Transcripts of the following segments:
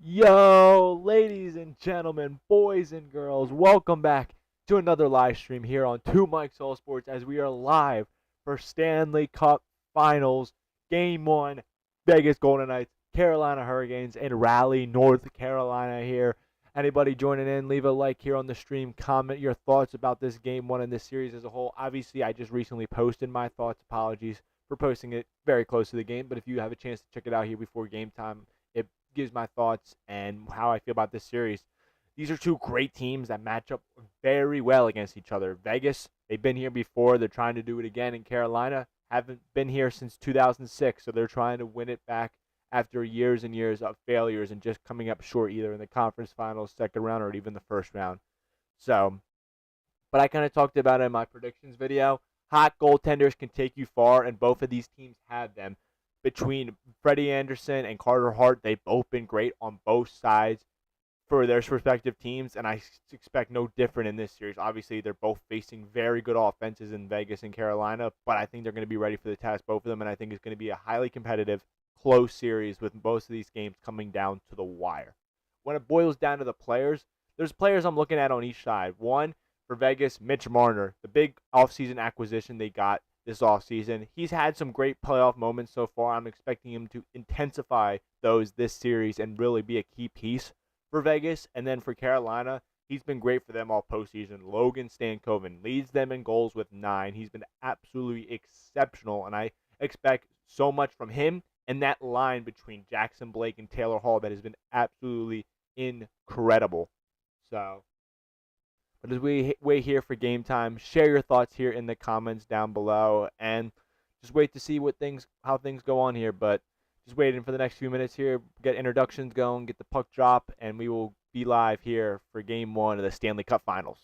Yo, ladies and gentlemen, boys and girls, welcome back to another live stream here on Two Mics All Sports as we are live for Stanley Cup Finals Game 1, Vegas Golden Knights, Carolina Hurricanes, and Raleigh, North Carolina here. Anybody joining in, leave a like here on the stream, comment your thoughts about this Game 1 and this series as a whole. Obviously, I just recently posted my thoughts. Apologies for posting it very close to the game, but if you have a chance to check it out here before game time, it gives my thoughts and how I feel about this series. These are two great teams that match up very well against each other. Vegas, they've been here before. They're trying to do it again. In Carolina, haven't been here since 2006, so they're trying to win it back after years and years of failures and just coming up short either in the conference finals, second round, or even the first round. So, but I kind of talked about it in my predictions video. Hot goaltenders can take you far, and both of these teams have them. Between Freddie Anderson and Carter Hart, they've both been great on both sides for their respective teams, and I expect no different in this series. Obviously, they're both facing very good offenses in Vegas and Carolina, but I think they're going to be ready for the task, both of them, and I think it's going to be a highly competitive, close series with most of these games coming down to the wire. When it boils down to the players, there's players I'm looking at on each side. One, for Vegas, Mitch Marner, the big offseason acquisition they got this offseason. He's had some great playoff moments so far. I'm expecting him to intensify those this series and really be a key piece for Vegas. And then for Carolina, he's been great for them all postseason. Logan Stankoven leads them in goals with 9. He's been absolutely exceptional, and I expect so much from him and that line between Jackson Blake and Taylor Hall that has been absolutely incredible. So, but as we wait here for game time, share your thoughts here in the comments down below, and just wait to see how things go on here. But just waiting for the next few minutes here, get introductions going, get the puck drop, and we will be live here for Game 1 of the Stanley Cup Finals.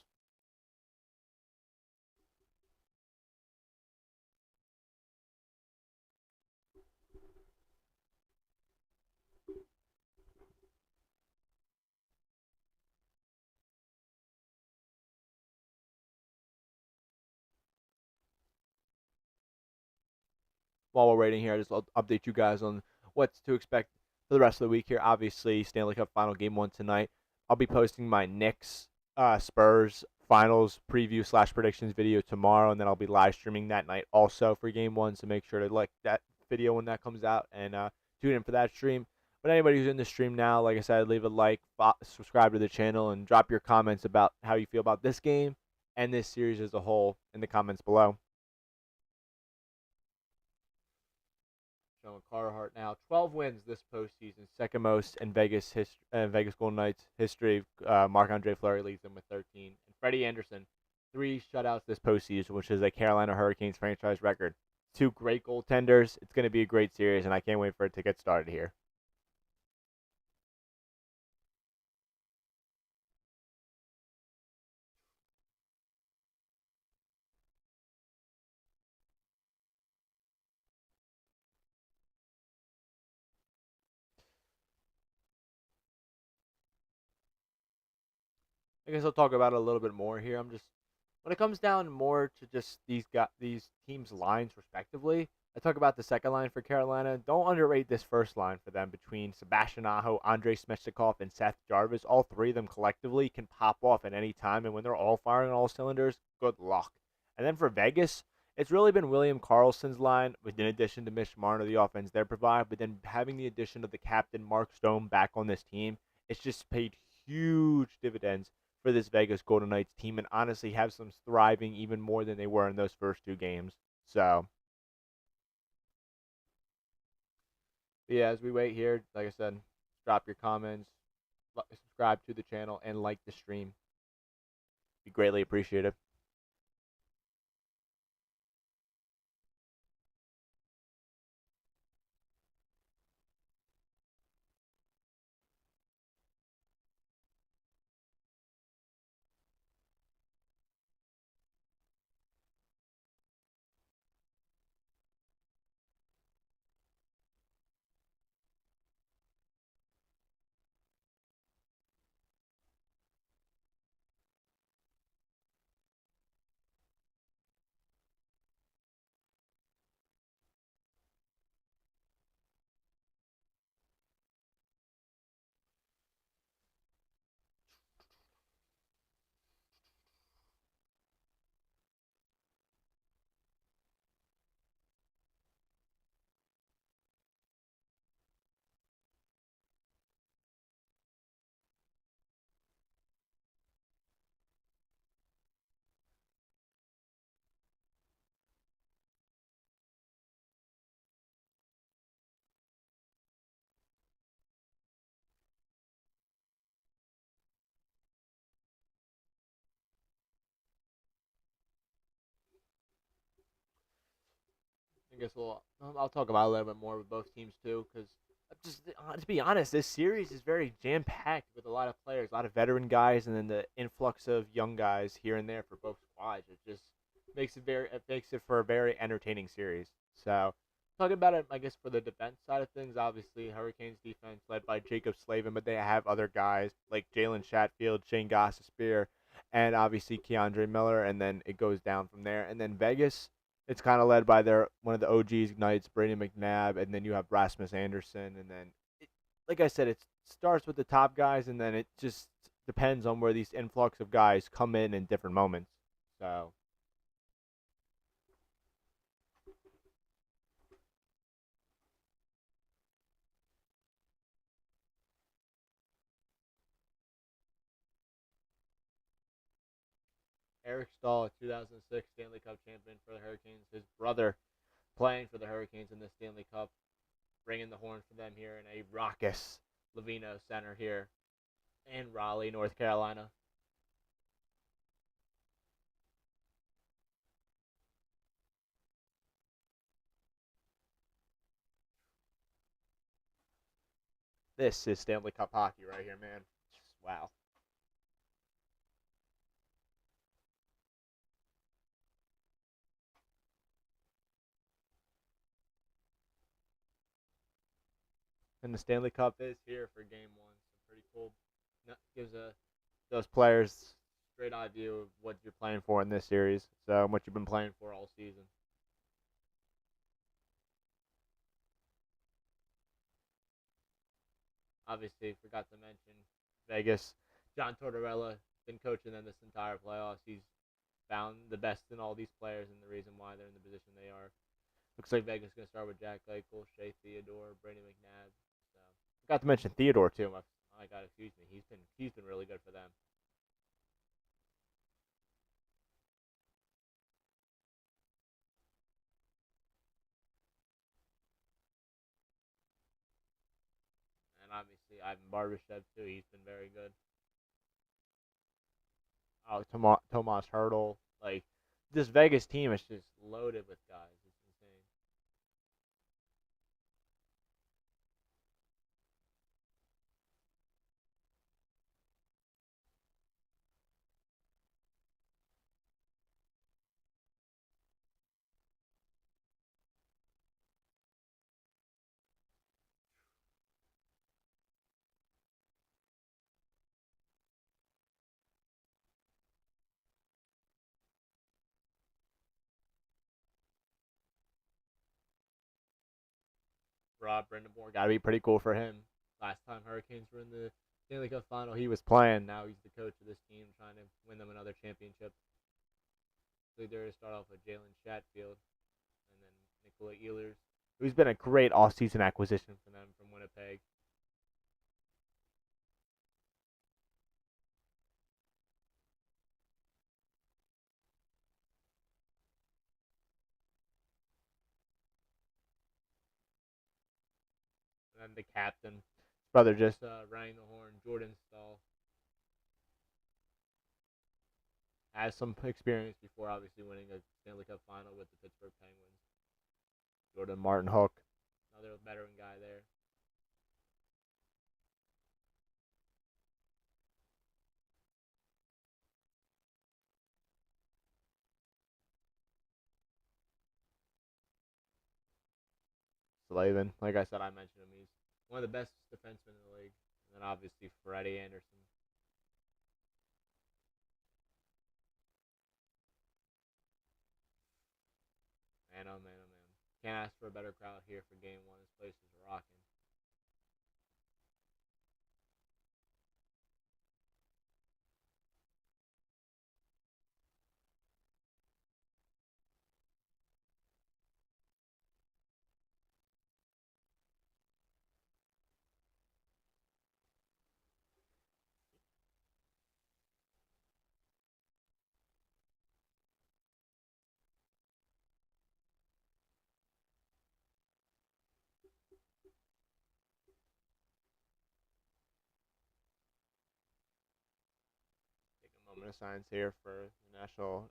While we're waiting here, I just update you guys on what's to expect for the rest of the week here. Obviously, Stanley Cup Final Game 1 tonight. I'll be posting my Knicks Spurs finals preview slash predictions video tomorrow, and then I'll be live streaming that night also for Game 1. So make sure to like that video when that comes out and tune in for that stream. But anybody who's in the stream now, like I said, leave a like, subscribe to the channel, and drop your comments about how you feel about this game and this series as a whole in the comments below. Showing Carter now 12 wins this postseason, second most in Vegas Golden Knights history. Marc-Andre Fleury leads them with 13, and Freddie Anderson 3 shutouts this postseason, which is a Carolina Hurricanes franchise record. Two great goaltenders. It's going to be a great series, and I can't wait for it to get started here. I guess I'll talk about it a little bit more here. I'm just when it comes down more to just these teams' lines respectively. I talk about the second line for Carolina. Don't underrate this first line for them between Sebastian Aho, Andrei Svechnikov, and Seth Jarvis. All three of them collectively can pop off at any time, and when they're all firing on all cylinders, good luck. And then for Vegas, it's really been William Karlsson's line, with in addition to Mitch Marner, the offense they provide, but then having the addition of the captain Mark Stone back on this team, it's just paid huge dividends for this Vegas Golden Knights team, and honestly have some thriving even more than they were in those first 2 games. So, yeah, as we wait here, like I said, drop your comments, subscribe to the channel, and like the stream. Be greatly appreciated. I guess I'll talk about it a little bit more with both teams too, because just to be honest, this series is very jam packed with a lot of players, a lot of veteran guys, and then the influx of young guys here and there for both squads. It just makes it for a very entertaining series. So talking about it, I guess for the defense side of things, obviously Hurricanes defense led by Jacob Slavin, but they have other guys like Jalen Chatfield, Shane Gostisbehere, and obviously Keandre Miller, and then it goes down from there. And then Vegas, it's kind of led by their one of the OGs Knights, Brady McNabb, and then you have Rasmus Anderson, and then like I said, it starts with the top guys, and then it just depends on where these influx of guys come in different moments. So Eric Stahl, 2006 Stanley Cup champion for the Hurricanes, his brother playing for the Hurricanes in the Stanley Cup, ringing the horn for them here in a raucous Lavino Center here in Raleigh, North Carolina. This is Stanley Cup hockey right here, man. Wow. And the Stanley Cup is here for Game One. So pretty cool. Gives those players straight eye view of what you're playing for in this series. So what you've been playing for all season. Obviously, forgot to mention Vegas. John Tortorella been coaching them this entire playoffs. He's found the best in all these players and the reason why they're in the position they are. Looks like Vegas is going to start with Jack Eichel, Shea Theodore, Brady McNabb. So forgot to mention Theodore too. My God, excuse me. He's been really good for them. And obviously Ivan Barbashev too. He's been very good. Oh, Tomas Hurdle. Like this Vegas team is just loaded with guys. It's insane. Rob Brindamore got to be pretty cool for him. Last time Hurricanes were in the Stanley Cup final, he was playing. Now he's the coach of this team, trying to win them another championship. So they're to start off with Jalen Chatfield and then Nicola Ehlers, who's been a great off-season acquisition for them from Winnipeg. And then the captain, his brother just rang the horn, Jordan Stahl, has some experience before obviously winning a Stanley Cup final with the Pittsburgh Penguins. Jordan Martin Hook, another veteran guy there. Slavin, like I said, I mentioned him. He's one of the best defensemen in the league. And then obviously Freddie Anderson. Man, oh man, oh man. Can't ask for a better crowd here for game one. This place is rocking. Take a moment of silence here for the national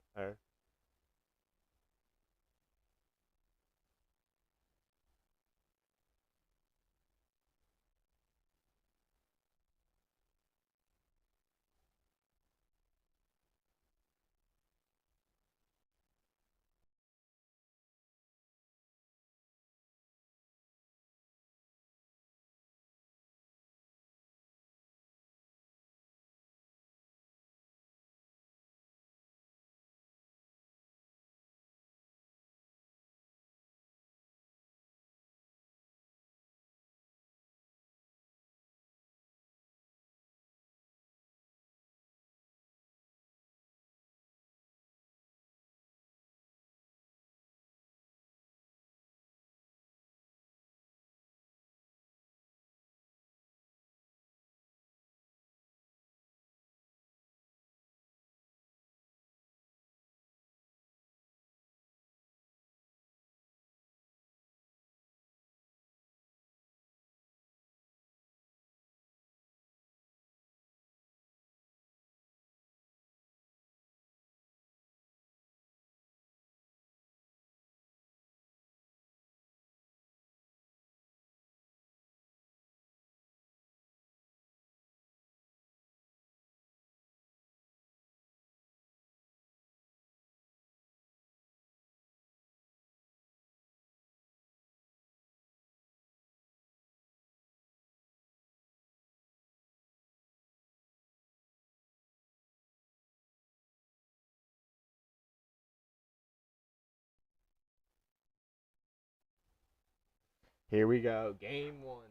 Here we go. Game one.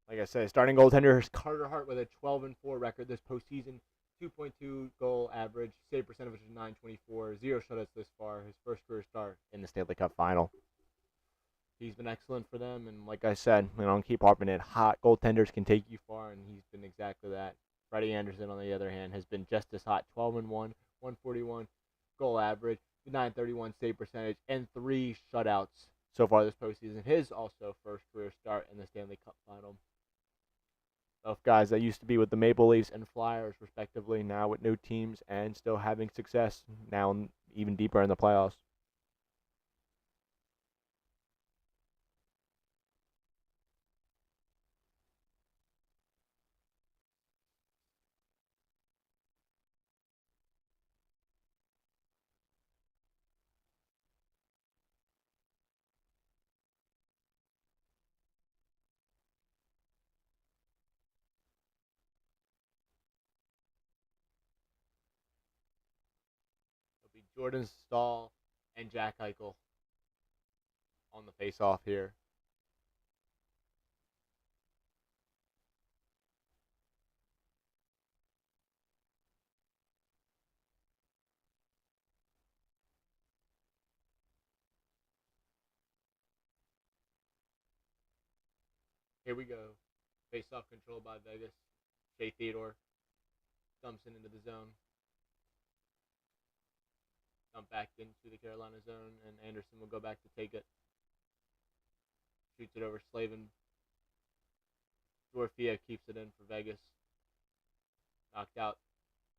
Like I said, starting goaltender is Carter Hart with a 12-4 record this postseason. 2.2 goal average. Save percentage is 924. 0 shutouts this far. His first career start in the Stanley Cup final. He's been excellent for them, and like I said, keep harping it. Hot goaltenders can take you far, and he's been exactly that. Freddie Anderson, on the other hand, has been just as hot. 12-1, 141 goal average, 931 save percentage, and 3 shutouts so far this postseason. His also first career start in the Stanley Cup final. Both guys that used to be with the Maple Leafs and Flyers, respectively, now with new teams and still having success, now even deeper in the playoffs. It'll be Jordan Staal and Jack Eichel on the face-off here. Here we go. Face-off controlled by Vegas. Shea Theodore dumps it into the zone. Dump back into the Carolina zone, and Anderson will go back to take it. Shoots it over Slavin. Dorothea keeps it in for Vegas. Knocked out.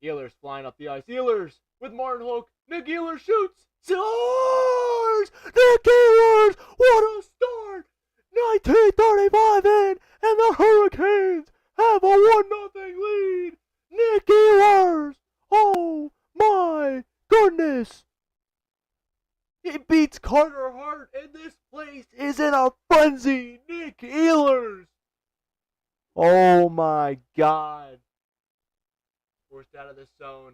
Ehlers flying up the ice. Ehlers with Martin Hook. Nick Ehlers shoots. Scores! Nick Ehlers! What a start! 1935 in, and the Hurricanes have a 1-0 lead. Nick Ehlers! Oh my goodness! He beats Carter Hart, and this place is in a frenzy. Nick Ehlers! Oh my God. Forced out of the zone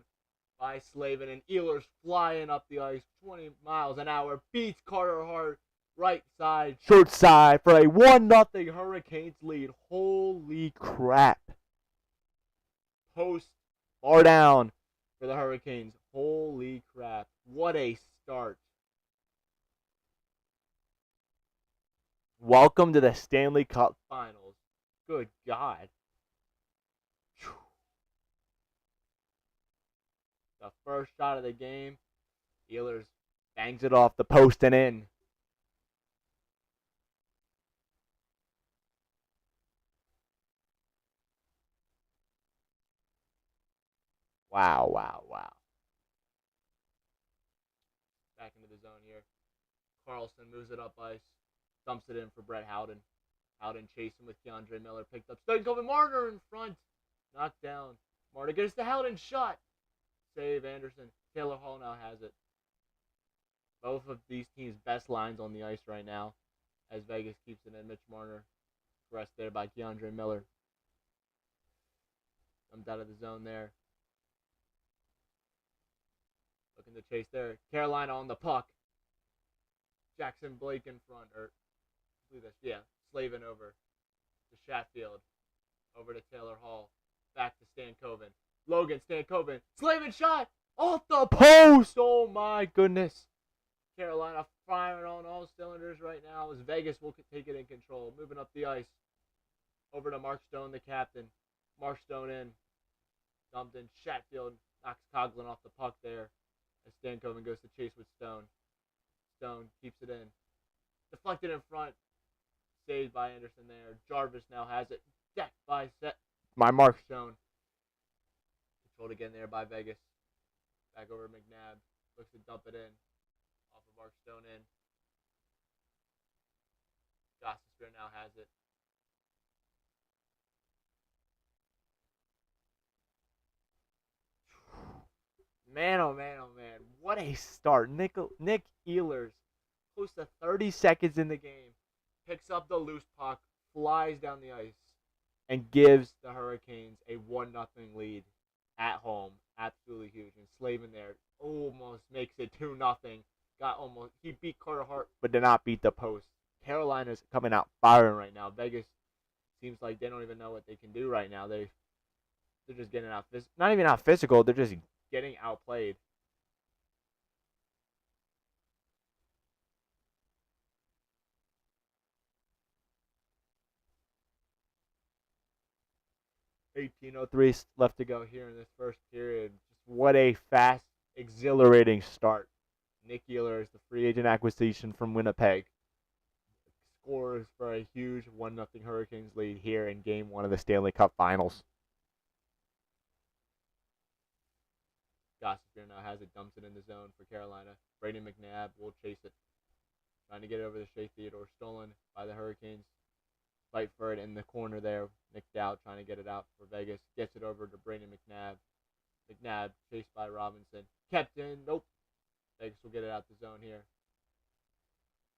by Slavin, and Ehlers flying up the ice 20 miles an hour. Beats Carter Hart right side, short side for a 1-0 Hurricanes lead. Holy crap. Post bar down for the Hurricanes. Holy crap. What a start. Welcome to the Stanley Cup Finals. Good God. The first shot of the game, Ehlers bangs it off the post and in. Wow. Back into the zone here. Carlson moves it up ice. Dumps it in for Brett Howden. Howden chasing with Keandre Miller. Picked up Stankoven. Marner in front. Knocked down. Marner gets the Howden shot. Save Anderson. Taylor Hall now has it. Both of these teams' best lines on the ice right now as Vegas keeps it in. Mitch Marner. Pressed there by Keandre Miller. Dumped out of the zone there. Looking to chase there. Carolina on the puck. Jackson Blake in front. Slavin over to Chatfield. Over to Taylor Hall. Back to Stankoven. Logan Stankoven. Slavin shot off the post. Oh my goodness. Carolina firing on all cylinders right now as Vegas will take it in control. Moving up the ice. Over to Mark Stone, the captain. Mark Stone in. Dumped in. Chatfield knocks Coughlin off the puck there as Stankoven goes to chase with Stone. Stone keeps it in. Deflected in front. Saved by Anderson there. Jarvis now has it. Decked by Mark Stone. Controlled again there by Vegas. Back over to McNabb. Looks to dump it in. Off of Mark Stone in. Gostisbehere now has it. Man, oh man, oh man. What a start. Nick Ehlers, close to 30 seconds in the game, picks up the loose puck, flies down the ice, and gives the Hurricanes a 1-0 lead at home. Absolutely huge. And Slavin there almost makes it 2-0. He beat Carter Hart, but did not beat the post. Carolina's coming out firing right now. Vegas seems like they don't even know what they can do right now. They're just getting out not even out physical. They're just getting outplayed. .1803 left to go here in this first period. Just what a fast, exhilarating start. Nick Ehlers, the free agent acquisition from Winnipeg, scores for a huge 1-0 Hurricanes lead here in Game 1 of the Stanley Cup Finals. Gossip now has it, dumps it in the zone for Carolina. Brayden McNabb will chase it. Trying to get it over to Shea Theodore. Stolen by the Hurricanes. Fight for it in the corner there. Nick Dowd trying to get it out for Vegas. Gets it over to Brayden McNabb. McNabb chased by Robinson. Kept in. Nope. Vegas will get it out the zone here.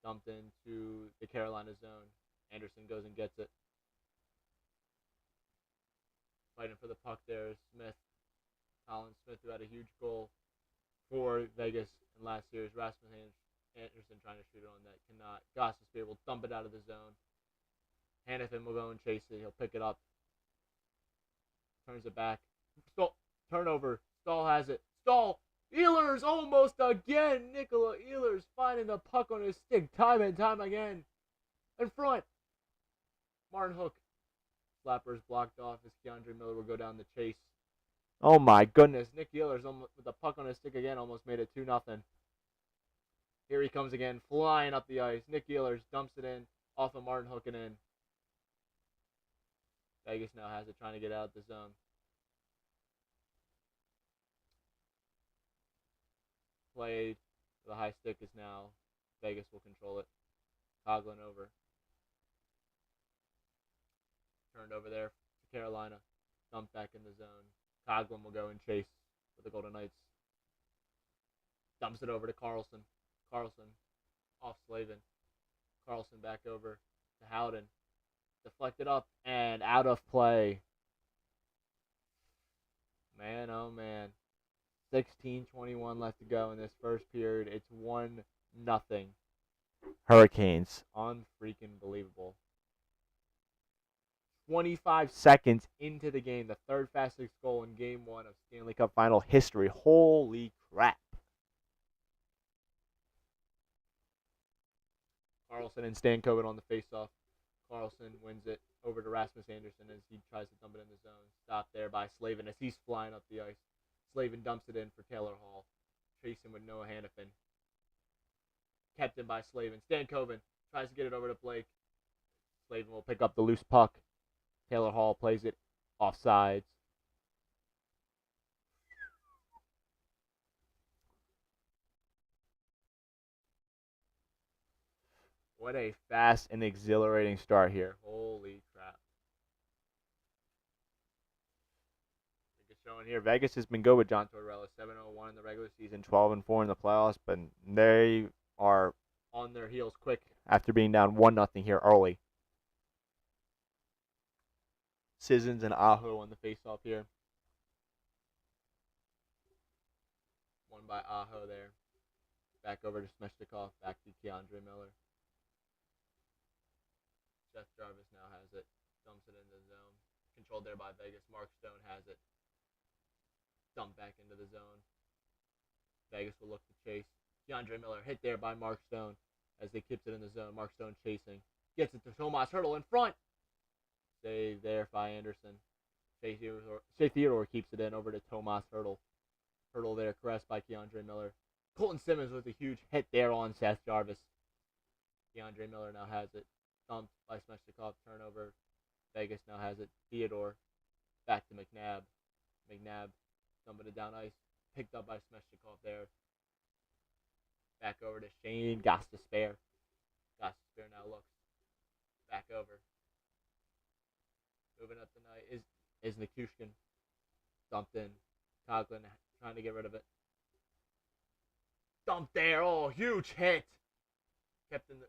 Dumped into the Carolina zone. Anderson goes and gets it. Fighting for the puck there is Smith. Colin Smith, who had a huge goal for Vegas in last series. Rasmus Anderson trying to shoot it on that. Cannot. Gostisbehere will dump it out of the zone. Hannafin will go and chase it. He'll pick it up. Turns it back. Turnover. Stahl has it. Stahl. Ehlers almost again. Nikola Ehlers finding the puck on his stick time and time again. In front. Martin Hook. Slapper is blocked off as Keandre Miller will go down the chase. Oh my goodness. Nick Ehlers with the puck on his stick again almost made it 2-0. Here he comes again, flying up the ice. Nick Ehlers dumps it in off of Martin Hook and in. Vegas now has it, trying to get out of the zone. Played. The high stick is now. Vegas will control it. Coughlin over. Turned over there to Carolina. Dumped back in the zone. Coughlin will go and chase for the Golden Knights. Dumps it over to Carlson. Carlson off Slavin. Carlson back over to Howden. Deflected up and out of play. Man, oh man. 16:21 left to go in this first period. It's 1-0 Hurricanes. Unfreaking believable. 25 seconds into the game, the third fastest goal in Game 1 of Stanley Cup Final history. Holy crap. Carlson and Stankoven on the faceoff. Carlson wins it over to Rasmus Anderson as he tries to dump it in the zone. Stopped there by Slavin as he's flying up the ice. Slavin dumps it in for Taylor Hall. Chasing with Noah Hannafin. Kept in by Slavin. Stankoven tries to get it over to Blake. Slavin will pick up the loose puck. Taylor Hall plays it offsides. What a fast and exhilarating start here. Holy crap. Showing here, Vegas has been good with John Tortorella. 7-0-1 in the regular season, 12-4 in the playoffs, but they are on their heels quick after being down 1-0 here early. Sissons and Aho on the faceoff here. Won by Aho there. Back over to Smeshnikov. Back to Keandre Miller. Seth Jarvis now has it. Dumps it into the zone. Controlled there by Vegas. Mark Stone has it. Dumped back into the zone. Vegas will look to chase. Keandre Miller hit there by Mark Stone as they keeps it in the zone. Mark Stone chasing. Gets it to Tomas Hertl in front. Save there by Anderson. Shea Theodore keeps it in over to Tomas Hertl. Hertl there caressed by Keandre Miller. Colton Simmons with a huge hit there on Seth Jarvis. Keandre Miller now has it. Dumped by Smeshnikov. Turnover. Vegas now has it. Theodore. Back to McNabb. McNabb dumping it down ice. Picked up by Smeshnikov there. Back over to Shane Gostisbehere. Gostisbehere now looks back over. Moving up tonight is Nikushkin. Dumped in. Coughlin trying to get rid of it. Dumped there. Oh, huge hit. Kept in the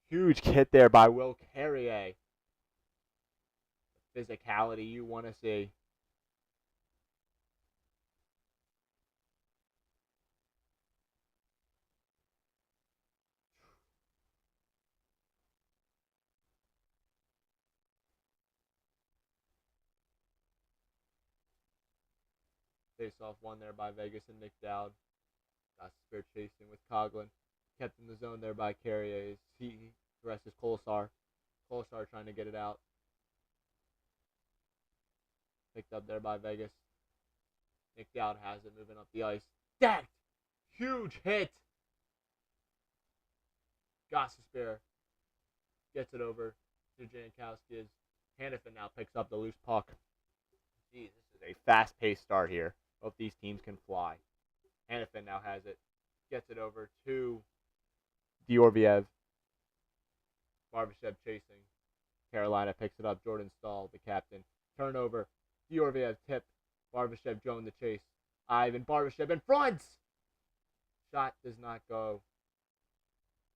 huge hit there by Will Carrier. The physicality you want to see. Face off won there by Vegas and Nick Dowd. Got Spear chasing with Coughlin. Kept in the zone there by Carrier. He addresses Kolsar. Kolsar trying to get it out. Picked up there by Vegas. Nick Dowd has it moving up the ice. Stacked! Huge hit! Spear gets it over to Jankowski as Hannafin now picks up the loose puck. Jeez, this is a fast-paced start here. Both these teams can fly. Hannafin now has it. Gets it over to Diorviev. Barbashev chasing. Carolina picks it up. Jordan Stahl, the captain. Turnover. Diorviev tip. Barbashev joined the chase. Ivan Barbashev in front! Shot does not go.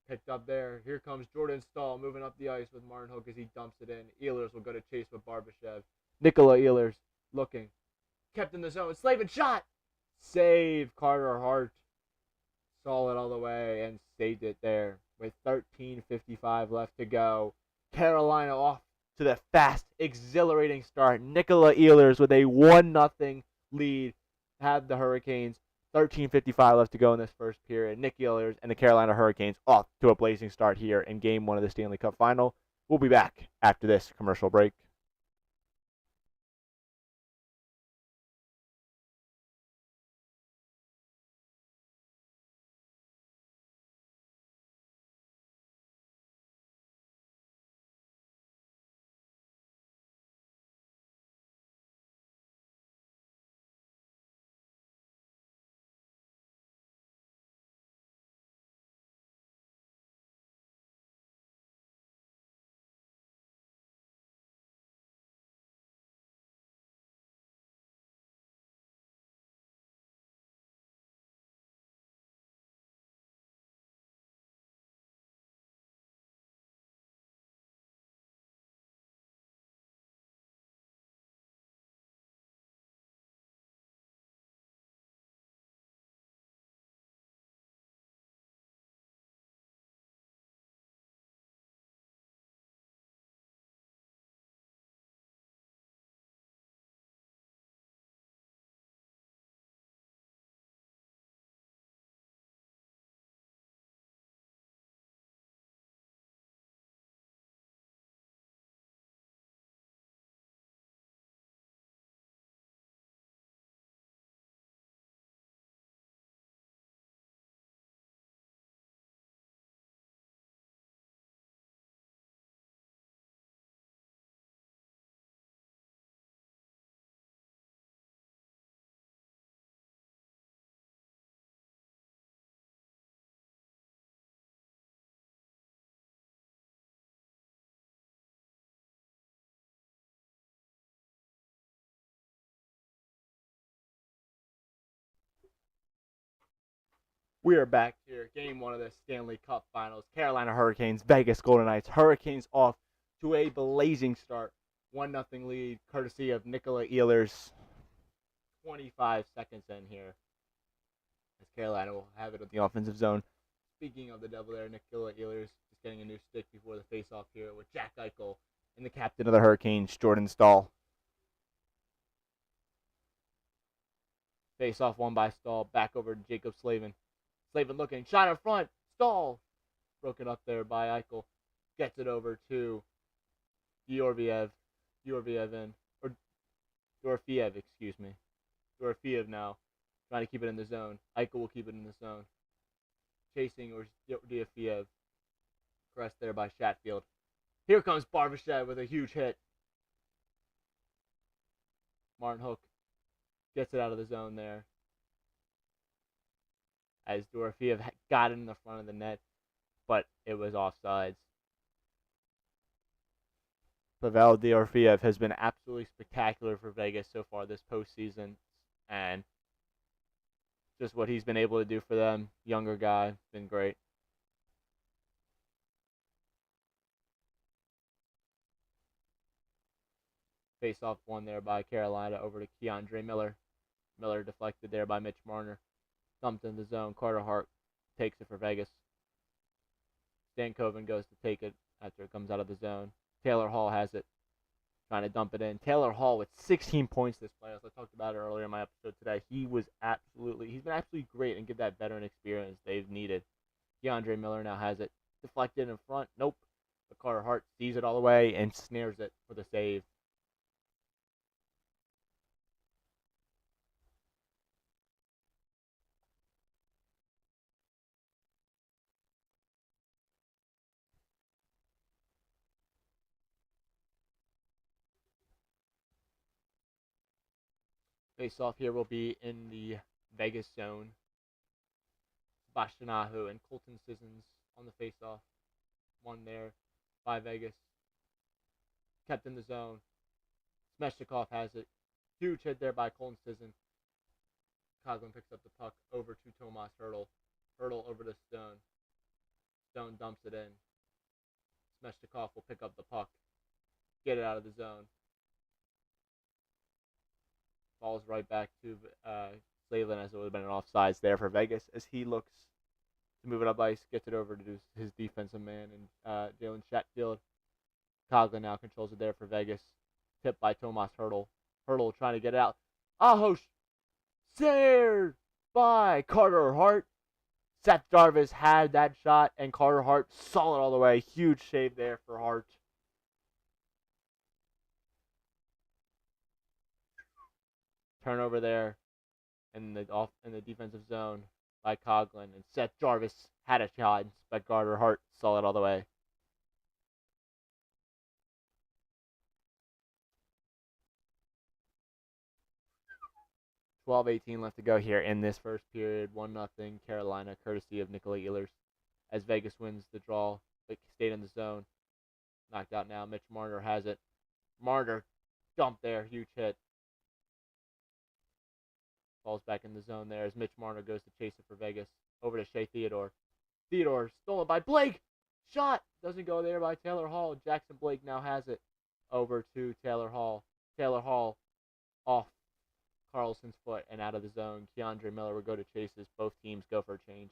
Picked up there. Here comes Jordan Stahl moving up the ice with Martin Hook as he dumps it in. Ehlers will go to chase with Barbashev. Nikola Ehlers looking. Kept in the zone. Slavin shot! Save Carter Hart. Saw it all the way and saved it there with 13:55 left to go. Carolina off to the fast, exhilarating start. Nikola Ehlers with a 1-0 lead had the Hurricanes. 13:55 left to go in this first period. Nick Ehlers and the Carolina Hurricanes off to a blazing start here in Game 1 of the Stanley Cup Final. We'll be back after this commercial break. We are back here, Game 1 of the Stanley Cup Finals. Carolina Hurricanes, Vegas Golden Knights. Hurricanes off to a blazing start. 1-0 lead, courtesy of Nikola Ehlers. 25 seconds in here, as Carolina will have it at the offensive zone. Speaking of the devil there, Nikola Ehlers just getting a new stick before the face-off here with Jack Eichel and the captain of the Hurricanes, Jordan Stahl. Face-off won by Stahl. Back over to Jacob Slavin. Slavin looking. Shot in front. Stahl. Broken up there by Eichel. Gets it over to Diorviev. Dorofiev, excuse me. Dorofiev now. Trying to keep it in the zone. Eichel will keep it in the zone. Chasing or Dorofiev. Pressed there by Chatfield. Here comes Barbashev with a huge hit. Martin Hook gets it out of the zone there, as Dorofiev got it in the front of the net, but it was offsides. Pavel Dorofiev has been absolutely spectacular for Vegas so far this postseason, and just what he's been able to do for them, younger guy, been great. Face-off won there by Carolina over to Keandre Miller. Miller deflected there by Mitch Marner. Dumped in the zone. Carter Hart takes it for Vegas. Stankoven goes to take it after it comes out of the zone. Taylor Hall has it. trying to dump it in. Taylor Hall with 16 points this playoffs. I talked about it earlier in my episode today. He's been absolutely great and give that veteran experience they've needed. DeAndre Miller now has it deflected in front. Nope. But Carter Hart sees it all the way and snares it for the save. Face off here will be in the Vegas zone. Sebastian Ahu and Colton Sissons on the face off. One there by Vegas. Kept in the zone. Smeshnikov has it. Huge hit there by Colton Sissons. Coughlin picks up the puck over to Tomas Hertl. Hertl over to Stone. Stone dumps it in. Smeshnikov will pick up the puck. Get it out of the zone. Falls right back to Slavin as it would have been an offsides there for Vegas as he looks to move it up ice, gets it over to his defensive man and Jalen Chatfield. Coughlin now controls it there for Vegas. Tipped by Tomas Hertl. Hertl trying to get it out. Aho saved by Carter Hart. Seth Jarvis had that shot, and Carter Hart saw it all the way. Huge save there for Hart. Turnover there in the defensive zone by Coughlin, and Seth Jarvis had a shot, but Carter Hart saw it all the way. $12:18 left to go here in this first period. 1-0 Carolina, courtesy of Nikola Ehlers, as Vegas wins the draw, but stayed in the zone. Knocked out now. Mitch Marner has it. Marner dumped there, huge hit. Falls back in the zone there as Mitch Marner goes to chase it for Vegas. Over to Shea Theodore. Theodore stolen by Blake. Shot doesn't go there by Taylor Hall. Jackson Blake now has it. Over to Taylor Hall. Taylor Hall off Carlson's foot and out of the zone. Keandre Miller will go to chases. Both teams go for a change.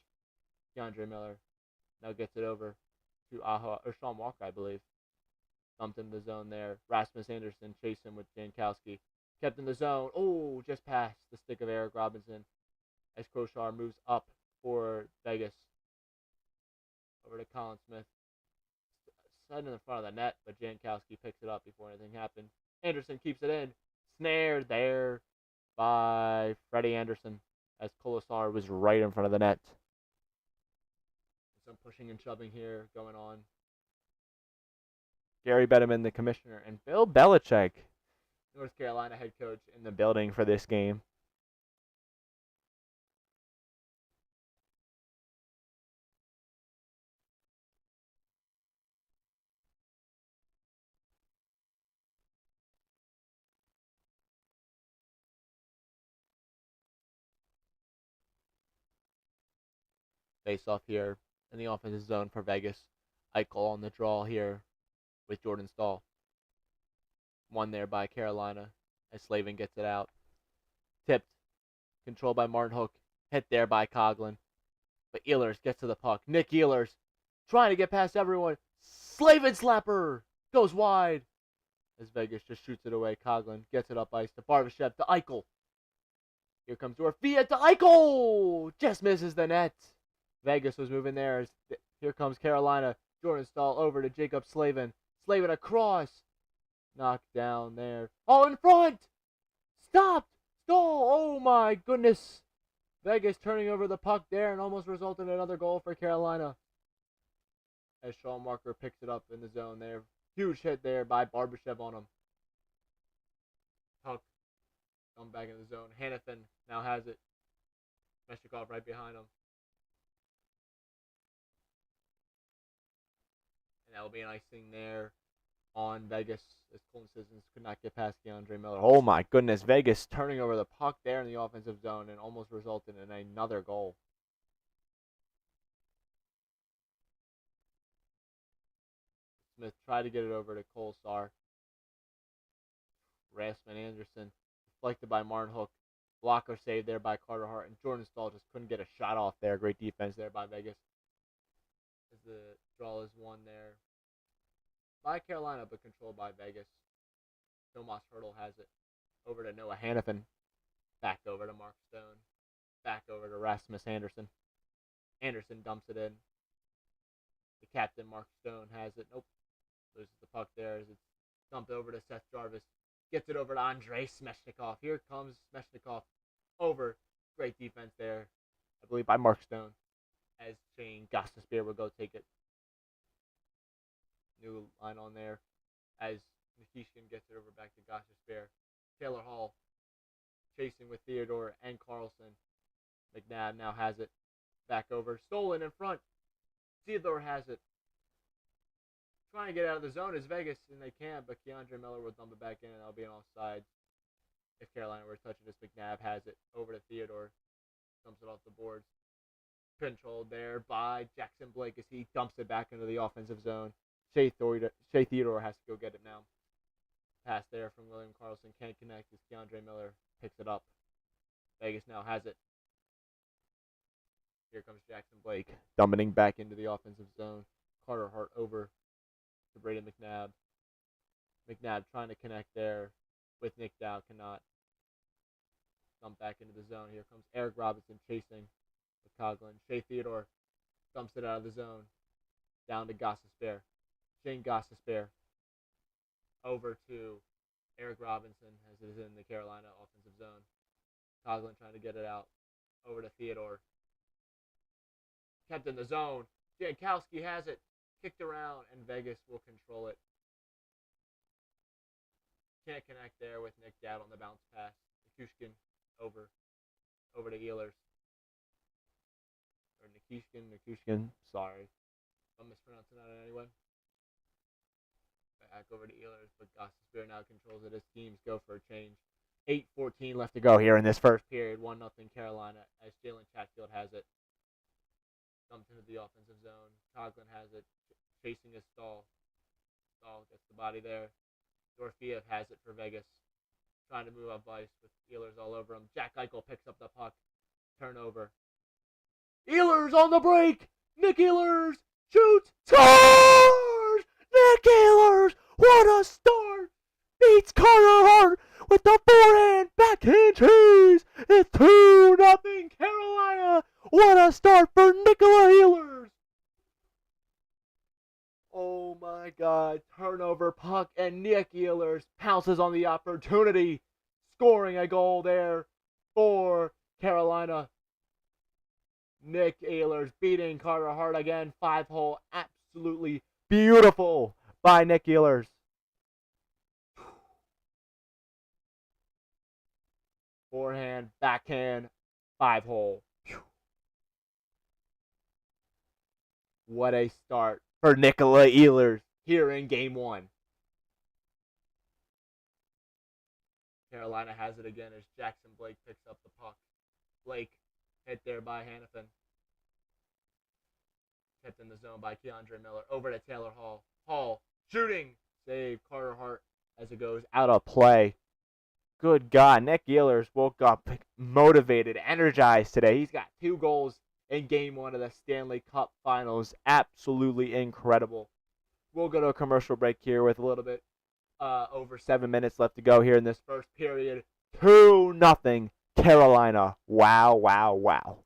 Keandre Miller now gets it over to Sean Walker, I believe. Dumped in the zone there. Rasmus Anderson chasing with Jankowski. Kept in the zone. Oh, just past the stick of Eric Robinson as Kroshar moves up for Vegas. Over to Colin Smith. Sudden in the front of the net, but Jankowski picks it up before anything happened. Anderson keeps it in. Snared there by Freddie Anderson as Kolesar was right in front of the net. Some pushing and shoving here going on. Gary Bettman, the commissioner, and Bill Belichick, North Carolina head coach, in the building for this game. Face off here in the offensive zone for Vegas. Eichel on the draw here with Jordan Staal. One there by Carolina as Slavin gets it out. Tipped. Controlled by Martin Hook. Hit there by Coughlin. But Ehlers gets to the puck. Nick Ehlers trying to get past everyone. Slavin slapper goes wide as Vegas just shoots it away. Coughlin gets it up ice to Barbashev to Eichel. Here comes Dorfia to Eichel. Just misses the net. Vegas was moving there. Here comes Carolina. Jordan Staal over to Jacob Slavin. Slavin across. Knocked down there. Oh, in front! Stopped! Staal! Oh my goodness! Vegas turning over the puck there and almost resulted in another goal for Carolina. As Sean Walker picks it up in the zone there. Huge hit there by Barbashev on him. Puck come back in the zone. Hannafin now has it. Meshikov right behind him. And that will be an icing there on Vegas as Colton Sissons could not get past Keandre Miller. Oh my goodness, Vegas turning over the puck there in the offensive zone and almost resulted in another goal. Smith tried to get it over to Kolesar. Rasmus Anderson deflected by Martin Hook. Blocker saved there by Carter Hart, and Jordan Staal just couldn't get a shot off there. Great defense there by Vegas. As the draw is won there by Carolina, but controlled by Vegas. Tomas Hurdle has it over to Noah Hannafin. Back over to Mark Stone. Back over to Rasmus Anderson. Anderson dumps it in. The captain, Mark Stone, has it. Nope. Loses the puck there as it's dumped over to Seth Jarvis. Gets it over to Andrei Smechnikov. Here comes Smechnikov over. Great defense there, I believe, by Mark Stone. As Shane Gostisbehere will go take it. New line on there. As Nikishkin gets it over back to Gostisbehere. Taylor Hall chasing with Theodore and Carlson. McNabb now has it. Back over. Stolen in front. Theodore has it. Trying to get out of the zone is Vegas, and they can, but Keandre Miller will dump it back in, and that'll be an offside. If Carolina were to touch it, as McNabb has it over to Theodore. Dumps it off the boards. Controlled there by Jackson Blake as he dumps it back into the offensive zone. Shea Theodore has to go get it now. Pass there from William Carlson. Can't connect as Keandre Miller picks it up. Vegas now has it. Here comes Jackson Blake. Dumping back into the offensive zone. Carter Hart over to Braden McNabb. McNabb trying to connect there with Nick Dow. Cannot. Dump back into the zone. Here comes Eric Robinson chasing with Coughlin. Shea Theodore dumps it out of the zone. Down to Gostisbehere. Shane Gostisbehere over to Eric Robinson as it is in the Carolina offensive zone. Coughlin trying to get it out. Over to Theodore. Kept in the zone. Jankowski has it. Kicked around, and Vegas will control it. Can't connect there with Nick Dowd on the bounce pass. Nikishkin over to Ehlers. Or Nikishkin. Sorry. I'm mispronouncing that anyway. Back over to Ehlers, but Gostisbehere now controls it as teams go for a change. 8:14 left to go here in this first period. 1-0 Carolina as Jalen Chatfield has it. Dumped into the offensive zone. Coughlin has it. Chasing his Stahl. Stahl gets the body there. Dorofeev has it for Vegas. Trying to move up ice with Ehlers all over him. Jack Eichel picks up the puck. Turnover. Ehlers on the break. Nick Ehlers shoots. Scores! Nick Ehlers! What a start! Beats Carter Hart with the forehand backhand cheese. It's 2-0 Carolina. What a start for Nicola Ehlers. Oh my God. Turnover puck, and Nick Ehlers pounces on the opportunity, scoring a goal there for Carolina. Nick Ehlers beating Carter Hart again. 5-hole. Absolutely beautiful by Nick Ehlers. Forehand, backhand, 5-hole. What a start for Nicola Ehlers here in Game 1. Carolina has it again as Jackson Blake picks up the puck. Blake hit there by Hannafin. Kept in the zone by Keandre Miller. Over to Taylor Hall. Hall shooting. Save Carter Hart as it goes out of play. Good God, Nick Ehlers woke up motivated, energized today. He's got 2 goals in Game 1 of the Stanley Cup Finals. Absolutely incredible. We'll go to a commercial break here with a little bit over 7 minutes left to go here in this first period. 2-0 Carolina. Wow, wow, wow.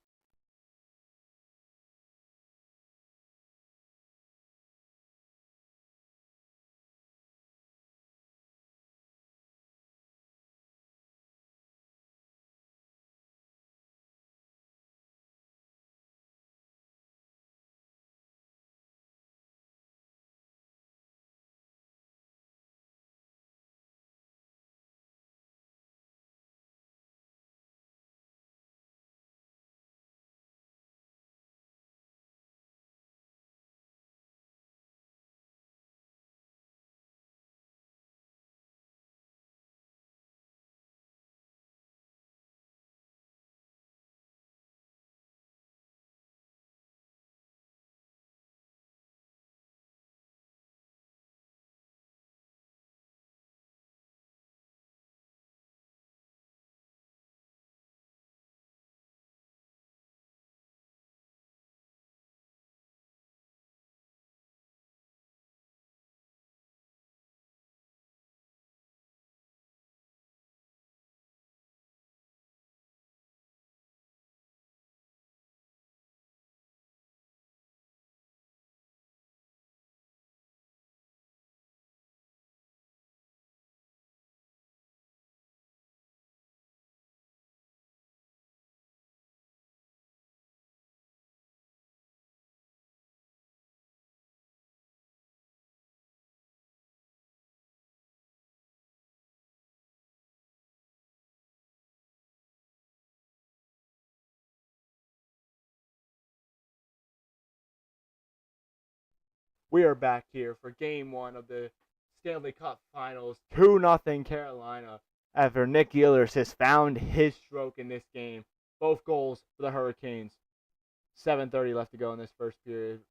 We are back here for game one of the Stanley Cup Finals. 2-0 Carolina after Nick Ehlers has found his stroke in this game. Both goals for the Hurricanes. 7:30 left to go in this first period.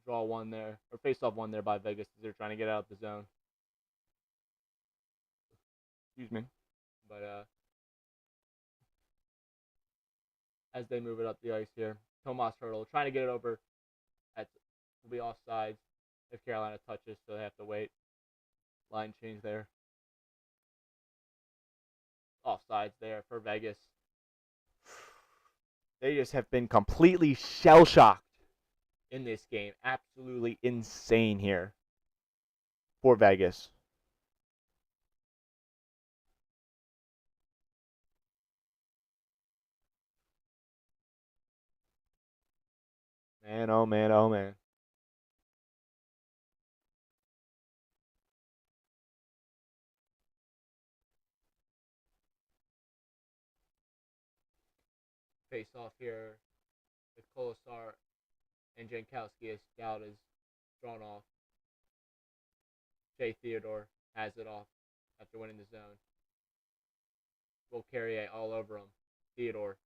Draw one there, or face-off one there by Vegas as they're trying to get out of the zone. But as they move it up the ice here, Tomas Hertl trying to get it over. Will be offsides if Carolina touches, so they have to wait. Line change there. Offsides there for Vegas. They just have been completely shell-shocked in this game. Absolutely insane here for Vegas. Man, oh man, oh man. Face off here with Kolesar and Jankowski as Scout is drawn off. Shea Theodore has it off after winning the zone. Will Carrier all over him. Theodore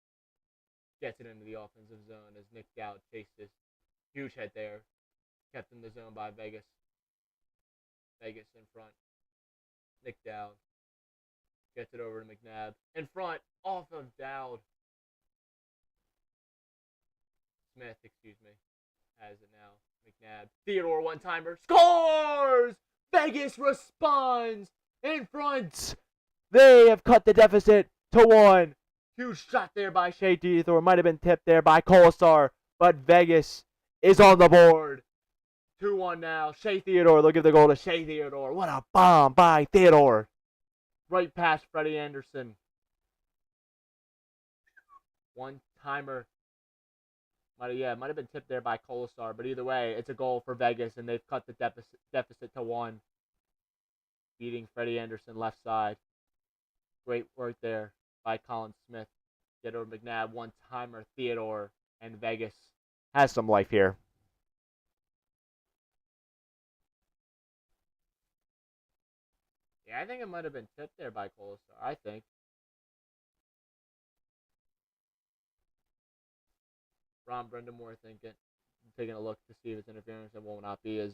gets it into the offensive zone as Nick Dowd chased this huge head there. Kept in the zone by Vegas. Vegas in front. Nick Dowd gets it over to McNabb. In front, off of Dowd. Smith, has it now. McNabb. Theodore one-timer. Scores! Vegas responds in front. They have cut the deficit to 1. Huge shot there by Shea Theodore. Might have been tipped there by Kolesar. But Vegas is on the board. 2-1 now. Shea Theodore. They'll give the goal to Shea Theodore. What a bomb by Theodore. Right past Freddie Anderson. One-timer. Might have been tipped there by Kolesar. But either way, it's a goal for Vegas, and they've cut the deficit to 1. Beating Freddie Anderson left side. Great work there by Colin Smith. Get over McNabb. One-timer Theodore. And Vegas has some life here. Yeah, I think it might have been tipped there by Kolesar. I think. Ron Brendamore taking a look to see if it's interference. It will not be, as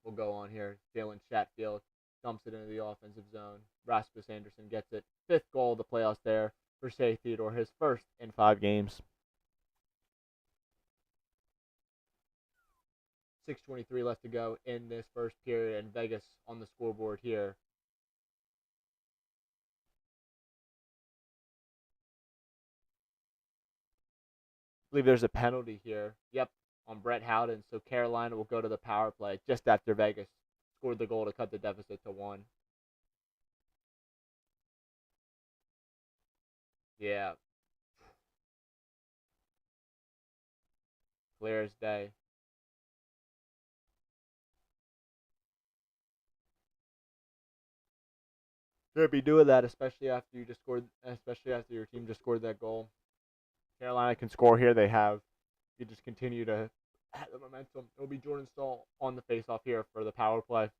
we'll go on here. Jalen Chatfield dumps it into the offensive zone. Rasmus Anderson gets it. 5th goal of the playoffs there for Shea Theodore, his first in 5 games. 6:23 left to go in this first period, and Vegas on the scoreboard here. I believe there's a penalty here. Yep, on Brett Howden. So Carolina will go to the power play just after Vegas scored the goal to cut the deficit to 1. Yeah. Clear as day. Should be doing that, especially after your team just scored that goal. Carolina can score here. They have. You just continue to add the momentum. It'll be Jordan Staal on the faceoff here for the power play.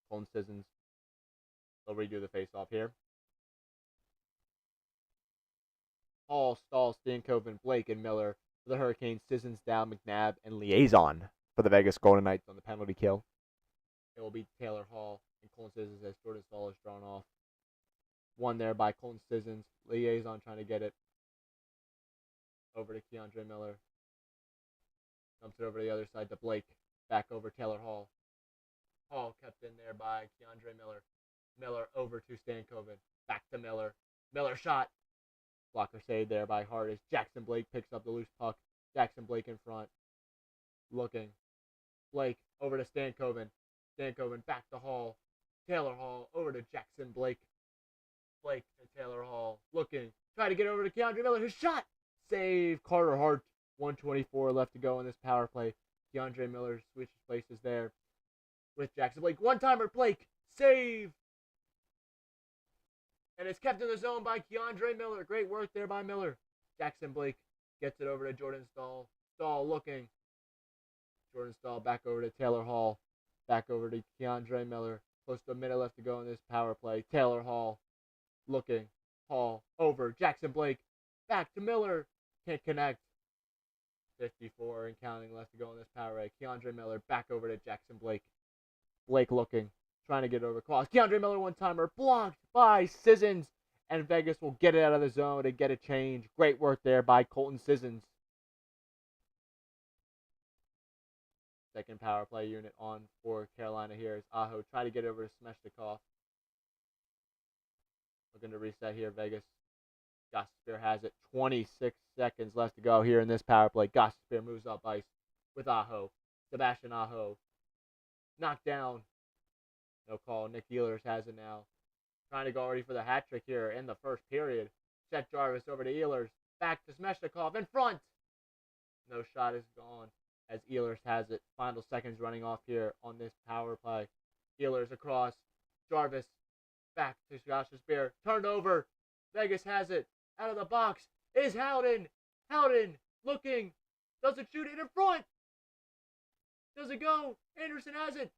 Colin Sissons. They'll redo the faceoff here. Hall, Staal, Stankoven, Blake, and Miller for the Hurricanes. Sissons, Dow, McNabb, and Liaison for the Vegas Golden Knights on the penalty kill. It will be Taylor Hall and Colin Sissons as Jordan Staal is drawn off. One there by Colin Sissons. Liaison trying to get it over to Keandre Miller. Dumps it over to the other side to Blake. Back over Taylor Hall. Hall kept in there by Keandre Miller. Miller over to Stankoven. Back to Miller. Miller shot. Blocker saved there by Hart as Jackson Blake picks up the loose puck. Jackson Blake in front. Looking. Blake over to Stankoven. Stankoven back to Hall. Taylor Hall over to Jackson Blake. Blake to Taylor Hall. Looking. Try to get over to Keandre Miller. His shot. Save. Carter Hart. 1:24 left to go in this power play. Keandre Miller switches places there with Jackson Blake. One-timer Blake. Save. And it's kept in the zone by Keandre Miller. Great work there by Miller. Jackson Blake gets it over to Jordan Staal. Stahl looking. Jordan Stahl back over to Taylor Hall. Back over to Keandre Miller. Close to a minute left to go in this power play. Taylor Hall looking. Hall over. Jackson Blake. Back to Miller. Can't connect. 54 and counting left to go in this power play. Keandre Miller back over to Jackson Blake. Blake looking. Trying to get over cross. Keandre Miller one-timer. Blocked by Sissons. And Vegas will get it out of the zone and get a change. Great work there by Colton Sissons. Second power play unit on for Carolina here is Aho. Try to get over to Smeshnikov. Looking to reset here, Vegas. Gostisbehere has it. 26 seconds left to go here in this power play. Gostisbehere moves up ice with Aho. Sebastian Aho. Knocked down. No call. Nick Ehlers has it now. Trying to go already for the hat trick here in the first period. Seth Jarvis over to Ehlers. Back to Smeshnikov in front. No shot is gone as Ehlers has it. Final seconds running off here on this power play. Ehlers across. Jarvis back to Gostisbehere. Turned over. Vegas has it. Out of the box is Howden. Howden looking. Doesn't shoot it in front. Does it go? Anderson has it.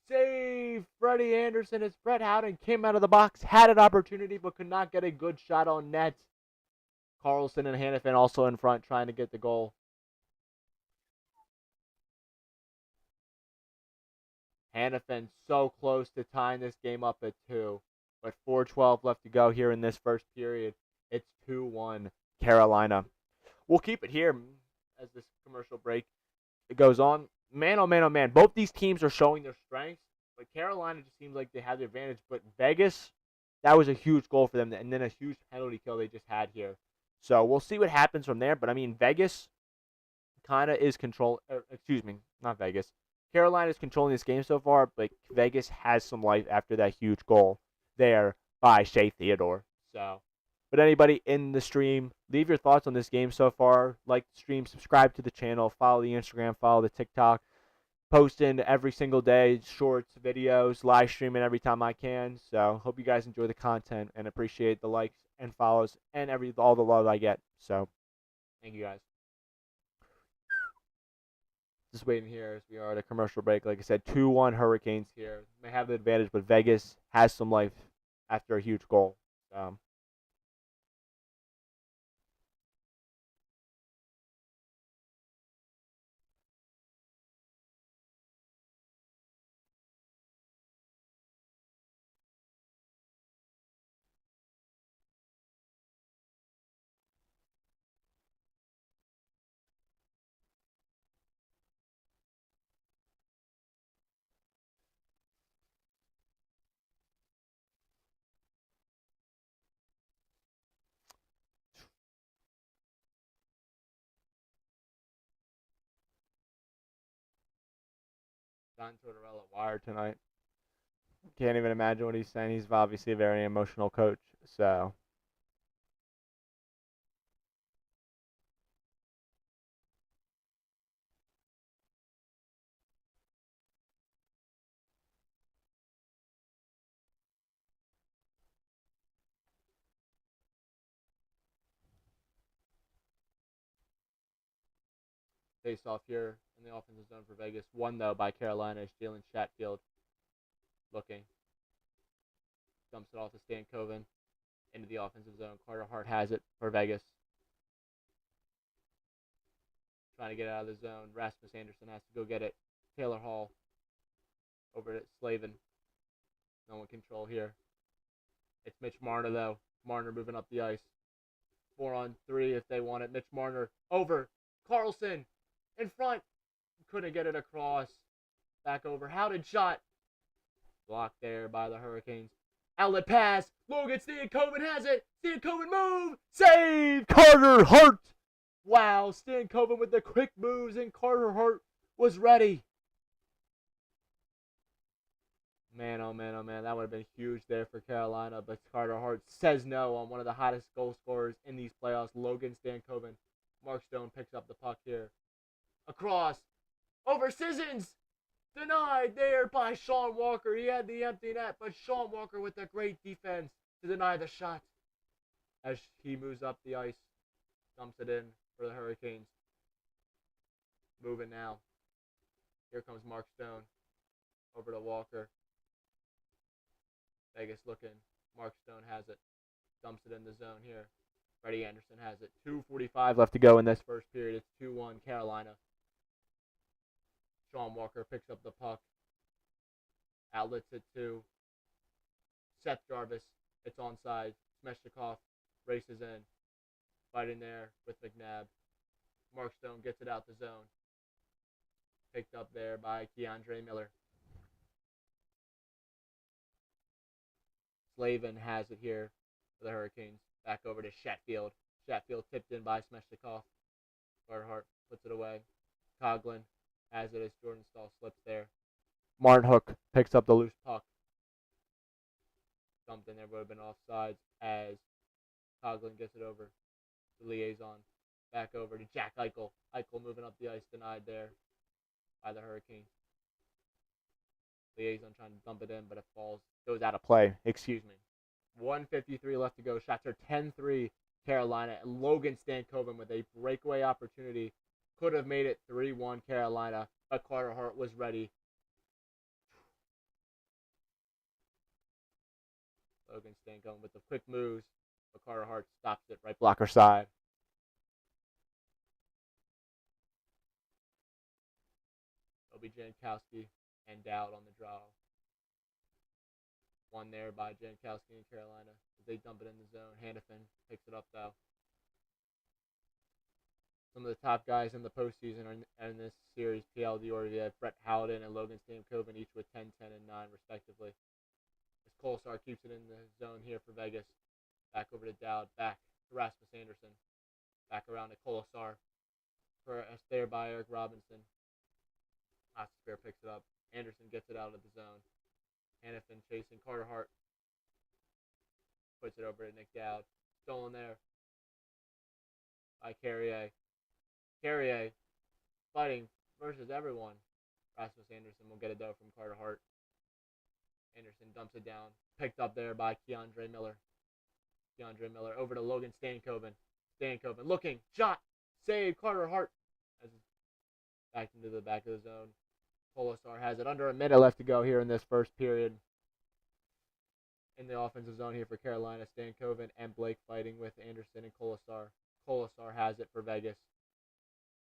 Save Freddie Anderson as Brett Howden came out of the box, had an opportunity, but could not get a good shot on net. Carlson and Hannafin also in front trying to get the goal. Hannafin so close to tying this game up at 2. But 4:12 left to go here in this first period. It's 2-1 Carolina. We'll keep it here as this commercial break goes on. Man, oh man, oh man. Both these teams are showing their strengths, but Carolina just seems like they have the advantage. But Vegas, that was a huge goal for them, and then a huge penalty kill they just had here. So we'll see what happens from there. But, I mean, Vegas kind of is not Vegas. Carolina is controlling this game so far, but Vegas has some life after that huge goal there by Shea Theodore. But anybody in the stream, leave your thoughts on this game so far. Like the stream, subscribe to the channel, follow the Instagram, follow the TikTok. Posting every single day, shorts, videos, live streaming every time I can. So hope you guys enjoy the content and appreciate the likes and follows and all the love I get. So thank you guys. Just waiting here as we are at a commercial break. Like I said, 2-1 Hurricanes here. May have the advantage, but Vegas has some life after a huge goal. John Tortorella wired tonight. Can't even imagine what he's saying. He's obviously a very emotional coach. So face off here in the offensive zone for Vegas. One, though, by Carolina is Jalen Chatfield looking. Dumps it off to Stan Coven into the offensive zone. Carter Hart has it for Vegas. Trying to get out of the zone. Rasmus Anderson has to go get it. Taylor Hall over to Slavin. No one control here. It's Mitch Marner, though. Marner moving up the ice. 4-on-3 if they want it. Mitch Marner over. Carlson in front. Couldn't get it across. Back over. Howden shot. Blocked there by the Hurricanes. Outlet pass. Logan Stankoven has it. Stankoven move. Save. Carter Hart. Wow. Stankoven with the quick moves, and Carter Hart was ready. Man, oh man, oh man. That would have been huge there for Carolina, but Carter Hart says no on one of the hottest goal scorers in these playoffs, Logan Stankoven. Mark Stone picks up the puck here. Across. Over Sissons. Denied there by Sean Walker. He had the empty net, but Sean Walker with a great defense to deny the shot. As he moves up the ice, dumps it in. for the Hurricanes. Moving now. Here comes Mark Stone over to Walker. Vegas looking. Mark Stone has it. Dumps it in the zone here. Freddie Anderson has it. 2:45 left to go in this first period. It's 2-1 Carolina. Sean Walker picks up the puck. Outlets it to Seth Jarvis. It's onside. Smeshnikov races in. Fighting there with McNabb. Mark Stone gets it out the zone. Picked up there by Keandre Miller. Slavin has it here for the Hurricanes. Back over to Shatfield. Shatfield tipped in by Smeshnikov. Carterhart puts it away. Coughlin has it as Jordan Stahl slips there. Martin Hook picks up the loose puck. Something there would have been offsides as Coughlin gets it over to Liaison. Back over to Jack Eichel. Eichel moving up the ice, denied there by the Hurricanes. Liaison trying to dump it in, but it goes out of play. Excuse me. 1:53 left to go. Shots are 10-3 Carolina. And Logan Stankoven with a breakaway opportunity could have made it 3-1 Carolina, but Carter Hart was ready. Logan Stankoven with the quick moves, but Carter Hart stops it right blocker side. It'll be Jankowski and Dowd on the draw. One there by Jankowski in Carolina. They dump it in the zone. Hannafin picks it up, though. Some of the top guys in the postseason are in this series, PL Diorviev, Brett Howden, and Logan Stankoven, each with 10, 10, and 9, respectively. As Kolesar keeps it in the zone here for Vegas. Back over to Dowd. Back to Rasmus Anderson. Back around to Kolesar. Pressed there by Eric Robinson. Oscar picks it up. Anderson gets it out of the zone. Hannafin chasing Carter Hart. Puts it over to Nick Dowd. Stolen there by Carrier. Carrier fighting versus everyone. Rasmus Anderson will get it though from Carter Hart. Anderson dumps it down. Picked up there by Keandre Miller. Keandre Miller over to Logan Stankoven. Stankoven looking. Shot. Save. Carter Hart. As back into the back of the zone. Kolesar has it. Under a minute left to go here in this first period. In the offensive zone here for Carolina. Stankoven and Blake fighting with Anderson and Kolesar. Kolesar has it for Vegas.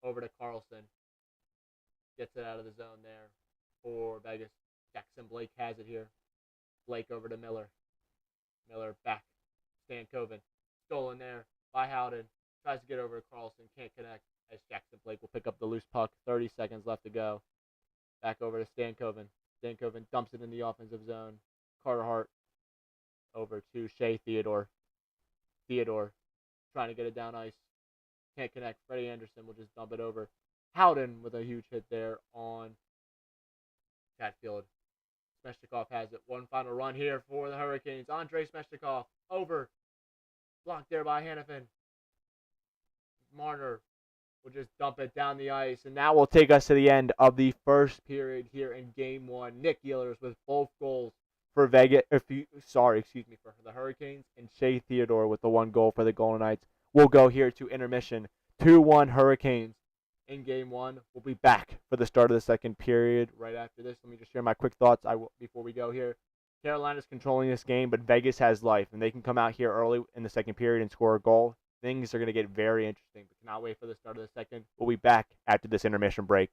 Over to Carlson. Gets it out of the zone there for Vegas. Jackson Blake has it here. Blake over to Miller. Miller back. Stankoven. Stolen there by Howden. Tries to get over to Carlson. Can't connect as Jackson Blake will pick up the loose puck. 30 seconds left to go. Back over to Stankoven. Stankoven dumps it in the offensive zone. Carter Hart over to Shea Theodore. Theodore trying to get it down ice. Can't connect. Freddie Anderson will just dump it over. Howden with a huge hit there on Chatfield. Smeshnikov has it. One final run here for the Hurricanes. Andrei Smeshnikov over. Blocked there by Hannafin. Marner will just dump it down the ice. And that will take us to the end of the first period here in Game 1. Nick Ehlers with both goals for Vegas. For the Hurricanes. And Shea Theodore with the one goal for the Golden Knights. We'll go here to intermission. 2-1 Hurricanes in Game 1. We'll be back for the start of the second period right after this. Let me just share my quick thoughts before we go here. Carolina's controlling this game, but Vegas has life, and they can come out here early in the second period and score a goal. Things are going to get very interesting, but cannot wait for the start of the second. We'll be back after this intermission break.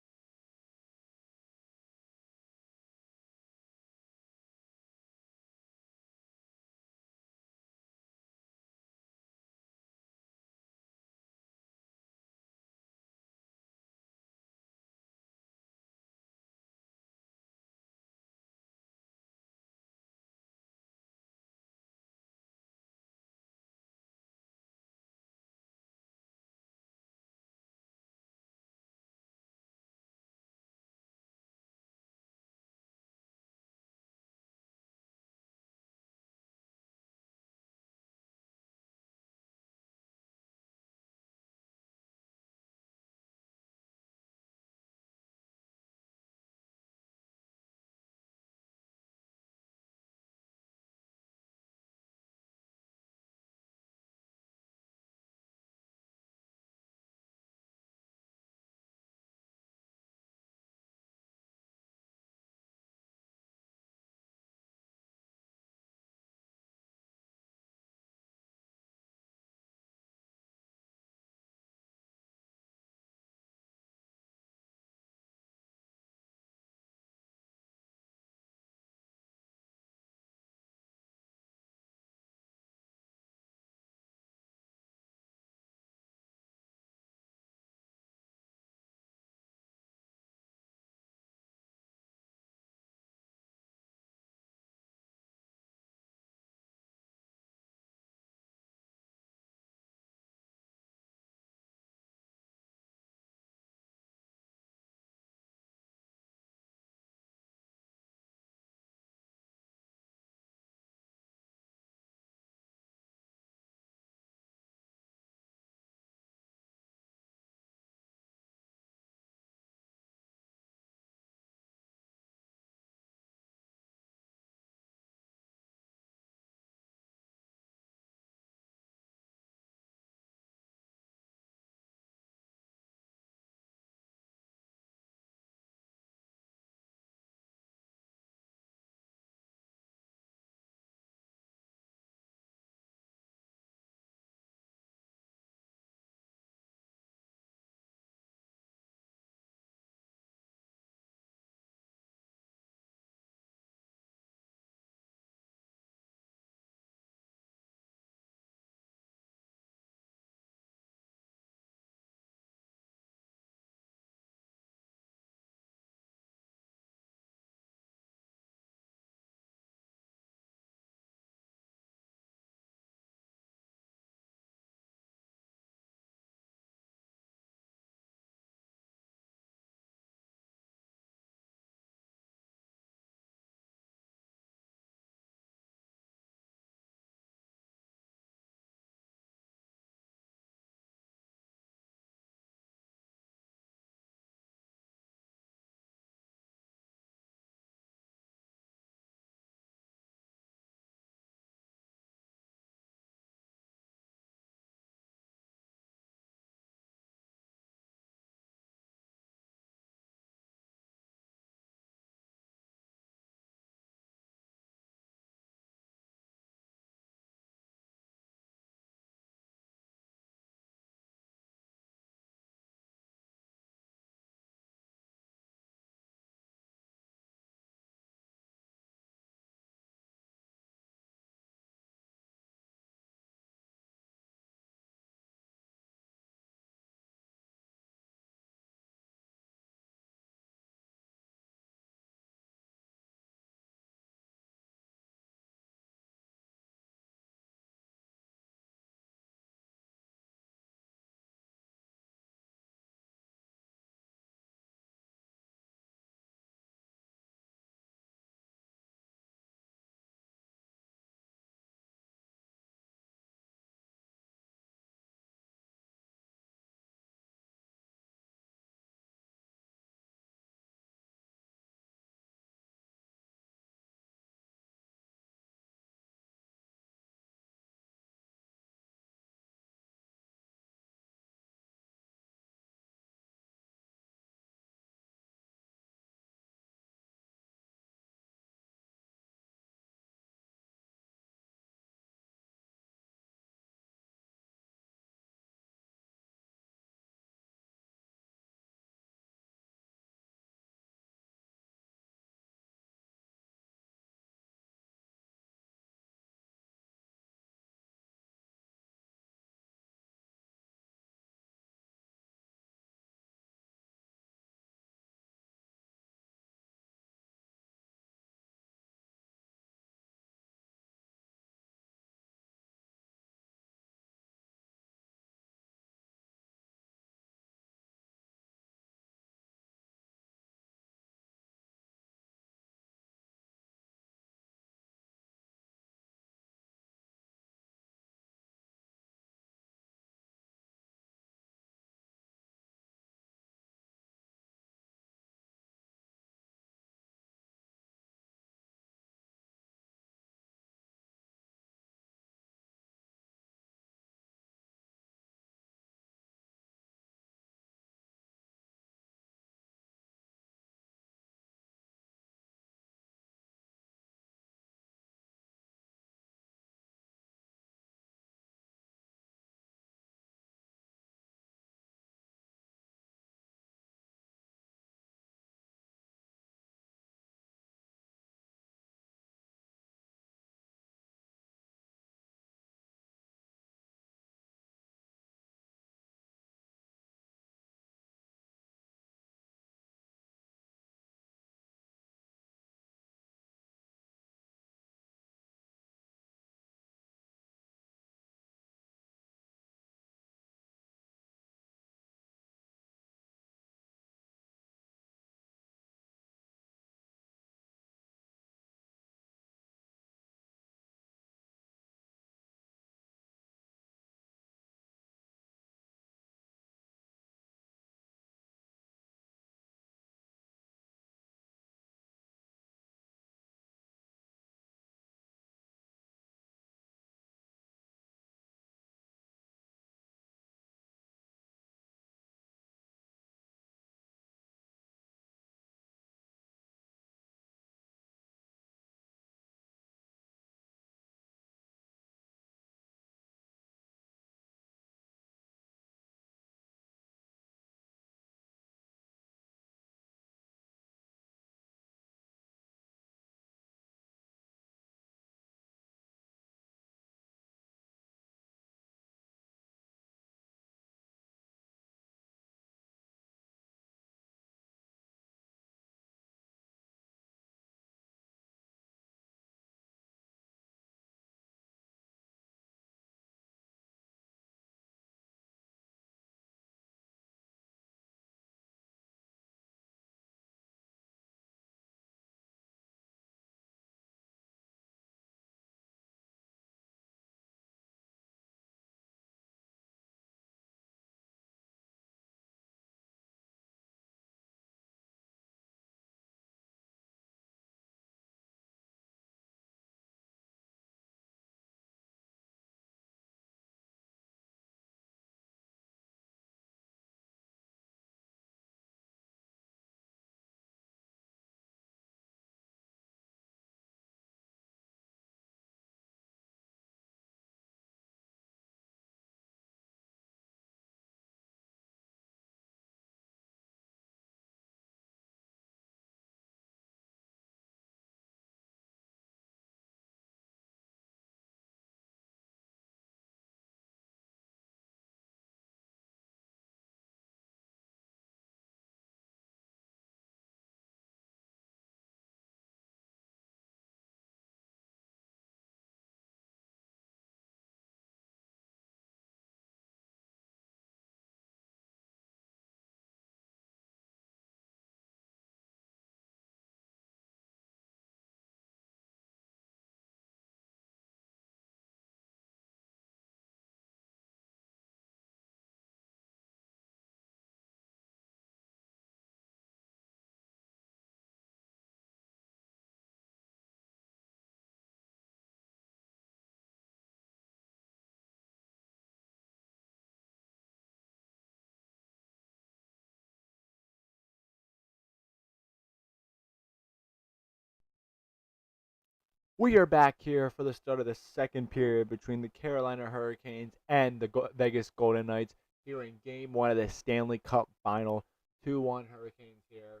We are back here for the start of the second period between the Carolina Hurricanes and the Vegas Golden Knights here in Game 1 of the Stanley Cup Final. 2-1 Hurricanes here.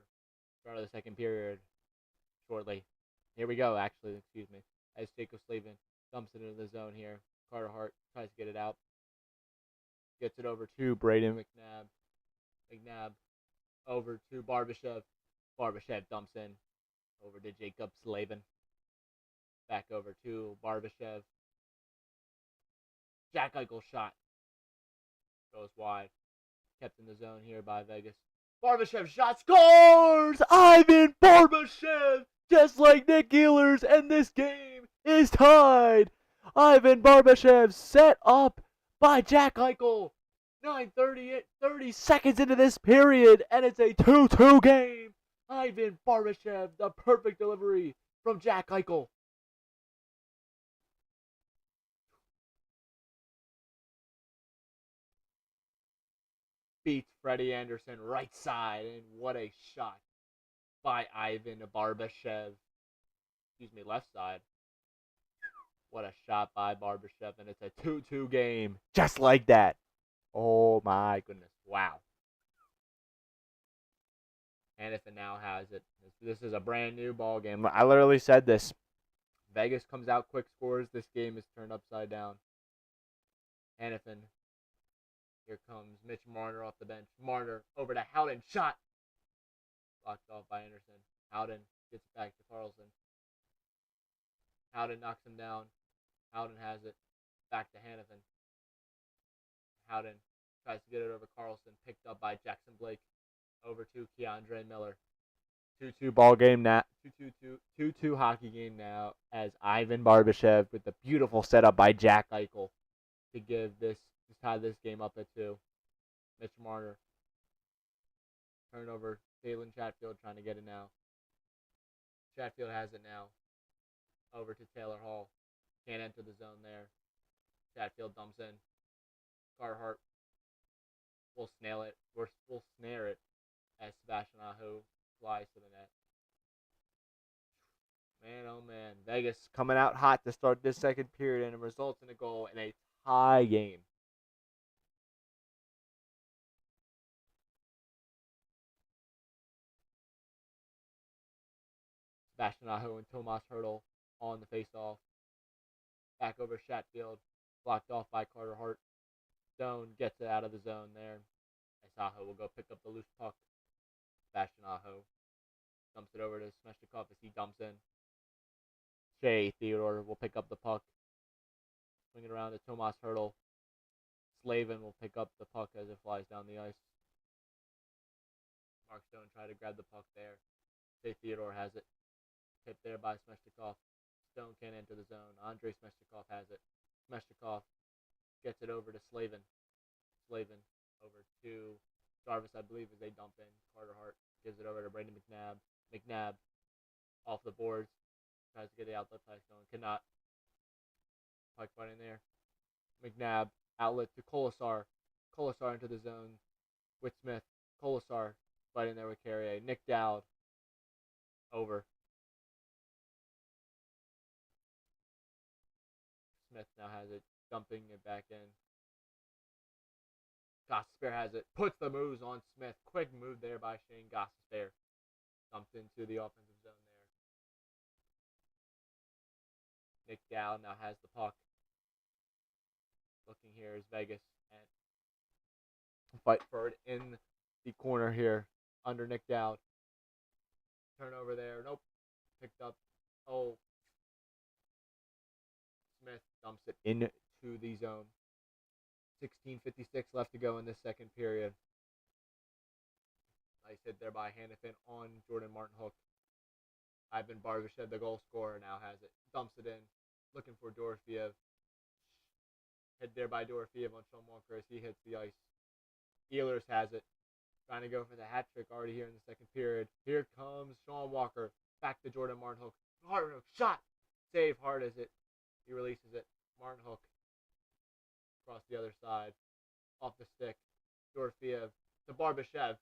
Start of the second period shortly. Here we go, actually, excuse me. As Jacob Slavin dumps it into the zone here. Carter Hart tries to get it out. Gets it over to Braden McNabb. McNabb over to Barbashev. Barbashev dumps in over to Jacob Slavin. Back over to Barbashev. Jack Eichel shot. Goes wide. Kept in the zone here by Vegas. Barbashev shot. Scores! Ivan Barbashev! Just like Nick Ehlers, and this game is tied. Ivan Barbashev set up by Jack Eichel. 30 seconds into this period, and it's a 2-2 game. Ivan Barbashev, the perfect delivery from Jack Eichel. Beats Freddie Anderson right side, and what a shot by Ivan Barbashev. Excuse me, left side. What a shot by Barbashev, and it's a 2-2 game. Just like that. Oh my goodness. Wow. Hannafin now has it. This is a brand new ball game. I literally said this. Vegas comes out quick, scores. This game is turned upside down. Hannafin. Here comes Mitch Marner off the bench. Marner over to Howden. Shot. Blocked off by Anderson. Howden gets it back to Carlson. Howden knocks him down. Howden has it. Back to Hannafin. Howden tries to get it over Carlson. Picked up by Jackson Blake. Over to Keandre Miller. 2-2 ball game now. 2-2 hockey game now as Ivan Barbashev with the beautiful setup by Jack Eichel to give this, to tie this game up at 2. Mitch Marner. Turnover. Jalen Chatfield trying to get it now. Chatfield has it now. Over to Taylor Hall. Can't enter the zone there. Chatfield dumps in. Carhart will snail it. We'll snare it as Sebastian Aho flies to the net. Man, oh man. Vegas coming out hot to start this second period, and it results in a goal in a tie game. Sebastian Aho and Tomas Hertl on the face-off. Back over Chatfield. Blocked off by Carter Hart. Stone gets it out of the zone there. As Aho will go pick up the loose puck. Sebastian Aho dumps it over to Smeshnikov as he dumps in. Shea Theodore will pick up the puck. Swing it around to Tomas Hertl. Slavin will pick up the puck as it flies down the ice. Mark Stone tried to grab the puck there. Shea Theodore has it. Tipped there by Smeshnikov. Stone can't enter the zone. Andrei Smeshnikov has it. Smeshnikov gets it over to Slavin. Slavin over to Jarvis, I believe, as they dump in. Carter Hart gives it over to Brandon McNabb. McNabb off the boards. Tries to get the outlet pass going. Cannot. Pike fight in there. McNabb outlet to Kolesar. Kolesar into the zone with Smith. Kolesar fighting there with Carrier. Nick Dowd over. Smith now has it. Dumping it back in. Gostisbehere has it. Puts the moves on Smith. Quick move there by Shane Gostisbehere. Dumped into the offensive zone there. Nick Dowd now has the puck. Looking here is Vegas. And fight for it in the corner here under Nick Dowd. Turnover there. Nope. Picked up. Oh. Smith dumps it into the zone. 16:56 left to go in this second period. Nice hit there by Hannafin on Jordan Martinhook. Ivan Barbashev, the goal scorer, now has it. Dumps it in. Looking for Dorofeev. Hit there by Dorofeev on Sean Walker as he hits the ice. Ehlers has it. Trying to go for the hat trick already here in the second period. Here comes Sean Walker. Back to Jordan Martinhook. Martinhook shot. Save hard as it. He releases it. Martinhook across the other side. Off the stick. Dorofeev to Barbashev.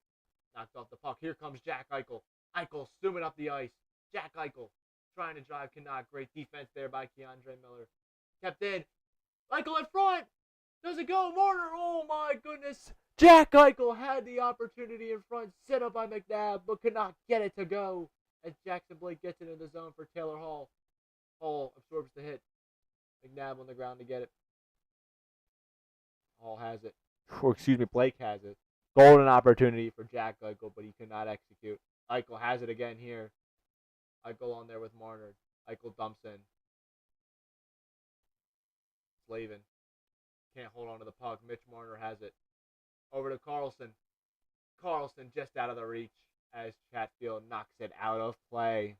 Knocked off the puck. Here comes Jack Eichel. Eichel zooming up the ice. Jack Eichel trying to drive Canuck. Great defense there by Keandre Miller. Kept in. Eichel in front. Does it go? Marner. Oh my goodness. Jack Eichel had the opportunity in front, set up by McNabb, but could not get it to go. As Jackson Blake gets it in the zone for Taylor Hall. Hall absorbs the hit. McNabb on the ground to get it. Hall has it. Or excuse me, Blake has it. Golden opportunity for Jack Eichel, but he could not execute. Eichel has it again here. Eichel on there with Marner. Eichel dumps in. Slavin can't hold on to the puck. Mitch Marner has it. Over to Carlson. Carlson just out of the reach as Chatfield knocks it out of play.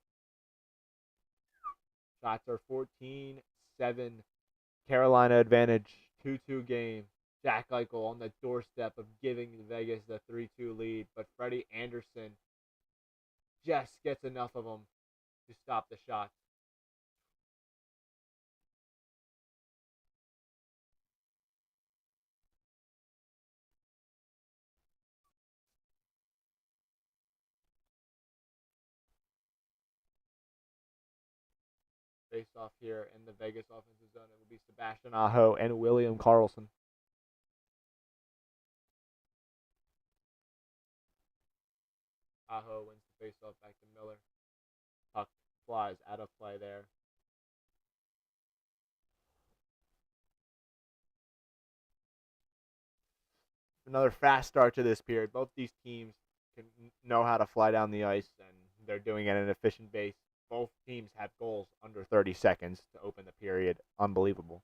Shots are 14-7. Carolina advantage. 2-2 game. Jack Eichel on the doorstep of giving Vegas the 3-2 lead, but Freddie Anderson just gets enough of them to stop the shot. Face off here in the Vegas offensive zone. It will be Sebastian Aho and William Karlsson. Aho wins the face off back to Miller. Puck flies out of play there. Another fast start to this period. Both these teams can know how to fly down the ice, and they're doing it at an efficient pace. Both teams have goals under 30 seconds to open the period. Unbelievable.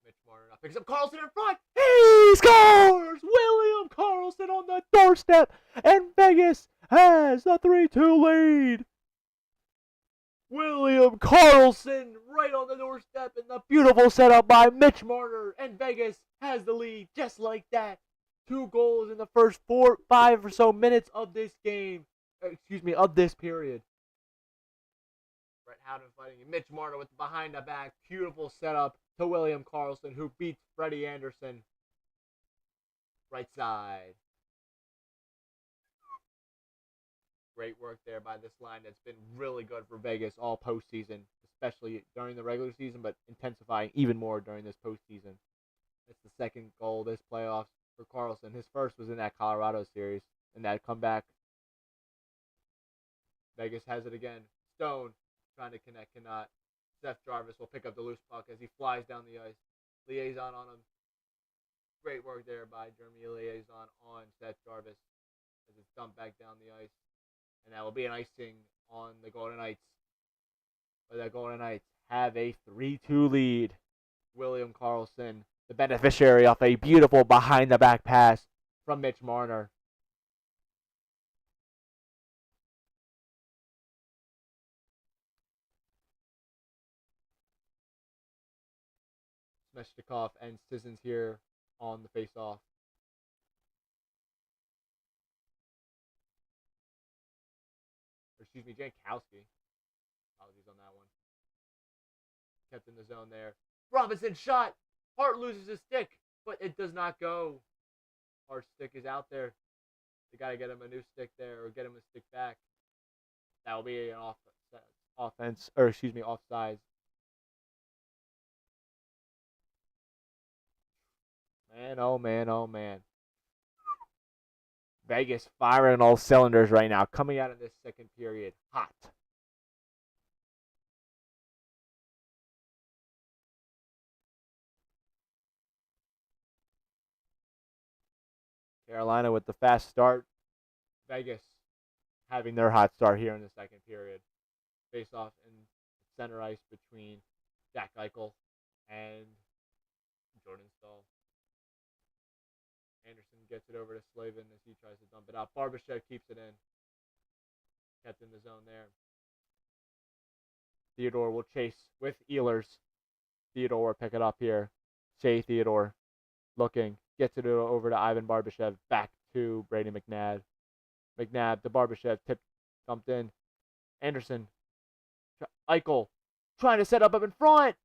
Mitch Marner picks up Karlsson in front. He scores! William Karlsson on the doorstep, and Vegas has the 3-2 lead. William Karlsson right on the doorstep, and the beautiful setup by Mitch Marner, and Vegas has the lead just like that. 2 goals in the first 5 or so minutes of this game. Of this period. Brett Howden fighting Mitch Marner with behind the back. Beautiful setup to William Karlsson, who beats Freddie Anderson. Right side. Great work there by this line that's been really good for Vegas all postseason, especially during the regular season, but intensifying even more during this postseason. That's the second goal this playoffs for Karlsson. His first was in that Colorado series, in that comeback. Vegas has it again. Stone trying to connect, cannot. Seth Jarvis will pick up the loose puck as he flies down the ice. Liaison on him. Great work there by Jeremy Liaison on Seth Jarvis as it's dumped back down the ice. And that will be an icing on the Golden Knights. But the Golden Knights have a 3-2 lead. William Karlsson, the beneficiary of a beautiful behind-the-back pass from Mitch Marner. Smeshnikov and Sissons here on the face-off. Excuse me, Jankowski. Apologies on that one. Kept in the zone there. Robinson shot. Hart loses his stick, but it does not go. Hart's stick is out there. They got to get him a new stick there or get him a stick back. That will be an offsides. Man, oh man, oh man. Vegas firing all cylinders right now, coming out of this second period hot. Carolina with the fast start. Vegas having their hot start here in the second period. Face off in center ice between Jack Eichel and Jordan Staal. Anderson gets it over to Slavin as he tries to dump it out. Barbashev keeps it in. Kept in the zone there. Theodore will chase with Ehlers. Theodore will pick it up here. Shea Theodore looking. Gets it over to Ivan Barbashev. Back to Brady McNabb. McNabb to Barbashev. Dumped in. Anderson. Eichel trying to set up in front.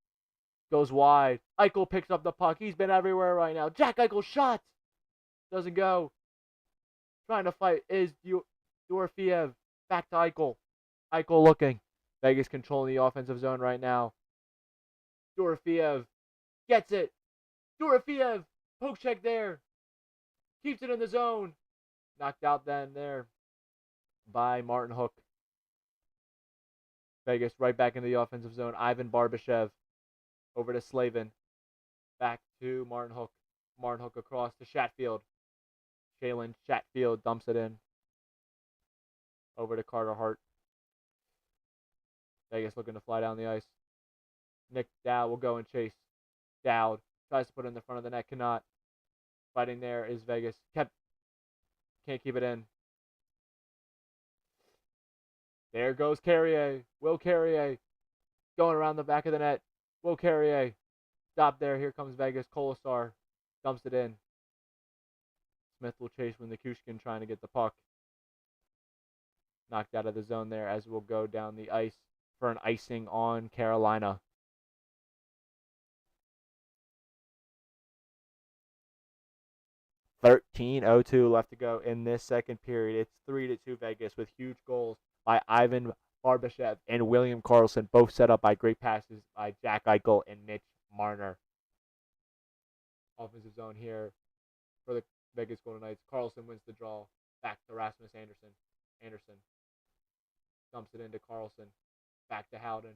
Goes wide. Eichel picks up the puck. He's been everywhere right now. Jack Eichel shot. Doesn't go. Trying to fight is Dorofiev. Back to Eichel. Eichel looking. Vegas controlling the offensive zone right now. Dorofiev gets it. Dorofiev. Poke check there. Keeps it in the zone. Knocked out then there by Martin Hook. Vegas right back into the offensive zone. Ivan Barbashev over to Slavin. Back to Martin Hook. Martin Hook across to Chatfield. Jalen Chatfield dumps it in. Over to Carter Hart. Vegas looking to fly down the ice. Nick Dowd will go and chase. Dowd tries to put it in the front of the net. Cannot. Fighting there is Vegas. Can't keep it in. There goes Carrier. Will Carrier. Going around the back of the net. Will Carrier. Stop there. Here comes Vegas. Kolasar dumps it in. Smith will chase when the Kushkin trying to get the puck. Knocked out of the zone there as we'll go down the ice for an icing on Carolina. .13:02 left to go in this second period. It's 3-2 Vegas with huge goals by Ivan Barbashev and William Karlsson, both set up by great passes by Jack Eichel and Mitch Marner. Offensive zone here for the Vegas Golden Knights. Karlsson wins the draw. Back to Rasmus Anderson. Anderson dumps it into Karlsson. Back to Howden.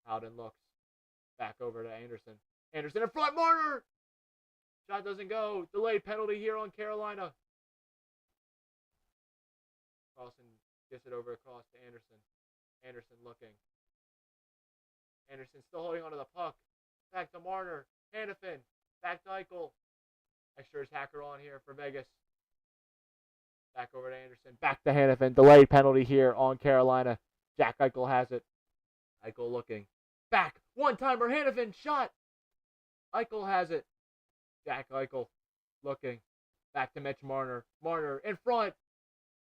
Howden looks. Back over to Anderson. Anderson in front. Marner! Shot doesn't go. Delayed penalty here on Carolina. Karlsson gets it over across to Anderson. Anderson looking. Anderson still holding onto the puck. Back to Marner. Hannafin. Back to Eichel. Extra attacker on here for Vegas. Back over to Anderson. Back to Hannafin. Delayed penalty here on Carolina. Jack Eichel has it. Eichel looking. Back. One-timer. Hannafin. Shot. Eichel has it. Jack Eichel looking. Back to Mitch Marner. Marner in front.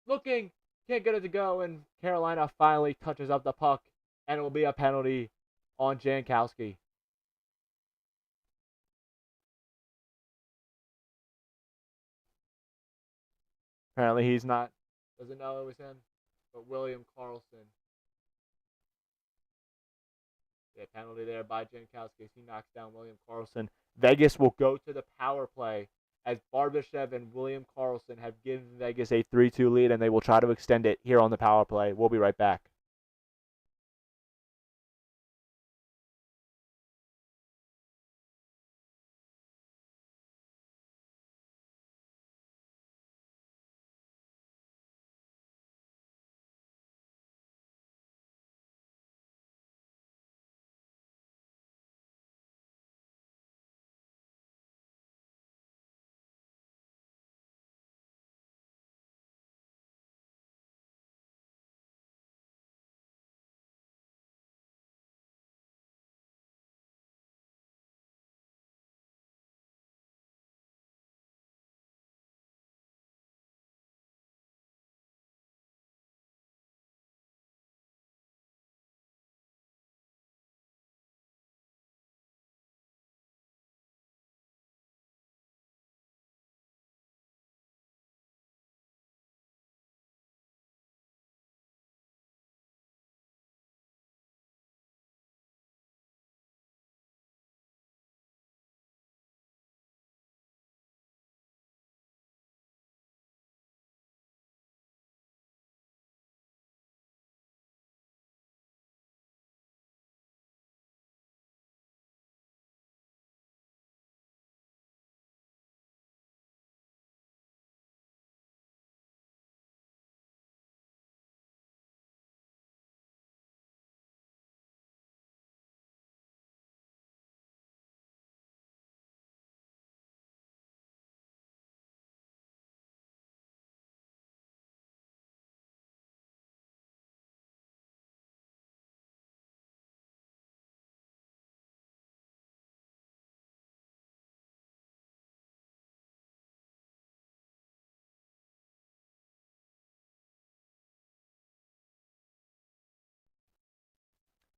Looking. Can't get it to go. And Carolina finally touches up the puck. And it will be a penalty on Jankowski. Apparently he's not. Doesn't know it was him. But William Karlsson. Yeah, penalty there by Jankowski as he knocks down William Karlsson. Vegas will go to the power play as Barbashev and William Karlsson have given Vegas a 3-2 lead, and they will try to extend it here on the power play. We'll be right back.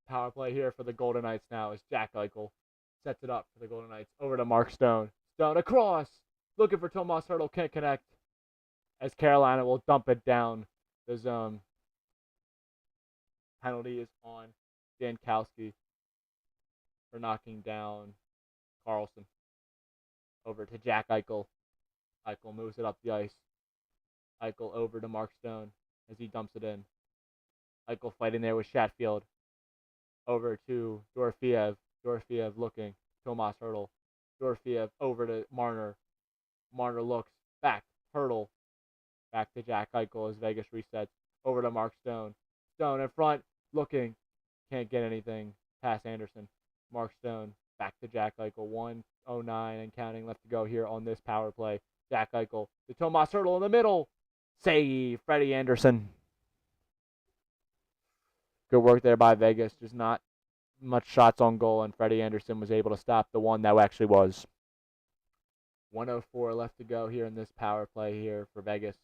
Power play here for the Golden Knights now as Jack Eichel sets it up for the Golden Knights. Over to Mark Stone. Stone across. Looking for Tomas Hurdle, can't connect. As Carolina will dump it down the zone. Penalty is on Jankowski for knocking down Carlson. Over to Jack Eichel. Eichel moves it up the ice. Eichel over to Mark Stone as he dumps it in. Eichel fighting there with Chatfield. Over to Dorofeev. Dorofeev looking. Tomas Hurdle. Dorofeev over to Marner. Marner looks back. Hurdle. Back to Jack Eichel as Vegas resets. Over to Mark Stone. Stone in front. Looking. Can't get anything. Pass Anderson. Mark Stone. Back to Jack Eichel. 1:09 and counting left to go here on this power play. Jack Eichel to Tomas Hurdle in the middle. Save. Freddie Anderson. Good work there by Vegas. Just not much shots on goal, and Freddie Anderson was able to stop the one that actually was. 1:04 left to go here in this power play here for Vegas.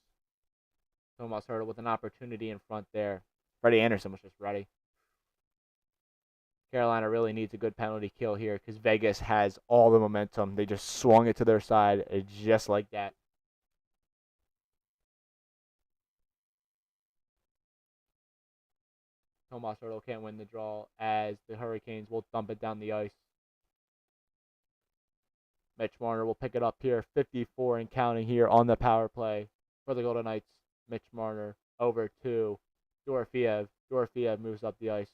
Tomas Hurdle with an opportunity in front there. Freddie Anderson was just ready. Carolina really needs a good penalty kill here because Vegas has all the momentum. They just swung it to their side just like that. Tomas Hurdle can't win the draw as the Hurricanes will dump it down the ice. Mitch Marner will pick it up here. 54 and counting here on the power play for the Golden Knights. Mitch Marner over to Dorofeev. Dorofeev moves up the ice.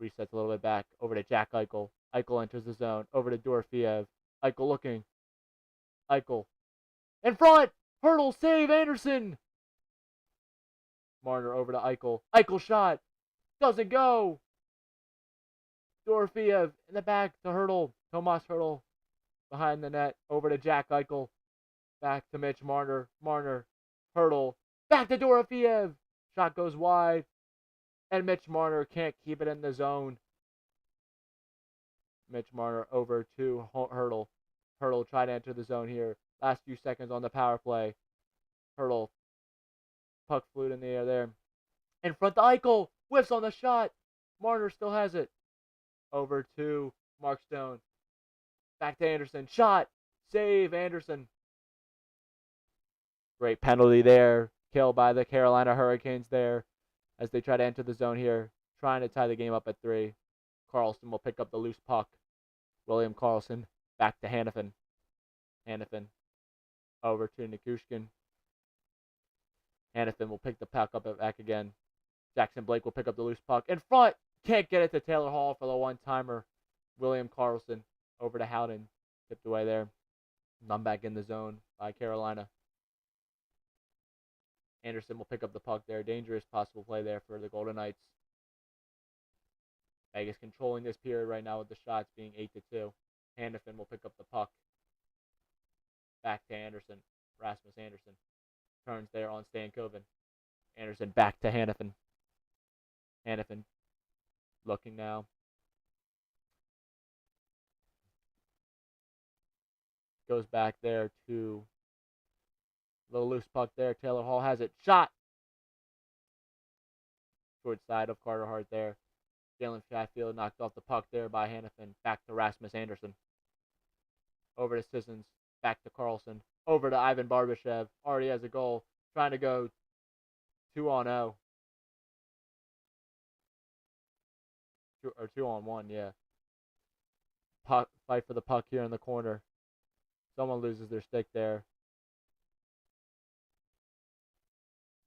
Resets a little bit back. Over to Jack Eichel. Eichel enters the zone. Over to Dorofeev. Eichel looking. Eichel. In front! Hurdle save Anderson! Marner over to Eichel. Eichel shot. Doesn't go. Dorofeev in the back to Hurdle. Tomas Hurdle behind the net. Over to Jack Eichel. Back to Mitch Marner. Marner. Hurdle. Back to Dorofeev. Shot goes wide. And Mitch Marner can't keep it in the zone. Mitch Marner over to Hurdle. Hurdle tried to enter the zone here. Last few seconds on the power play. Hurdle. Puck flew in the air there. In front to Eichel. Whiffs on the shot. Marner still has it. Over to Mark Stone. Back to Anderson. Shot. Save Anderson. Great penalty there. Kill by the Carolina Hurricanes there as they try to enter the zone here. Trying to tie the game up at 3. Carlson will pick up the loose puck. William Karlsson back to Hanifin. Hanifin over to Nikushkin. Hanifin will pick the puck up back again. Jackson Blake will pick up the loose puck. In front! Can't get it to Taylor Hall for the one-timer. William Karlsson over to Howden. Tipped away there. None back in the zone by Carolina. Anderson will pick up the puck there. Dangerous possible play there for the Golden Knights. Vegas controlling this period right now with the shots being 8-2. Hanifin will pick up the puck. Back to Anderson. Rasmus Anderson. Turns there on Stankoven. Anderson back to Hanifin. Hanifin looking now. Goes back there to little loose puck there. Taylor Hall has it. Shot. Short side of Carter Hart there. Jalen Chatfield knocked off the puck there by Hanifin. Back to Rasmus Anderson. Over to Sissons. Back to Karlsson. Over to Ivan Barbashev. Already has a goal. Trying to go 2-on-0. Or 2-on-1, yeah. Puck, fight for the puck here in the corner. Someone loses their stick there.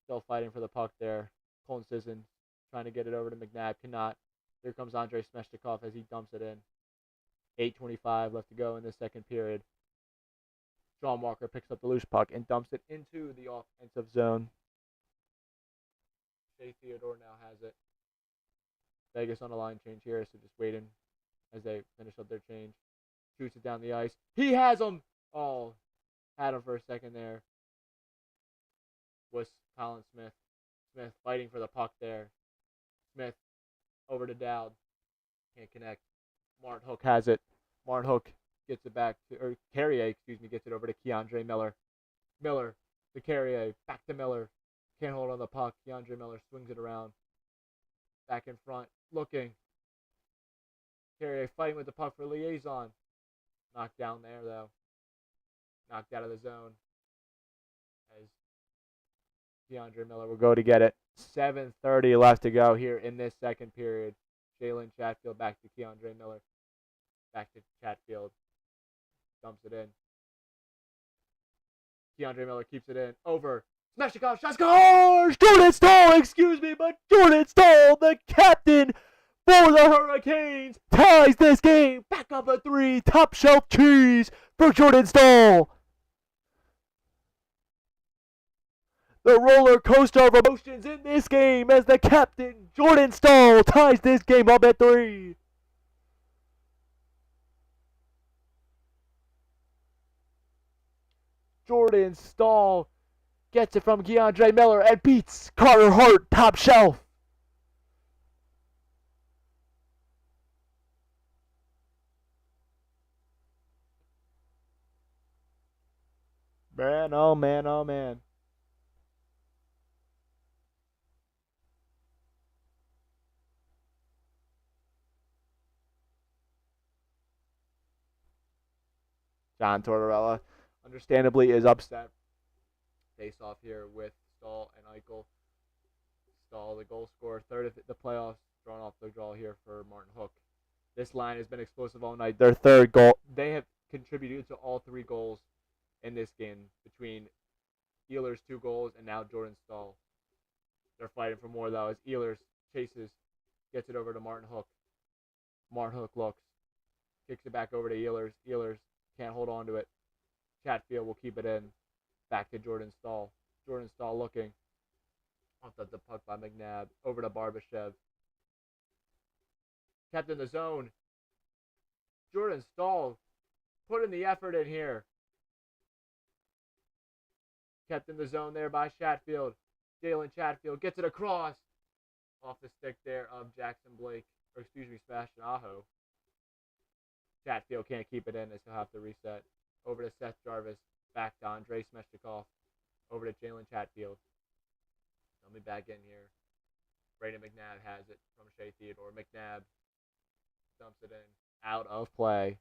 Still fighting for the puck there. Colton Sissons trying to get it over to McNabb. Cannot. Here comes Andrei Smeshnikov as he dumps it in. 8:25 left to go in the second period. Sean Walker picks up the loose puck and dumps it into the offensive zone. Shea Theodore now has it. Vegas on a line change here, so just waiting as they finish up their change. Shoots it down the ice. He has him! Oh, had him for a second there. Was Colin Smith. Smith fighting for the puck there. Smith over to Dowd. Can't connect. Martin Hook has it. Martin Hook gets it back to, or Carrier, gets it over to Keandre Miller. Miller to Carrier. Back to Miller. Can't hold on the puck. Keandre Miller swings it around. Back in front. Looking. Carrier fighting with the puck for liaison. Knocked down there, though. Knocked out of the zone as DeAndre Miller will go to get it. 7:30 left to go here in this second period. Jalen Chatfield back to DeAndre Miller. Back to Chatfield. Dumps it in. DeAndre Miller keeps it in. Over. Smeshnikov shot scores! Jordan Staal, excuse me, but Jordan Staal, the captain for the Hurricanes, ties this game. Back up a three. Top shelf cheese for Jordan Staal. The roller coaster of emotions in this game as the captain, Jordan Staal, ties this game up at 3. Jordan Staal gets it from DeAndre Miller and beats Carter Hart top shelf. Man, oh man, oh man. John Tortorella, understandably, is upset. Face off here with Staal and Eichel. Staal, the goal scorer, third of the playoffs, drawn off the draw here for Martin Hook. This line has been explosive all night. Their third goal, they have contributed to all 3 goals in this game between Ehlers' 2 goals and now Jordan Staal. They're fighting for more though as Ehlers chases, gets it over to Martin Hook. Martin Hook looks, kicks it back over to Ehlers. Ehlers can't hold on to it. Chatfield will keep it in. Back to Jordan Staal. Jordan Staal looking. Off the puck by McNabb. Over to Barbashev. Kept in the zone. Jordan Staal putting the effort in here. Kept in the zone there by Chatfield. Jalen Chatfield gets it across. Off the stick there of Jackson Blake. Or excuse me, Sebastian Aho. Chatfield can't keep it in as he'll have to reset. Over to Seth Jarvis. Back to Andrei Smeshnikov. Over to Jalen Chatfield. Let me back in here. Brayden McNabb has it from Shea Theodore. McNabb dumps it in. Out of play.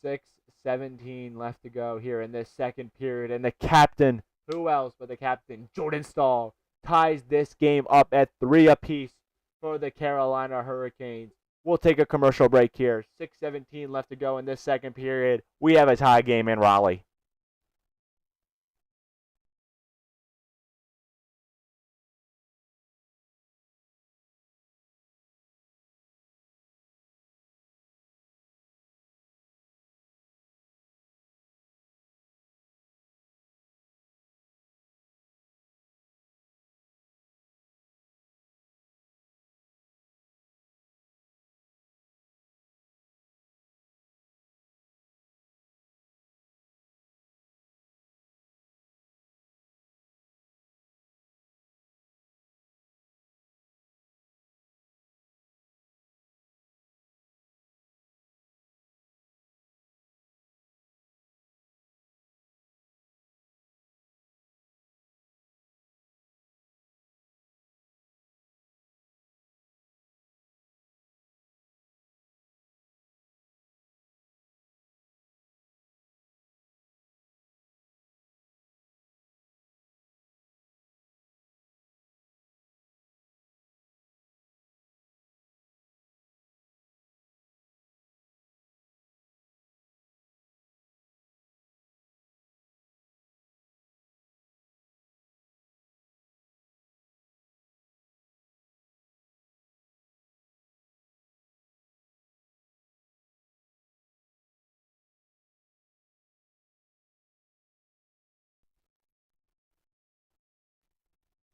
6:17 left to go here in this second period. And the captain, who else but the captain, Jordan Staal, ties this game up at 3 apiece for the Carolina Hurricanes. We'll take a commercial break here. 6:17 left to go in this second period. We have a tie game in Raleigh.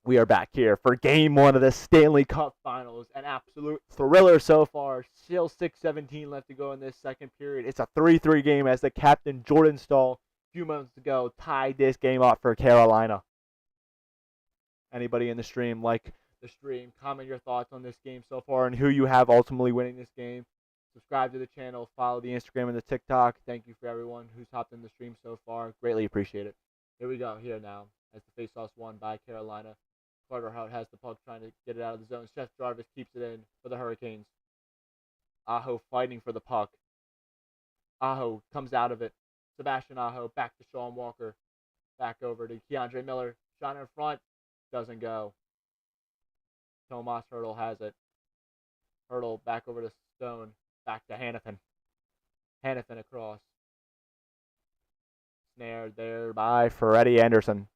We are back here for game 1 of the Stanley Cup Finals. An absolute thriller so far. Still 6:17 left to go in this second period. It's a 3-3 game as the captain, Jordan Staal, a few moments ago, tied this game up for Carolina. Anybody in the stream like the stream? Comment your thoughts on this game so far and who you have ultimately winning this game. Subscribe to the channel. Follow the Instagram and the TikTok. Thank you for everyone who's hopped in the stream so far. Greatly appreciate it. Here we go. Here now as the faceoff's won by Carolina. Carter Hart has the puck trying to get it out of the zone. Seth Jarvis keeps it in for the Hurricanes. Aho fighting for the puck. Aho comes out of it. Sebastian Aho back to Sean Walker. Back over to Keandre Miller. Shot in front. Doesn't go. Tomas Hurdle has it. Hurdle back over to Stone. Back to Hannafin. Hannafin across. Snared there by Freddie Anderson.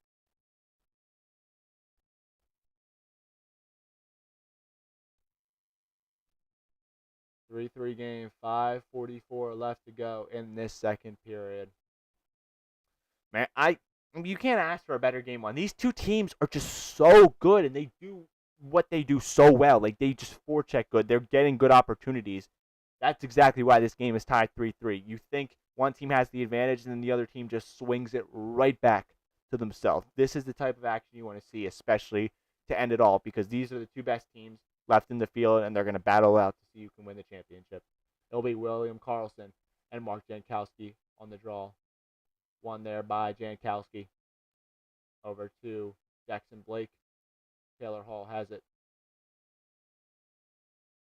Three game, 5:44 left to go in this second period. Man, you can't ask for a better game one. These two teams are just so good, and they do what they do so well. Like, they just forecheck good. They're getting good opportunities. That's exactly why this game is tied 3-3. You think one team has the advantage, and then the other team just swings it right back to themselves. This is the type of action you want to see, especially to end it all, because these are the two best teams left in the field, and they're going to battle out to see who can win the championship. It'll be William Karlsson and Mark Jankowski on the draw. One there by Jankowski. Over to Jackson Blake. Taylor Hall has it.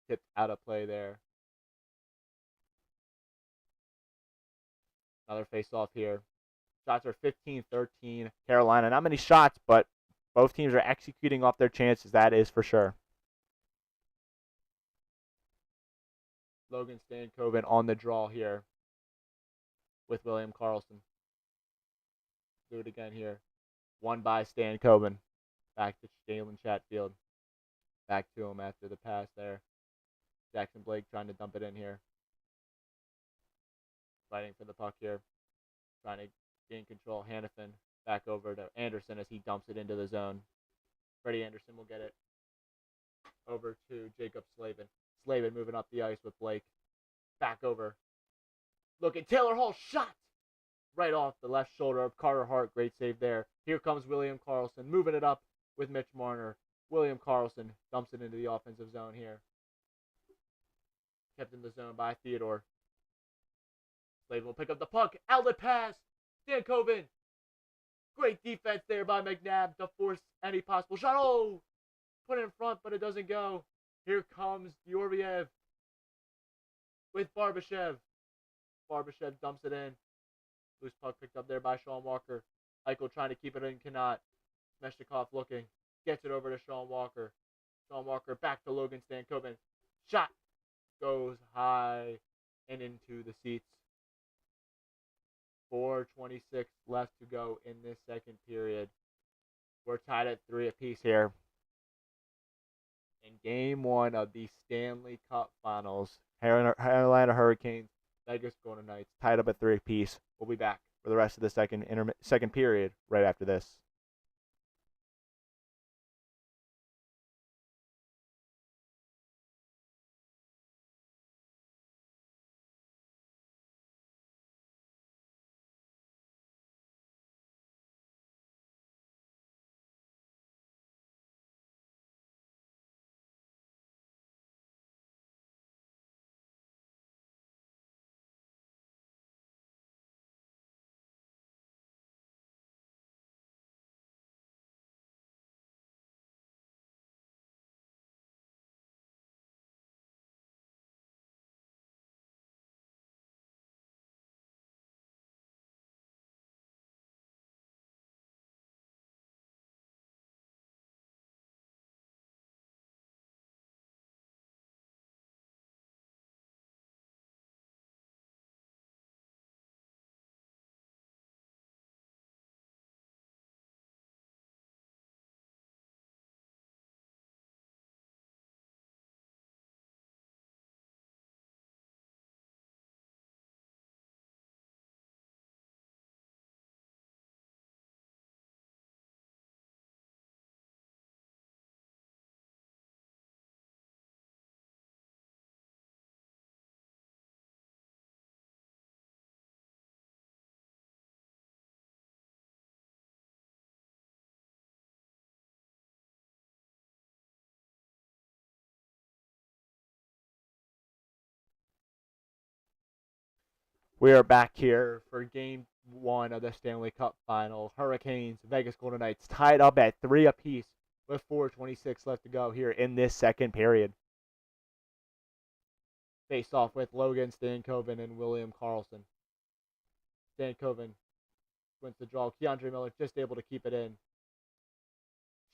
Tipped out of play there. Another face-off here. Shots are 15-13. Carolina, not many shots, but both teams are executing off their chances. That is for sure. Logan Stankoven on the draw here with William Karlsson. Do it again here. One by Stankoven. Back to Jalen Chatfield. Back to him after the pass there. Jackson Blake trying to dump it in here. Fighting for the puck here. Trying to gain control. Hannafin back over to Anderson as he dumps it into the zone. Freddie Anderson will get it over to Jacob Slavin. Slavin moving up the ice with Blake. Back over. Look at Taylor Hall shot right off the left shoulder of Carter Hart. Great save there. Here comes William Karlsson moving it up with Mitch Marner. William Karlsson dumps it into the offensive zone here. Kept in the zone by Theodore. Slavin will pick up the puck. Outlet pass. Stankoven. Great defense there by McNabb to force any possible shot. Oh! Put it in front, but it doesn't go. Here comes Georgiev with Barbashev. Barbashev dumps it in. Loose puck picked up there by Sean Walker. Eichel trying to keep it in, cannot. Meshnikov looking. Gets it over to Sean Walker. Sean Walker back to Logan Stankoven. Shot goes high and into the seats. 4:26 left to go in this second period. We're tied at 3 apiece here. In game one of the Stanley Cup Finals, Carolina Hurricanes, Vegas Golden Knights, tied up at 3 apiece. We'll be back for the rest of the second period right after this. We are back here for game one of the Stanley Cup Final. Hurricanes, Vegas Golden Knights tied up at 3 apiece with 4:26 left to go here in this second period. face off with Logan Stankoven and William Karlsson. Stankoven wins the draw. Keandre Miller just able to keep it in.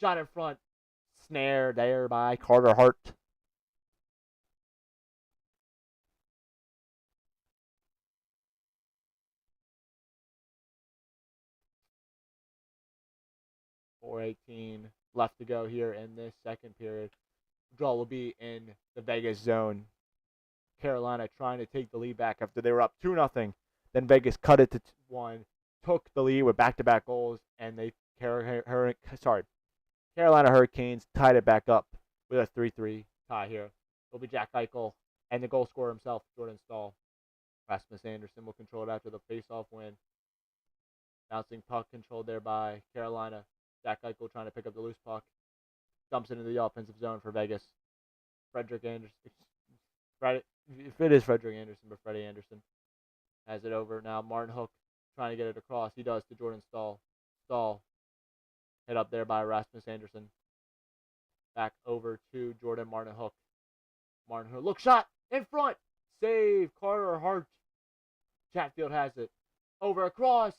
Shot in front. Snare there by Carter Hart. .418 left to go here in this second period. Draw will be in the Vegas zone. Carolina trying to take the lead back after they were up 2-0. Then Vegas cut it to 1, took the lead with back-to-back goals, and Carolina Hurricanes tied it back up with a 3-3 tie here. It'll be Jack Eichel and the goal scorer himself, Jordan Staal. Rasmus Anderson will control it after the face-off win. Bouncing puck controlled there by Carolina. Jack Eichel trying to pick up the loose puck. Dumps it into the offensive zone for Vegas. Frederick Anderson. If it is Frederick Anderson, but Freddie Anderson has it over. Now Martin Hook trying to get it across. He does to Jordan Staal. Staal hit up there by Rasmus Anderson. Back over to Jordan Martin Hook. Martin Hook. Look, shot in front. Save. Carter Hart. Chatfield has it. Over across.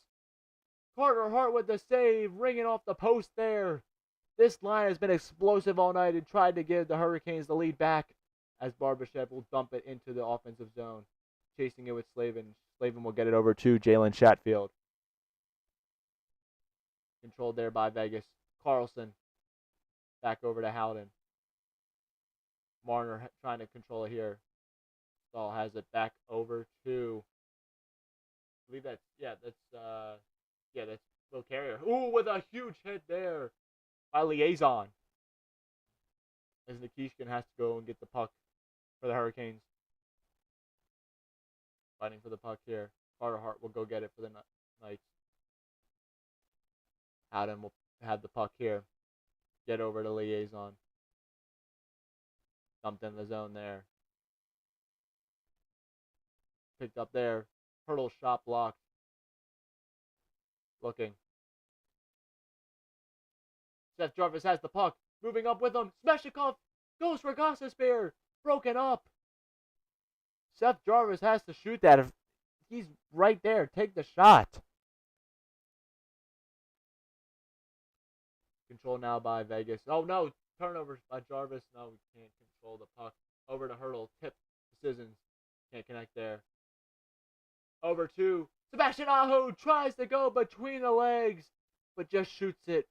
Carter Hart with the save. Ringing off the post there. This line has been explosive all night and tried to give the Hurricanes the lead back as Barbashev will dump it into the offensive zone. Chasing it with Slavin. Slavin will get it over to Jalen Chatfield. Controlled there by Vegas. Karlsson. Back over to Howden. Marner trying to control it here. Staal has it back over to, I believe that's Will Carrier. Ooh, with a huge hit there by Liaison. As Nikishkin has to go and get the puck for the Hurricanes. Fighting for the puck here. Carter Hart will go get it for the Knights. Howden will have the puck here. Get over to Liaison. Dumped in the zone there. Picked up there. Hurdle shot blocked. Looking. Seth Jarvis has the puck. Moving up with him. Smeshikov goes for Gostisbehere. Broken up. Seth Jarvis has to shoot that. If he's right there, take the shot. Control now by Vegas. Oh no, turnover by Jarvis. No, we can't control the puck. Over to Hurdle. Tip to Sissons. Can't connect there. Over to Sebastian Aho. Tries to go between the legs, but just shoots it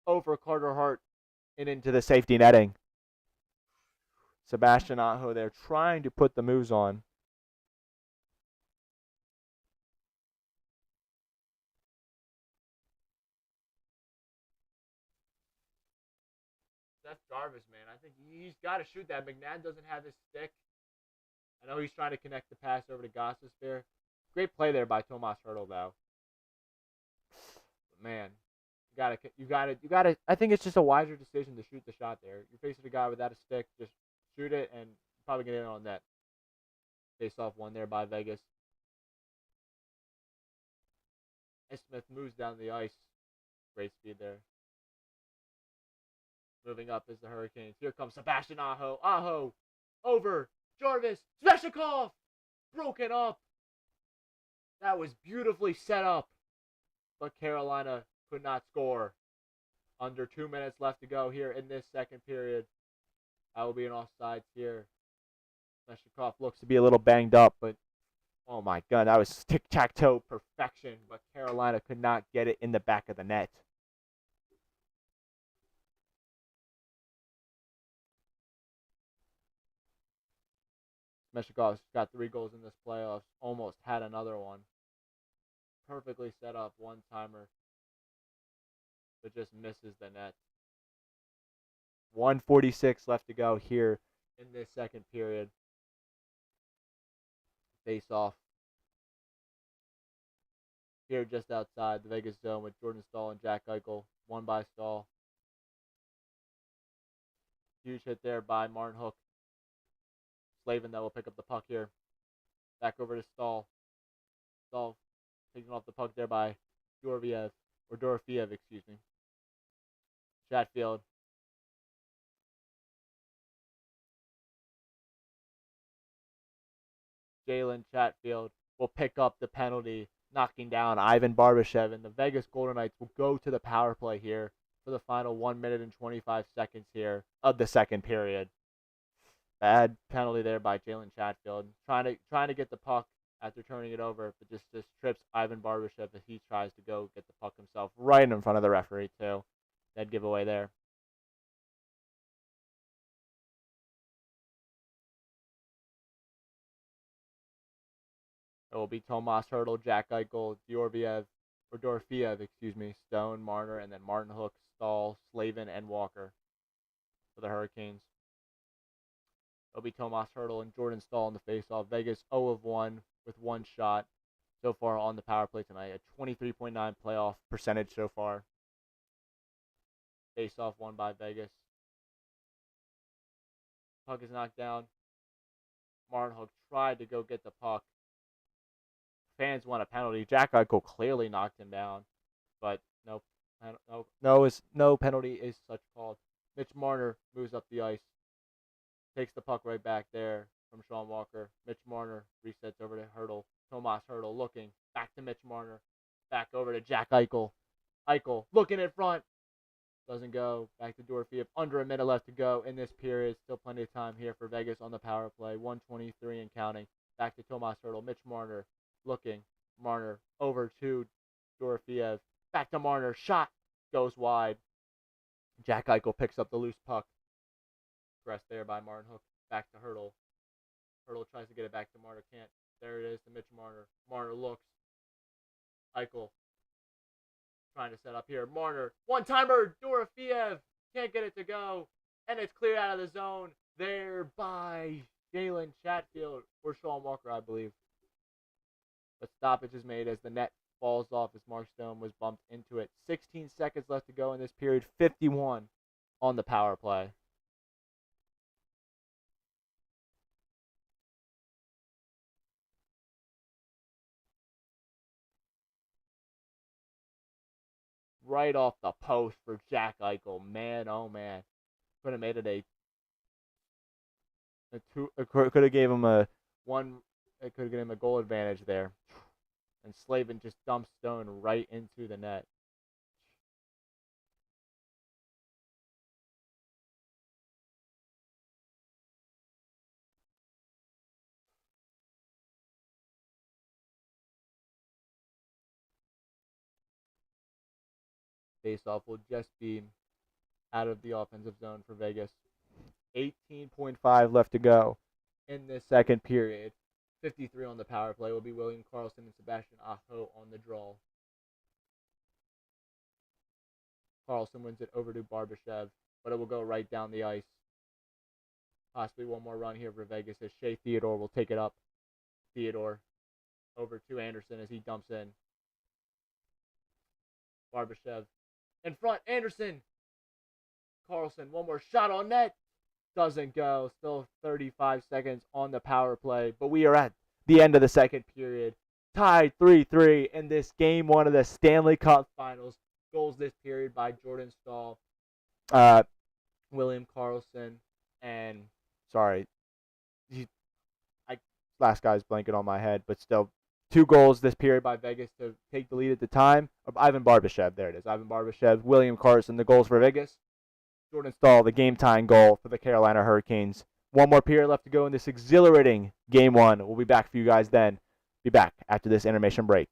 over Carter Hart and into the safety netting. Sebastian Aho there trying to put the moves on. Seth Jarvis, man, I think he's got to shoot that. McNabb doesn't have his stick. I know he's trying to connect the pass over to Gostisbehere. Great play there by Tomas Hurdle, though. But man, you gotta. I think it's just a wiser decision to shoot the shot there. You're facing a guy without a stick, just shoot it and probably get in on net. Face off one there by Vegas. And Smith moves down the ice. Great speed there. Moving up is the Hurricanes. Here comes Sebastian Aho. Aho over Jarvis. Sveshnikov broken up. That was beautifully set up, but Carolina could not score. Under 2 minutes left to go here in this second period. That will be an offsides here. Sveshnikov looks to be a little banged up, but oh my god, that was tic-tac-toe perfection, but Carolina could not get it in the back of the net. Sveshnikov's got 3 goals in this playoffs, almost had another one. Perfectly set up one-timer, but just misses the net. 1:46 left to go here in this second period. Face off here just outside the Vegas zone with Jordan Staal and Jack Eichel. Won by Staal. Huge hit there by Martin Hook. Slavin that will pick up the puck here. Back over to Staal. Staal taking off the puck there by Dorofeev, excuse me. Chatfield. Jalen Chatfield will pick up the penalty, knocking down Ivan Barbashev, and the Vegas Golden Knights will go to the power play here for the final 1 minute and 25 seconds here of the second period. Bad penalty there by Jalen Chatfield, trying to get the puck after turning it over, but just trips Ivan Barbashev as he tries to go get the puck himself right in front of the referee too. Dead giveaway there. It will be Tomas Hertl, Jack Eichel, Dorofeev, Stone, Marner, and then Martin Hook, Stahl, Slavin, and Walker for the Hurricanes. It'll be Tomas Hertl and Jordan Stahl in the faceoff. Vegas 0 of 1 with one shot so far on the power play tonight. A 23.9 playoff percentage so far. Faceoff won by Vegas. Puck is knocked down. Martin Hook tried to go get the puck. Fans want a penalty. Jack Eichel clearly knocked him down, but no penalty is such called. Mitch Marner moves up the ice, takes the puck right back there from Sean Walker. Mitch Marner resets over to Hertl. Tomas Hertl looking back to Mitch Marner, back over to Jack Eichel. Eichel looking in front, doesn't go. Back to Dorofeev. Under a minute left to go in this period. Still plenty of time here for Vegas on the power play. 1:23 and counting. Back to Tomas Hertl. Mitch Marner looking. Marner over to Dorofeev. Back to Marner. Shot goes wide. Jack Eichel picks up the loose puck. Pressed there by Martin Hook. Back to Hertl. Hertl tries to get it back to Marner. Can't. There it is to Mitch Marner. Marner looks. Eichel trying to set up here. Marner. One-timer. Dorofeev. Can't get it to go. And it's cleared out of the zone there by Jalen Chatfield or Sean Walker, I believe. But stoppage is made as the net falls off as Mark Stone was bumped into it. 16 seconds left to go in this period. 51 on the power play. Right off the post for Jack Eichel. Man, oh man. Could have made it could have gave him a one. It could have given him a goal advantage there. And Slavin just dumps Stone right into the net. Faceoff will just be out of the offensive zone for Vegas. 18.5 left to go in this second period. 53 on the power play will be William Karlsson and Sebastian Aho on the draw. Karlsson wins it over to Barbashev, but it will go right down the ice. Possibly one more run here for Vegas as Shea Theodore will take it up. Theodore over to Anderson as he dumps in. Barbashev in front. Anderson. Karlsson, one more shot on net. Doesn't go. Still 35 seconds on the power play. But we are at the end of the second period. Tied 3-3 in this game one of the Stanley Cup Finals. Goals this period by Jordan Stahl, William Karlsson, and last guy's blanket on my head, but still 2 goals this period by Vegas to take the lead at the time. Ivan Barbashev, there it is. Ivan Barbashev, William Karlsson, the goals for Vegas. Jordan Stahl, the game-tying goal for the Carolina Hurricanes. One more period left to go in this exhilarating Game 1. We'll be back for you guys then. Be back after this intermission break.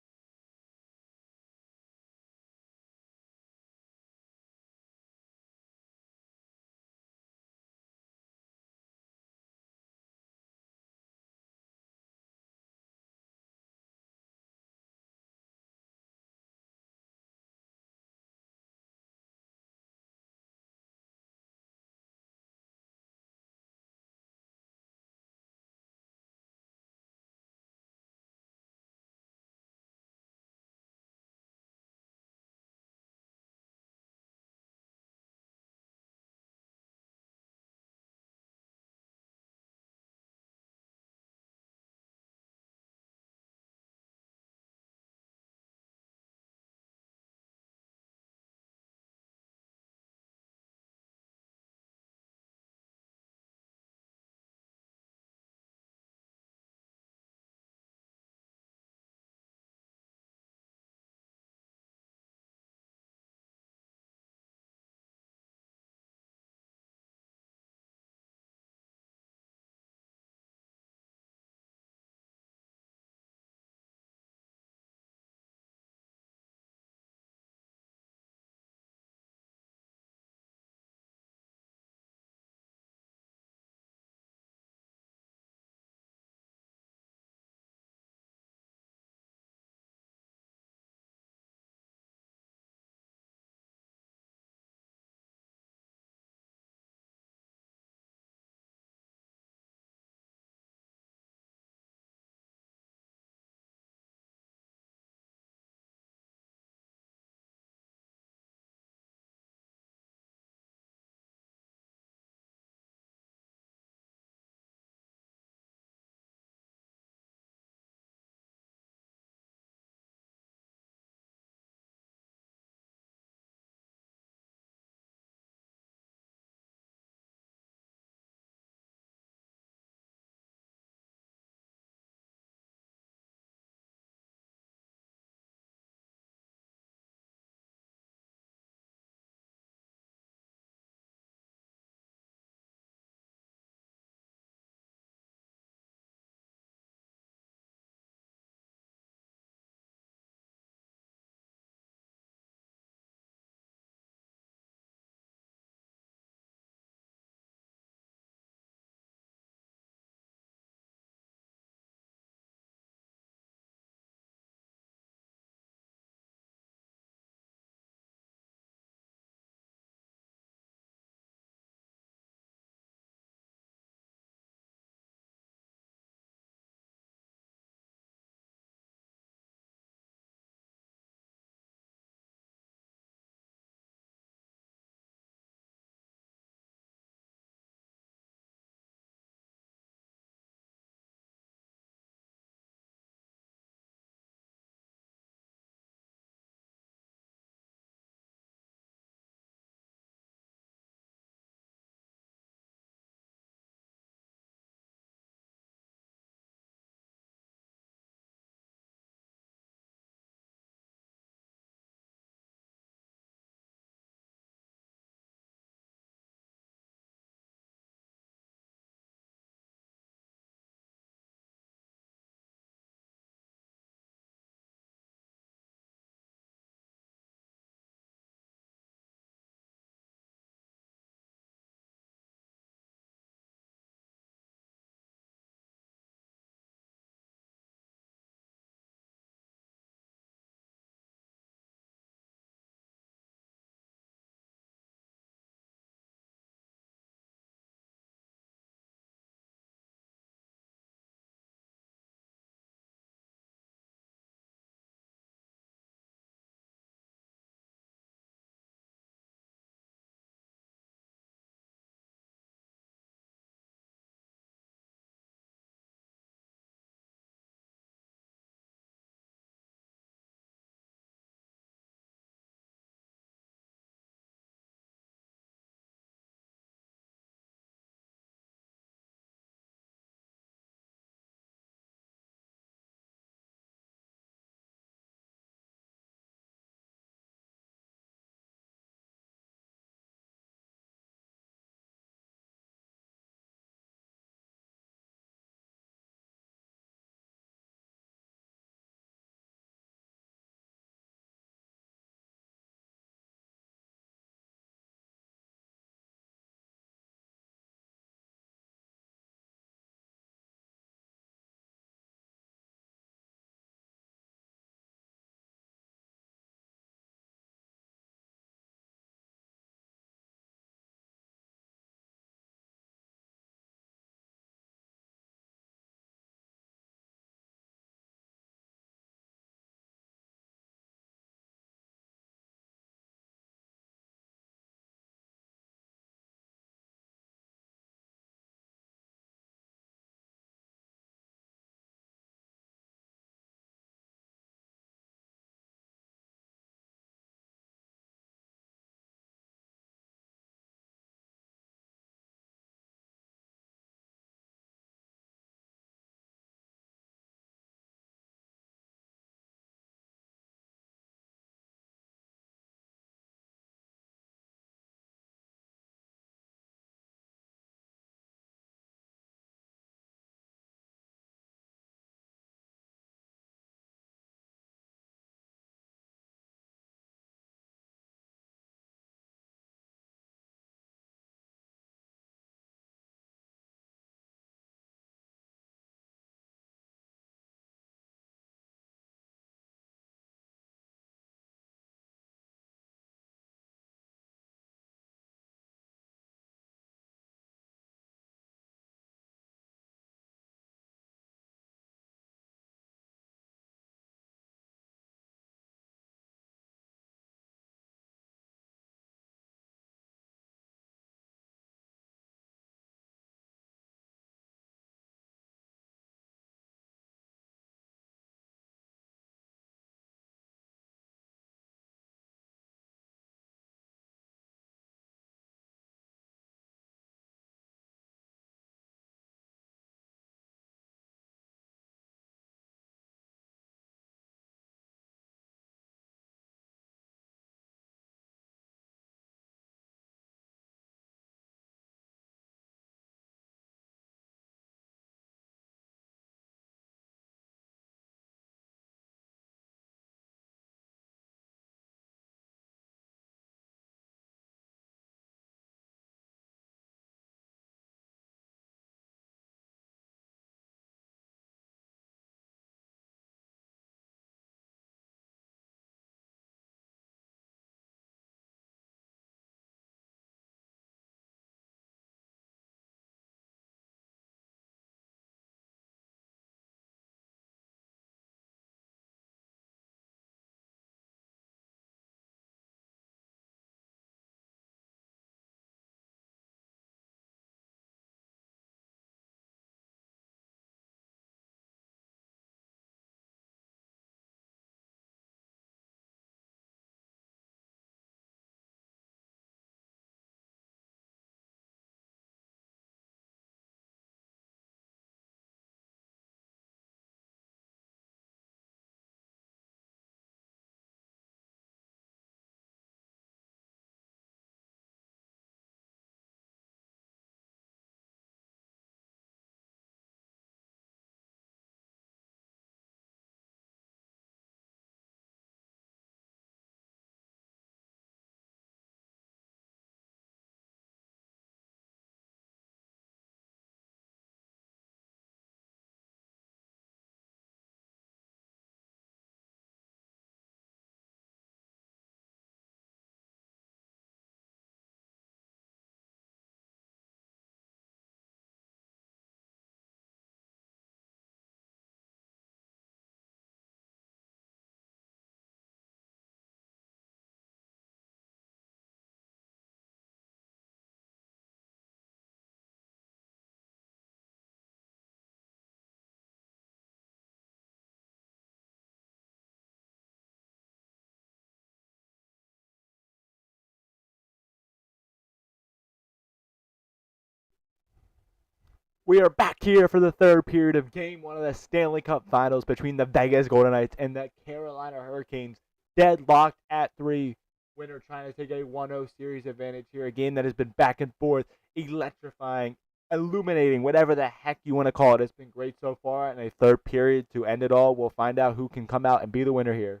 We are back here for the third period of Game 1 of the Stanley Cup Finals between the Vegas Golden Knights and the Carolina Hurricanes. Deadlocked at 3. Winner trying to take a 1-0 series advantage here. A game that has been back and forth, electrifying, illuminating, whatever the heck you want to call it. It's been great so far. And a third period to end it all. We'll find out who can come out and be the winner here.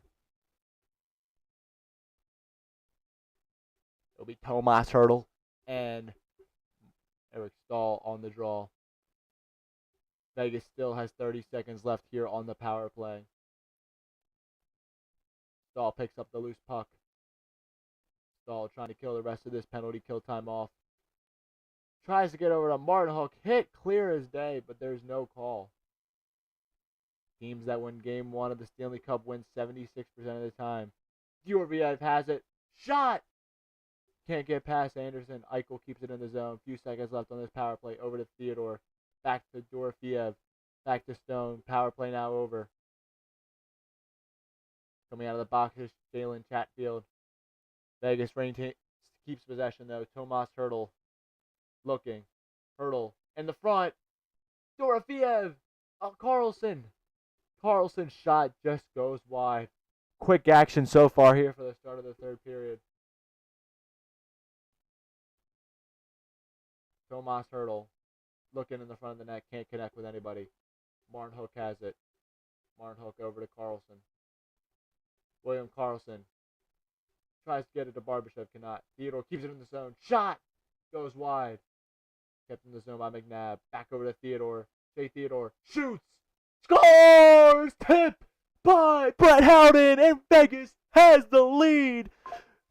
It'll be Tomas Hertl and Eric Stahl on the draw. Vegas still has 30 seconds left here on the power play. Stahl picks up the loose puck. Stahl trying to kill the rest of this penalty kill time off. Tries to get over to Martin Hook. Hit clear as day, but there's no call. Teams that win Game 1 of the Stanley Cup win 76% of the time. Dorofeyev has it. Shot! Can't get past Anderson. Eichel keeps it in the zone. Few seconds left on this power play. Over to Theodore. Back to Dorofeyev. Back to Stone. Power play now over. Coming out of the box is Jalen Chatfield. Vegas keeps possession though. Tomas Hertl looking. Hertl in the front. Dorofeyev. Carlson. Carlson's shot just goes wide. Quick action so far here for the start of the third period. Tomas Hertl looking in the front of the net, can't connect with anybody. Martin Hook has it. Martin Hook over to Carlson. William Carlson tries to get it to Barbashev, cannot. Theodore keeps it in the zone. Shot! Goes wide. Kept in the zone by McNabb. Back over to Theodore. Shea Theodore shoots! Scores! Tip by Brett Howden, and Vegas has the lead.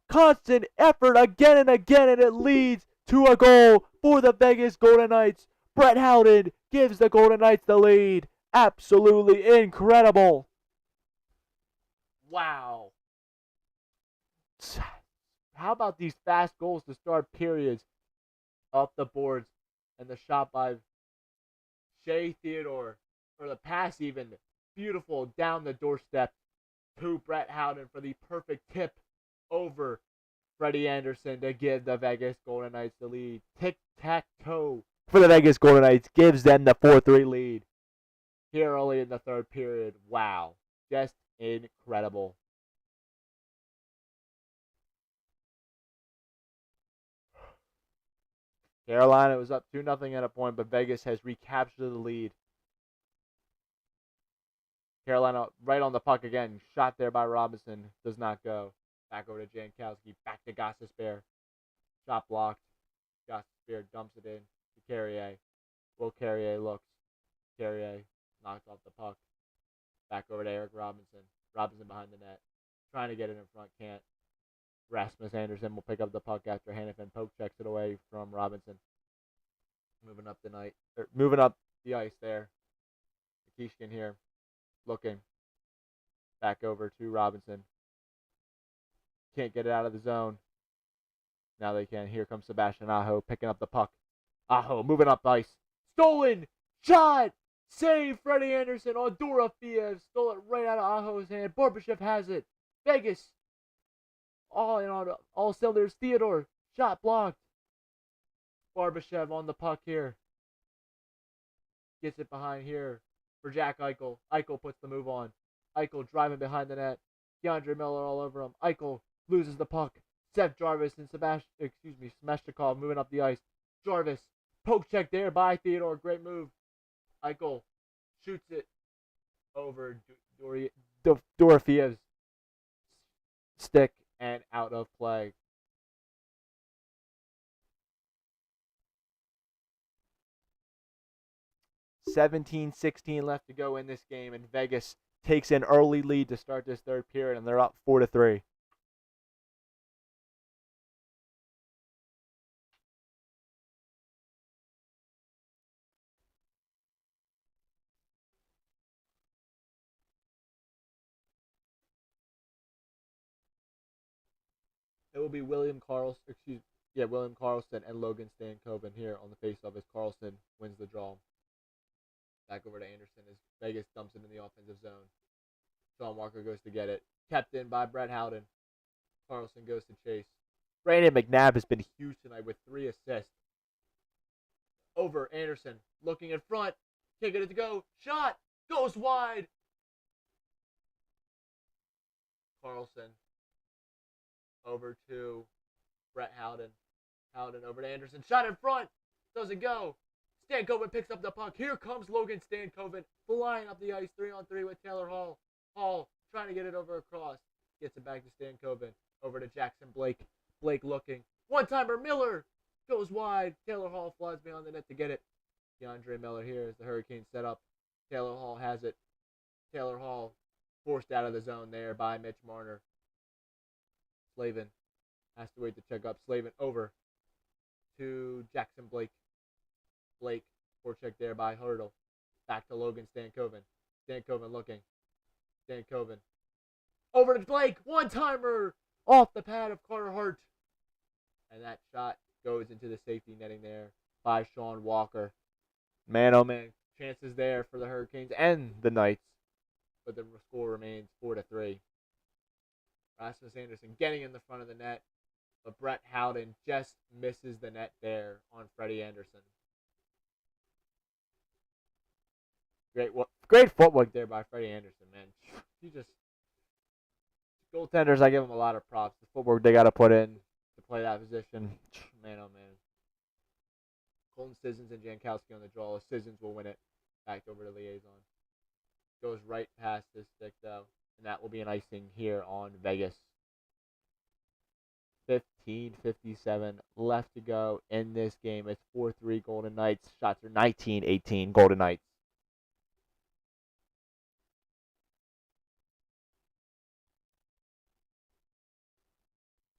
Constant effort again and again, and it leads to a goal for the Vegas Golden Knights. Brett Howden gives the Golden Knights the lead. Absolutely incredible. Wow. How about these fast goals to start periods? Up the boards, and the shot by Shea Theodore, or the pass even, beautiful down the doorstep to Brett Howden for the perfect tip over Freddie Anderson to give the Vegas Golden Knights the lead. Tic-tac-toe for the Vegas Golden Knights gives them the 4-3 lead here early in the third period. Wow. Just incredible. Carolina was up 2-0 at a point, but Vegas has recaptured the lead. Carolina right on the puck again. Shot there by Robinson. Does not go. Back over to Jankowski. Back to Gostisbehere. Shot blocked. Gostisbehere dumps it in to Carrier. Will Carrier looks. Carrier knocks off the puck. Back over to Eric Robinson. Robinson behind the net. Trying to get it in front. Can't. Rasmus Anderson will pick up the puck after Hannafin poke checks it away from Robinson. Moving up the ice there. Nikishkin here. Looking. Back over to Robinson. Can't get it out of the zone. Now they can. Here comes Sebastian Aho picking up the puck. Aho moving up ice. Stolen! Shot! Save Freddie Anderson on Dorofeyev. Stole it right out of Aho's hand. Barbashev has it. Vegas. All cylinders. Theodore. Shot blocked. Barbashev on the puck here. Gets it behind here for Jack Eichel. Eichel puts the move on. Eichel driving behind the net. DeAndre Miller all over him. Eichel loses the puck. Seth Jarvis and Smeshnikov moving up the ice. Jarvis. Poke check there by Theodore. Great move. Eichel shoots it over Dorofeyev's stick and out of play. $17-16 left to go in this game, and Vegas takes an early lead to start this third period, and they're up 4-3. It will be William Karlsson and Logan Stankoven here on the faceoff as Karlsson wins the draw. Back over to Anderson as Vegas dumps it in the offensive zone. Sean Walker goes to get it. Kept in by Brett Howden. Karlsson goes to chase. Brandon McNabb has been huge tonight with 3 assists. Over Anderson. Looking in front. Can't get it to go. Shot. Goes wide. Carlson. Over to Brett Howden. Howden over to Anderson. Shot in front. Doesn't go. Stankoven picks up the puck. Here comes Logan Stankoven flying up the ice 3-on-3 with Taylor Hall. Hall trying to get it over across. Gets it back to Stankoven. Over to Jackson Blake. Blake looking. One-timer Miller goes wide. Taylor Hall flies behind the net to get it. DeAndre Miller here as the Hurricanes set up. Taylor Hall has it. Taylor Hall forced out of the zone there by Mitch Marner. Slavin has to wait to check up. Slavin over to Jackson Blake. Blake, forecheck there by Hurdle. Back to Logan Stankoven. Stankoven looking. Stankoven. Over to Blake. One-timer off the pad of Carter Hart. And that shot goes into the safety netting there by Sean Walker. Man, oh man. Chances there for the Hurricanes and the Knights. But the score remains 4-3. Rasmus Anderson getting in the front of the net. But Brett Howden just misses the net there on Freddie Anderson. Great footwork there by Freddie Anderson, man. He just goaltenders, I give them a lot of props. The footwork they got to put in to play that position, man, oh man. Colton Sissons and Jankowski on the draw. Sissons will win it. Back over to Liaison. Goes right past his stick though, and that will be an icing here on Vegas. 15:57 left to go in this game. It's 4-3 Golden Knights. Shots are 19-18 Golden Knights.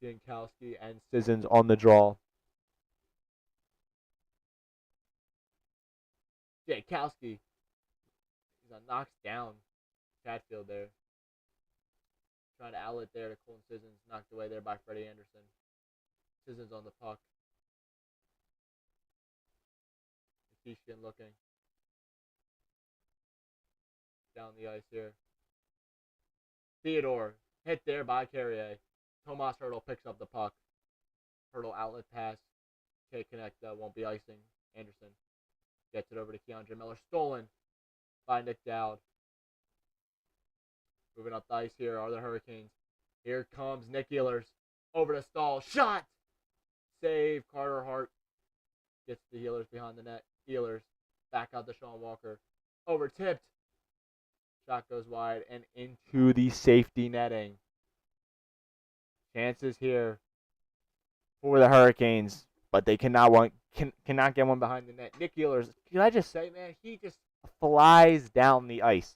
Jankowski and Sissons on the draw. Jankowski. He's knocks down Chatfield there. Trying to outlet there to Colton Sissons. Knocked away there by Freddie Anderson. Sissons on the puck. Nikishkin looking. Down the ice here. Theodore. Hit there by Carrier. Tomas Hurdle picks up the puck. Hurdle outlet pass. Can't connect. Won't be icing. Anderson gets it over to Keandre Miller. Stolen by Nick Dowd. Moving up the ice here are the Hurricanes. Here comes Nick Ehlers. Over to Stahl. Shot! Save. Carter Hart gets the Ehlers behind the net. Ehlers back out to Sean Walker. Over tipped. Shot goes wide and into the safety netting. Chances here for the Hurricanes, but they cannot get one behind the net. Nick Ehlers, can I just say, man, he just flies down the ice.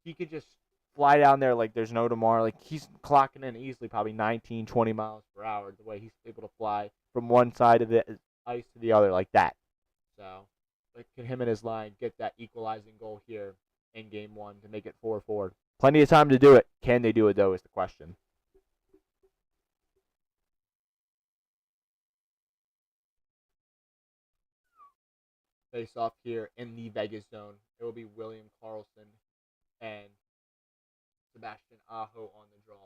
He could just fly down there like there's no tomorrow. Like he's clocking in easily probably 19, 20 miles per hour the way he's able to fly from one side of the ice to the other like that. So, like, can him and his line get that equalizing goal here in game one to make it 4-4? Plenty of time to do it. Can they do it, though, is the question. Face off here in the Vegas zone. It will be William Karlsson and Sebastian Aho on the draw.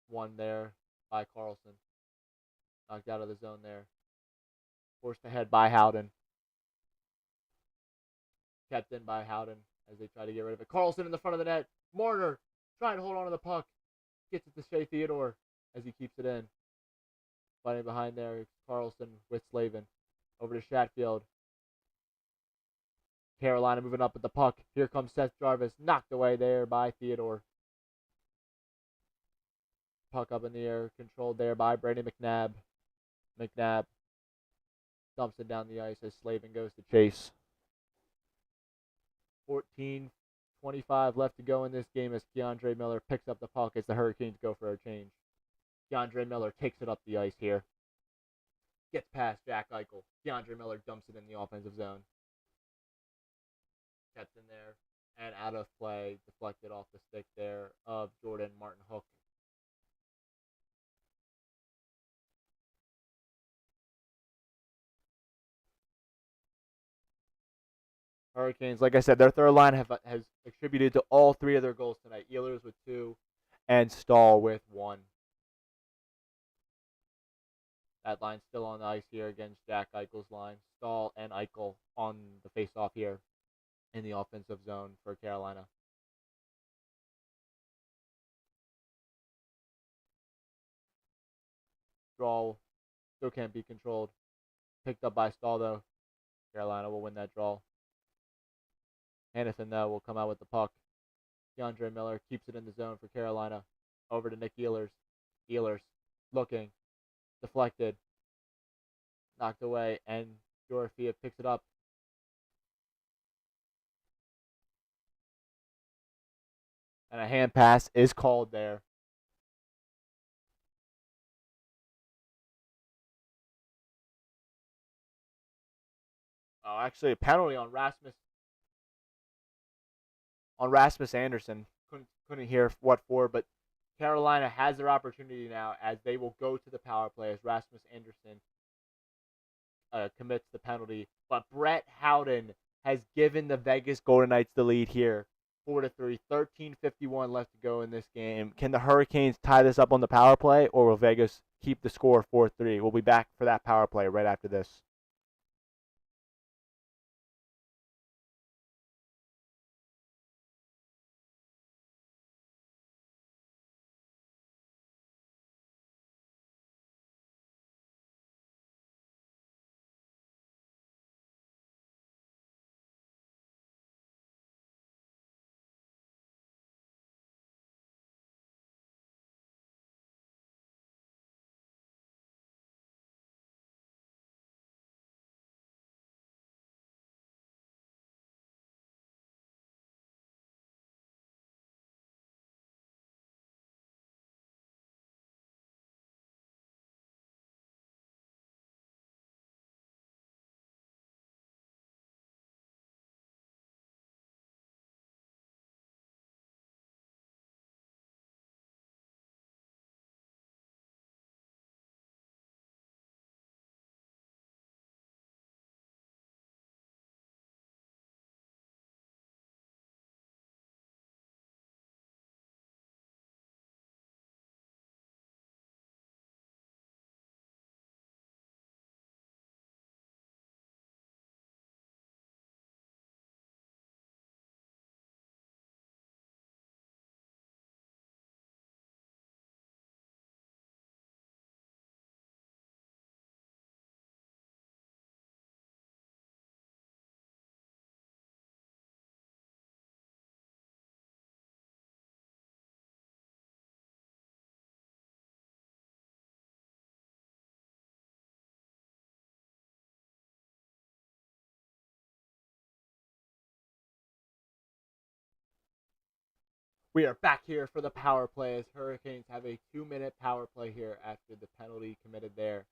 One there by Karlsson. Knocked out of the zone there. Forced ahead by Howden. Kept in by Howden as they try to get rid of it. Karlsson in the front of the net. Marner trying to hold on to the puck. Gets it to Shea Theodore as he keeps it in. Fighting behind there, Karlsson with Slavin. Over to Chatfield. Carolina moving up with the puck. Here comes Seth Jarvis. Knocked away there by Theodore. Puck up in the air. Controlled there by Brady McNabb. McNabb dumps it down the ice as Slavin goes to chase. 14:25 left to go in this game as Keandre Miller picks up the puck as the Hurricanes go for a change. Keandre Miller takes it up the ice here. Gets past Jack Eichel. Keandre Miller dumps it in the offensive zone. Kept in there and out of play. Deflected off the stick there of Jordan Martin Hook. Hurricanes, like I said, their third line has attributed to all three of their goals tonight. Ehlers with 2, and Stahl with 1. That line's still on the ice here against Jack Eichel's line. Stahl and Eichel on the face-off here in the offensive zone for Carolina. Draw still can't be controlled. Picked up by Stahl, though. Carolina will win that draw. Hannafin, though, will come out with the puck. DeAndre Miller keeps it in the zone for Carolina. Over to Nick Ehlers. Ehlers looking. Deflected. Knocked away. And Dorofia picks it up. And a hand pass is called there. Oh, actually, a penalty on Rasmus Anderson. Couldn't hear what for, but Carolina has their opportunity now as they will go to the power play as Rasmus Anderson commits the penalty. But Brett Howden has given the Vegas Golden Knights the lead here, 4-3. 13:51 left to go in this game. Can the Hurricanes tie this up on the power play, or will Vegas keep the score 4-3? We'll be back for that power play right after this. We are back here for the power play as Hurricanes have a 2-minute power play here after the penalty committed there.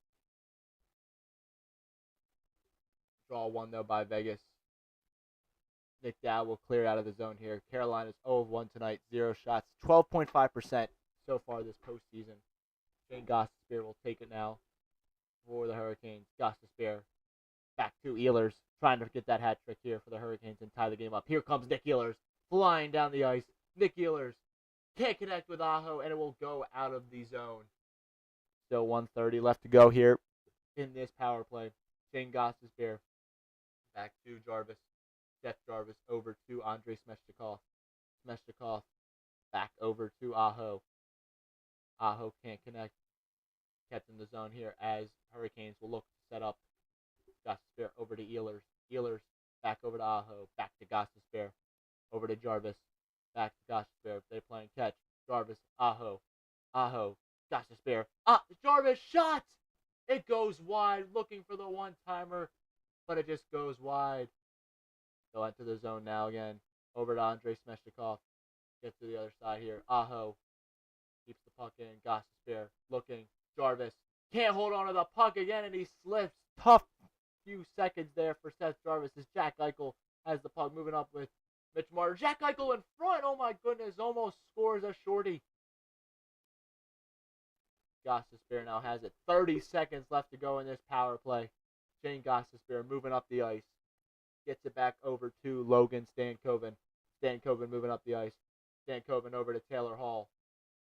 Draw 1, though, by Vegas. Nick Dow will clear out of the zone here. Carolina's 0-1 tonight, 0 shots, 12.5% so far this postseason. Shane Gostisbehere will take it now for the Hurricanes. Gostisbehere back to Ehlers, trying to get that hat trick here for the Hurricanes and tie the game up. Here comes Nick Ehlers flying down the ice. Nick Ehlers can't connect with Aho, and it will go out of the zone. Still 1:30 left to go here in this power play. Shane Gostisbehere back to Jarvis. Seth Jarvis over to Andrei Smeshchikov. Smeshchikov back over to Aho. Aho can't connect. Kept in the zone here as Hurricanes will look to set up. Gostisbehere over to Ehlers. Ehlers back over to Aho. Back to Gostisbehere. Over to Jarvis. Back to Gostisbehere. They're playing catch. Jarvis. Aho. Aho. Gostisbehere. Jarvis shot! It goes wide. Looking for the one-timer. But it just goes wide. They'll enter the zone now again. Over to Andrei Smeshchikov. Gets to the other side here. Aho keeps the puck in. Gostisbehere looking. Jarvis can't hold on to the puck again, and he slips. Tough few seconds there for Seth Jarvis as Jack Eichel has the puck, moving up with Mitch Marner. Jack Eichel in front. Oh my goodness, almost scores a shorty. Gostisbehere now has it. 30 seconds left to go in this power play. Shane Gostisbehere moving up the ice. Gets it back over to Logan Stankoven. Stankoven moving up the ice. Stankoven over to Taylor Hall.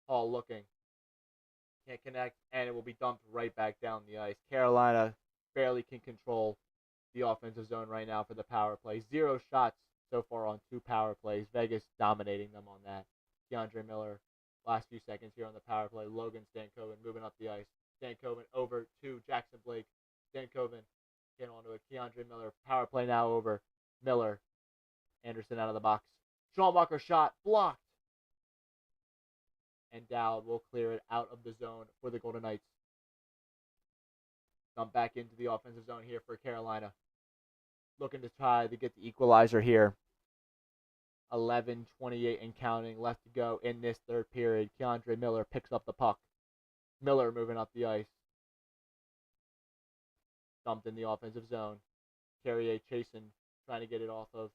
Hall looking. Can't connect, and it will be dumped right back down the ice. Carolina barely can control the offensive zone right now for the power play. 0 shots so far on 2 power plays. Vegas dominating them on that. Keandre Miller, last few seconds here on the power play. Logan Stankoven moving up the ice. Stankoven over to Jackson Blake. Stankoven getting onto it. Keandre Miller, power play now over. Miller, Anderson out of the box. Schaumacher shot, blocked. And Dowd will clear it out of the zone for the Golden Knights. Dump back into the offensive zone here for Carolina. Looking to try to get the equalizer here. 11:28 and counting left to go in this third period. Keandre Miller picks up the puck. Miller moving up the ice. Dumped in the offensive zone. Carrier chasing, trying to get it off of,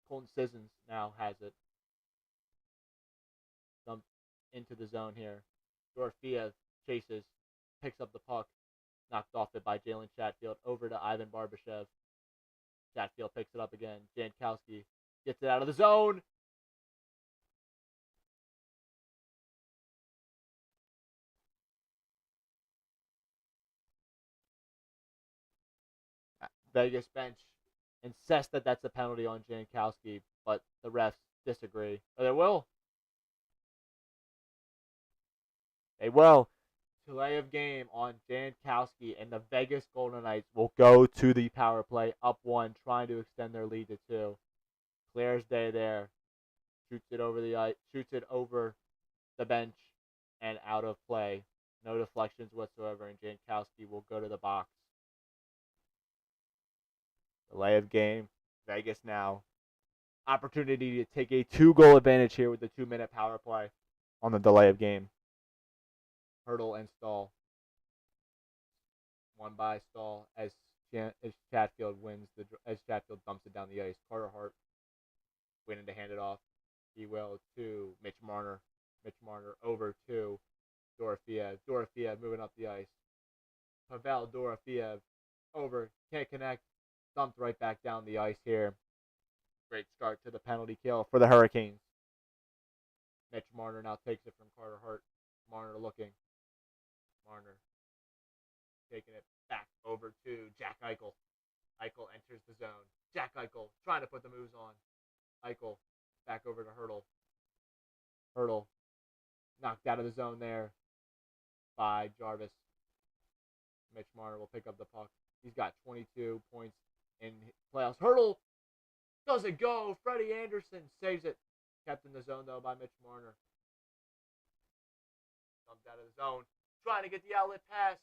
Colton Sissons now has it. Dumped into the zone here. Dorofeev chases, picks up the puck, knocked off it by Jalen Chatfield, over to Ivan Barbashev. Chatfield picks it up again. Jankowski gets it out of the zone. Vegas bench insists that that's a penalty on Jankowski, but the refs disagree. Or they will. They will. Delay of game on Jankowski, and the Vegas Golden Knights will go to the power play up 1, trying to extend their lead to 2. Clear's day there. Shoots it over the ice, shoots it over the bench and out of play. No deflections whatsoever, and Jankowski will go to the box. Delay of game. Vegas now. Opportunity to take a 2-goal advantage here with the 2-minute power play on the delay of game. Hurdle and Stahl. One by Stahl as Chatfield as Chatfield dumps it down the ice. Carter Hart waiting to hand it off. He will to Mitch Marner. Mitch Marner over to Dorofeev. Dorofeev moving up the ice. Pavel Dorofeev over. Can't connect. Dumped right back down the ice here. Great start to the penalty kill for the Hurricanes. Mitch Marner now takes it from Carter Hart. Marner looking. Marner taking it back over to Jack Eichel. Eichel enters the zone. Jack Eichel trying to put the moves on. Eichel back over to Hurdle. Hurdle knocked out of the zone there by Jarvis. Mitch Marner will pick up the puck. He's got 22 points in playoffs. Hurdle doesn't go. Freddie Anderson saves it. Kept in the zone, though, by Mitch Marner. Dumped out of the zone. Trying to get the outlet pass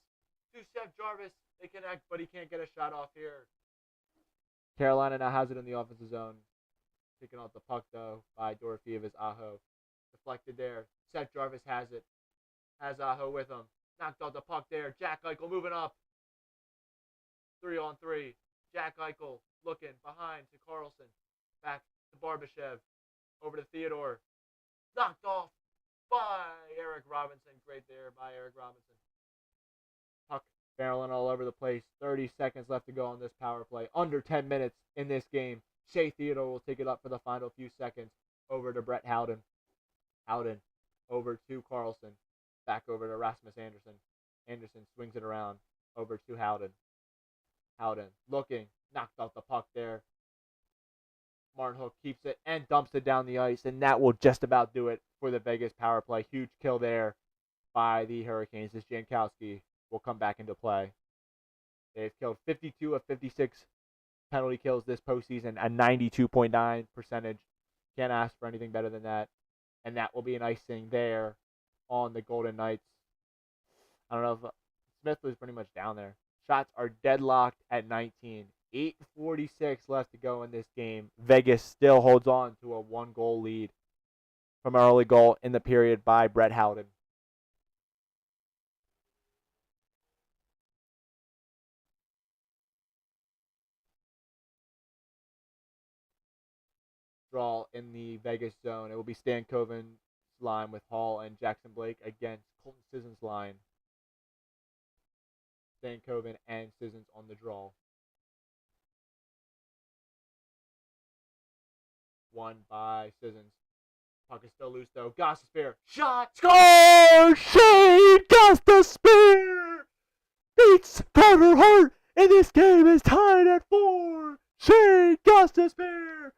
to Seth Jarvis. They connect, but he can't get a shot off here. Carolina now has it in the offensive zone. Picking off the puck, though, by Dorofeev as Aho. Deflected there. Seth Jarvis has it. Has Aho with him. Knocked off the puck there. Jack Eichel moving up. 3-on-3. Jack Eichel looking behind to Carlson. Back to Barbashev. Over to Theodore. Knocked off by Eric Robinson. Great there by Eric Robinson. Puck barreling all over the place. 30 seconds left to go on this power play. Under 10 minutes in this game. Shea Theodore will take it up for the final few seconds. Over to Brett Howden. Howden over to Carlson. Back over to Rasmus Anderson. Anderson swings it around. Over to Howden. Howden looking. Knocked off the puck there. Martin Hook keeps it and dumps it down the ice, and that will just about do it for the Vegas power play. Huge kill there by the Hurricanes as Jankowski will come back into play. They've killed 52 of 56 penalty kills this postseason, a 92.9 percentage. Can't ask for anything better than that. And that will be an icing there on the Golden Knights. I don't know if Smith was pretty much down there. Shots are deadlocked at 19. 8:46 left to go in this game. Vegas still holds on to a 1-goal lead from an early goal in the period by Brett Howden. Draw in the Vegas zone. It will be Stankoven's line with Hall and Jackson Blake against Colton Sissons' line. Stankoven and Sissons on the draw. Won by Sissons. Puck is still loose though. Gostisbehere. Shot. Score! Shane Gostisbehere beats Carter Hart, and this game is tied at 4. Shane Gostisbehere,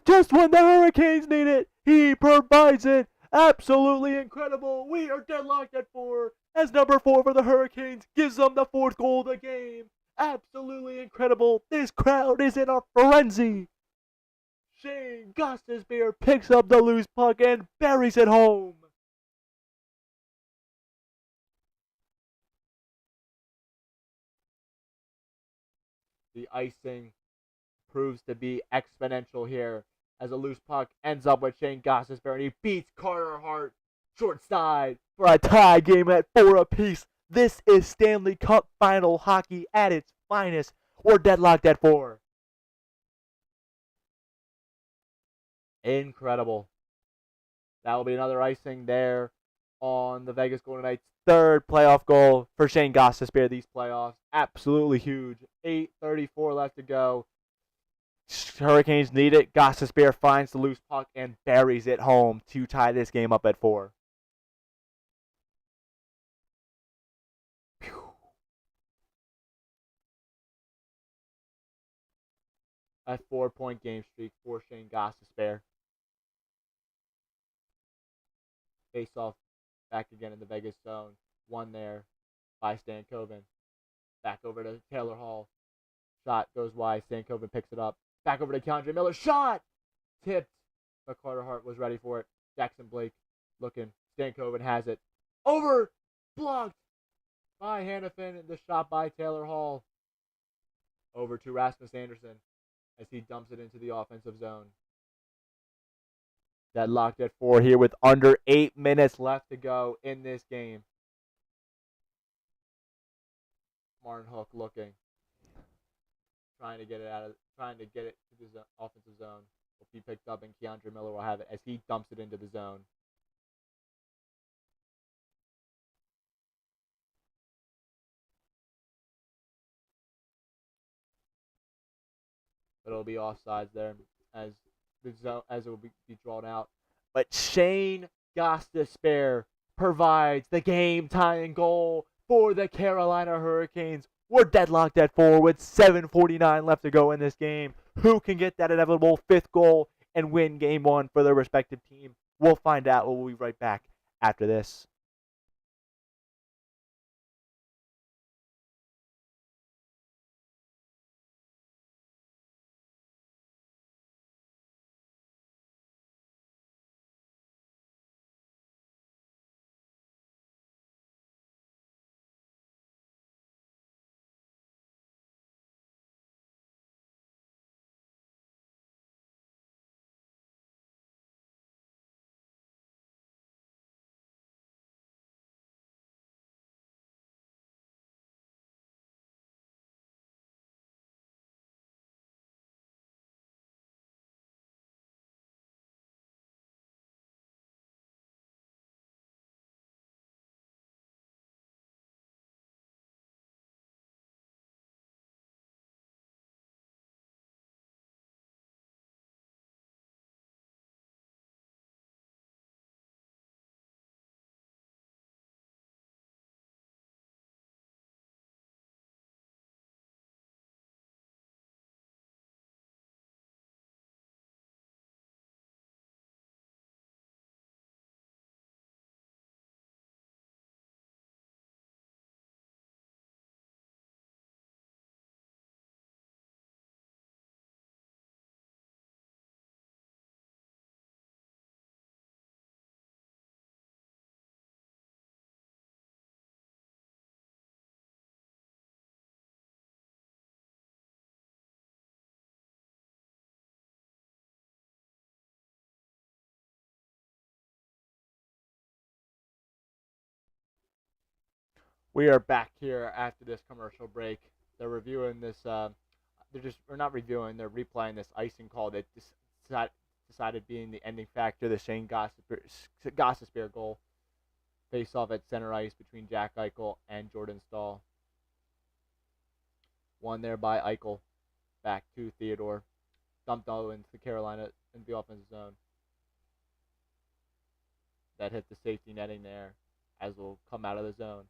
just when the Hurricanes need it, he provides it. Absolutely incredible. We are deadlocked at 4 as number 4 for the Hurricanes gives them the 4th goal of the game. Absolutely incredible. This crowd is in a frenzy. Shane Gostisbehere picks up the loose puck and buries it home. The icing proves to be exponential here as a loose puck ends up with Shane Gostisbehere and he beats Carter Hart short side for a tie game at 4 apiece. This is Stanley Cup final hockey at its finest. We're deadlocked at 4. Incredible. That will be another icing there on the Vegas Golden Knights' 3rd playoff goal for Shane Gostisbehere these playoffs. Absolutely huge. 8:34 left to go. Hurricanes need it. Gostisbehere finds the loose puck and buries it home to tie this game up at 4. A 4-point game streak for Shane Gostisbehere. Face off back again in the Vegas zone. One there by Stankoven. Back over to Taylor Hall. Shot goes wide. Stankoven picks it up. Back over to Keandre Miller. Shot! Tipped. But Carter Hart was ready for it. Jackson Blake looking. Stankoven has it. Over! Blocked by Hannafin. The shot by Taylor Hall. Over to Rasmus Anderson as he dumps it into the offensive zone. Deadlocked at 4 here with under 8 minutes left to go in this game. Martin Hook looking. Trying to get it to the offensive zone. Will be picked up and Keandre Miller will have it as he dumps it into the zone. But it'll be offsides there as it will be drawn out. But Shane Gostisbehere provides the game-tying goal for the Carolina Hurricanes. We're deadlocked at 4 with 7:49 left to go in this game. Who can get that inevitable 5th goal and win Game 1 for their respective team? We'll find out. We'll be right back after this. We are back here after this commercial break. They're reviewing this. They're not reviewing. They're replaying this icing call that decided being the ending factor. The Shane Gostisbehere goal. Face off at center ice between Jack Eichel and Jordan Staal. One there by Eichel. Back to Theodore. Dumped all into Carolina in the offensive zone. that hit the safety netting there as will come out of the zone.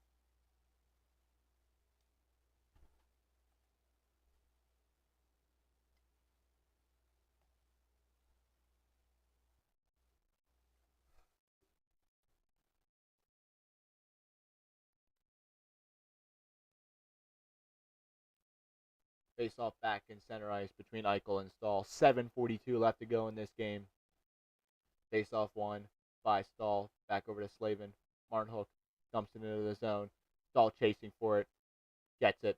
Face off back in center ice between Eichel and Stahl. 7:42 left to go in this game. Face off one by Stahl. Back over to Slavin. Martin Hook dumps it into the zone. Stahl chasing for it. Gets it.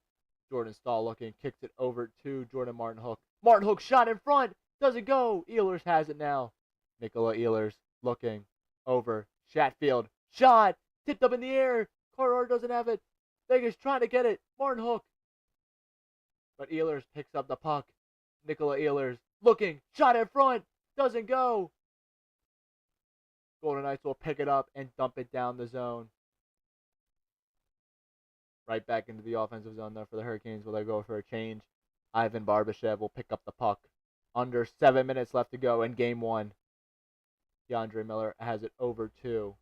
Jordan Stahl looking. Kicks it over to Jordan Martin Hook. Martin Hook shot in front. Doesn't go. Ehlers has it now. Nikola Ehlers looking over. Chatfield. Shot. Tipped up in the air. Carter doesn't have it. Vegas trying to get it. Martin Hook. But Ehlers picks up the puck. Nikola Ehlers looking. Shot in front. Doesn't go. Golden Knights will pick it up and dump it down the zone. Right back into the offensive zone though for the Hurricanes. Will they go for a change? Ivan Barbashev will pick up the puck. Under 7 minutes left to go in game one. DeAndre Miller has it over to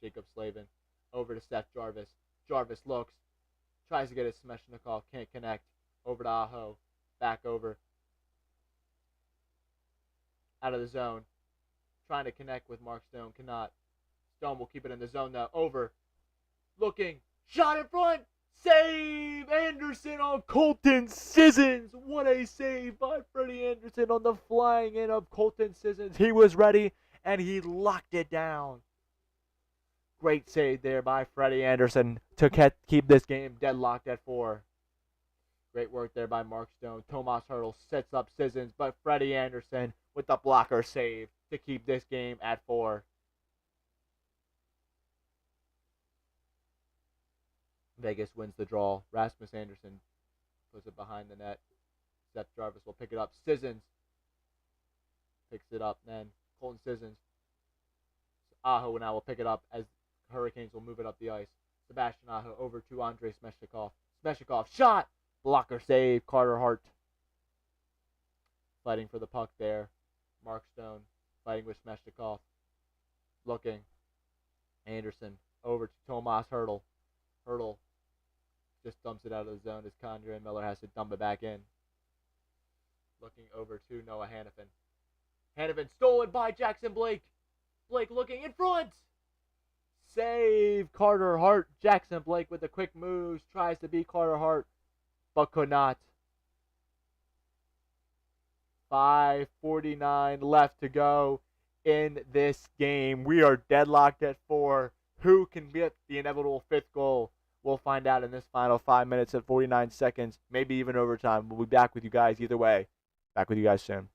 Jacob Slavin. Over to Seth Jarvis. Jarvis looks. Tries to get it Smeshnikov. Can't connect. Over to Aho. Back over. Out of the zone. Trying to connect with Mark Stone. Cannot. Stone will keep it in the zone though. Over. Looking. Shot in front. Save! Anderson on Colton Sissons. What a save by Freddie Anderson on the flying in of Colton Sissons. He was ready and he locked it down. Great save there by Freddie Anderson to keep this game deadlocked at 4. Great work there by Mark Stone. Tomas Hertl sets up Sissons, but Freddie Anderson with the blocker save to keep this game at 4. Vegas wins the draw. Rasmus Anderson puts it behind the net. Seth Jarvis will pick it up. Sissons picks it up. Then Colton Sissons. Aho now will pick it up as Hurricanes will move it up the ice. Sebastian Aho over to Andrei Smeshnikov. Smeshnikov shot. Blocker save. Carter Hart fighting for the puck there. Mark Stone fighting with Smeshnikov. Looking. Anderson over to Tomas Hertl. Hertl just dumps it out of the zone as Condre Miller has to dump it back in. Looking over to Noah Hannafin. Hannafin stolen by Jackson Blake. Blake looking in front. Save Carter Hart. Jackson Blake with the quick moves. Tries to beat Carter Hart, but could not. 5:49 left to go in this game. We are deadlocked at 4. Who can get the inevitable 5th goal? We'll find out in this final 5 minutes and 49 seconds, maybe even overtime. We'll be back with you guys either way. Back with you guys soon.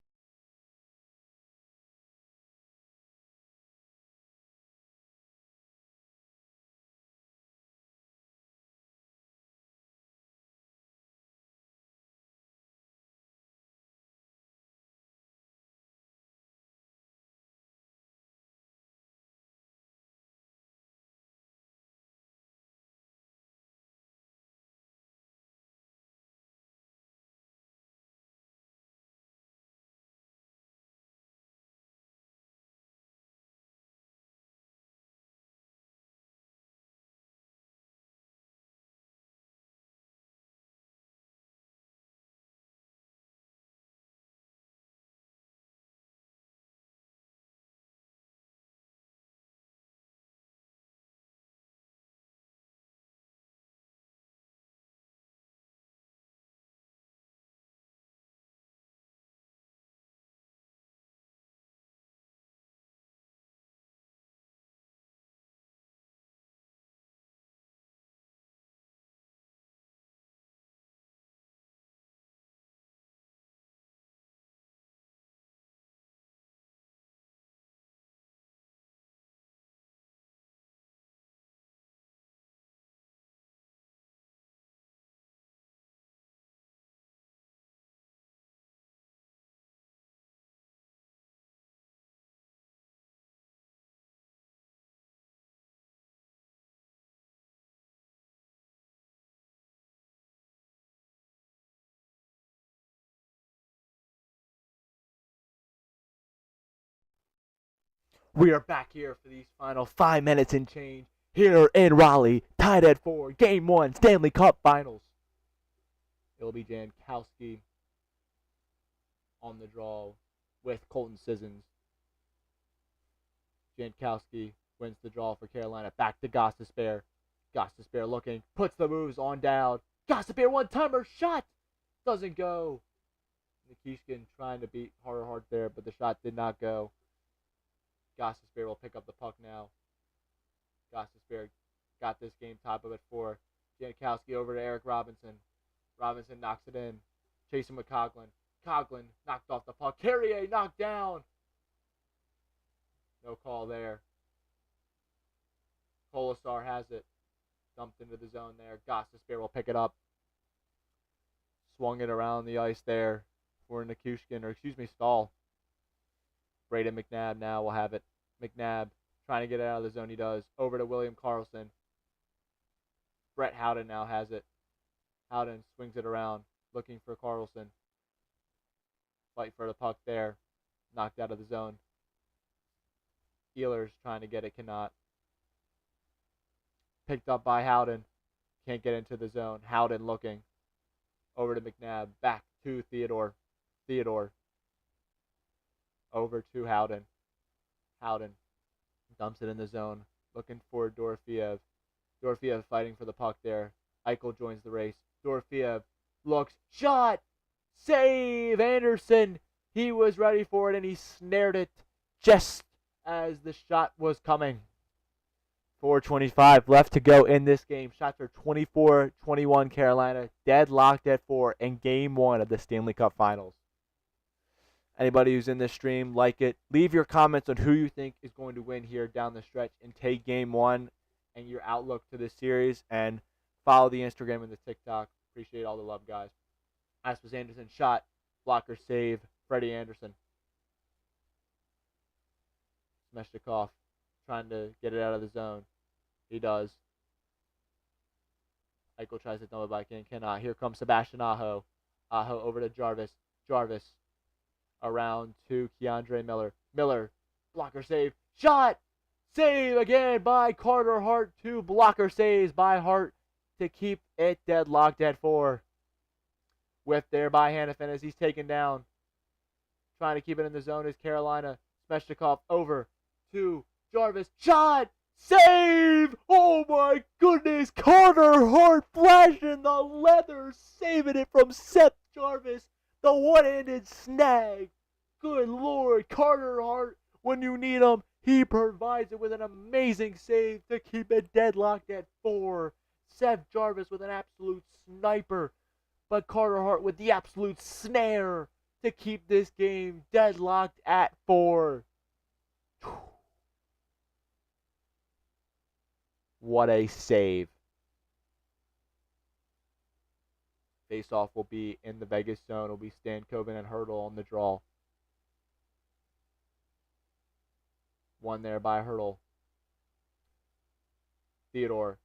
We are back here for these final 5 minutes and change here in Raleigh, tied at 4, Game 1, Stanley Cup Finals. It'll be Jankowski on the draw with Colton Sissons. Jankowski wins the draw for Carolina. Back to Gostisbehere. Gostisbehere looking, puts the moves on down. Gostisbehere one-timer shot! Doesn't go. Nikishkin trying to beat Hart there, but the shot did not go. Gostisbehere will pick up the puck now. Gostisbehere got this game tied up at 4. Jankowski over to Eric Robinson. Robinson knocks it in. Chasing with Coughlin. Coughlin knocked off the puck. Carrier knocked down. No call there. Kolasar has it. Dumped into the zone there. Gostisbehere will pick it up. Swung it around the ice there for Stahl. Braden McNabb now will have it. McNabb trying to get it out of the zone. He does. Over to William Karlsson. Brett Howden now has it. Howden swings it around, looking for Karlsson. Fight for the puck there. Knocked out of the zone. Ehlers trying to get it, cannot. Picked up by Howden. Can't get into the zone. Howden looking. Over to McNabb. Back to Theodore. Over to Howden. Howden dumps it in the zone. Looking for Dorofeev. Dorofeev fighting for the puck there. Eichel joins the race. Dorofeev looks. Shot! Save! Anderson! He was ready for it and he snared it just as the shot was coming. 4:25 left to go in this game. Shots are 24-21 Carolina. Deadlocked at 4 in Game 1 of the Stanley Cup Finals. Anybody who's in this stream, like it. Leave your comments on who you think is going to win here down the stretch and take Game 1 and your outlook to this series. And follow the Instagram and the TikTok. Appreciate all the love, guys. Aspas Anderson shot. Blocker save. Freddie Anderson. Smeshnikov trying to get it out of the zone. He does. Eichel tries to dump it back in. Cannot. Here comes Sebastian Aho. Aho over to Jarvis. Jarvis around to Keandre Miller. Miller. Blocker save. Shot! Save again by Carter Hart. 2 blocker saves by Hart to keep it deadlocked at 4. Whipped there by Hanifin as he's taken down. Trying to keep it in the zone is Carolina. Smeshnikov over to Jarvis. Shot! Save! Oh my goodness! Carter Hart flashing the leather, saving it from Seth Jarvis. The one-handed snag. Good Lord, Carter Hart, when you need him, he provides it with an amazing save to keep it deadlocked at 4. Seth Jarvis with an absolute sniper, but Carter Hart with the absolute snare to keep this game deadlocked at 4. What a save. Face-off will be in the Vegas zone. It will be Stankoven and Hurdle on the draw. One there by Hurdle. Theodore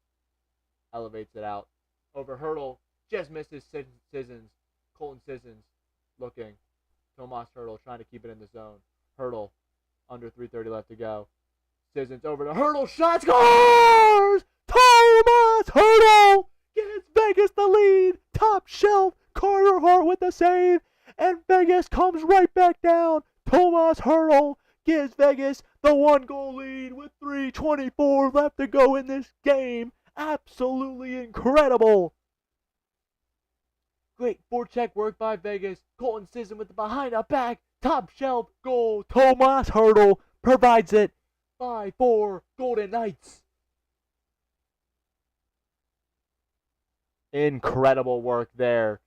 elevates it out. Over Hurdle. Just misses Sissons. Colton Sissons looking. Tomas Hurdle trying to keep it in the zone. Hurdle under 3:30 left to go. Sissons over to Hurdle. Shot! Scores! Tomas Hurdle gives Vegas the lead. Top shelf. Carter Hart with the save. And Vegas comes right back down. Tomas Hurdle gives Vegas the 1-goal lead with 3:24 left to go in this game. Absolutely incredible. Great forecheck work by Vegas. Colton Sisson with the behind the back. Top shelf goal. Tomas Hurdle provides it. 5-4 Golden Knights. Incredible work there.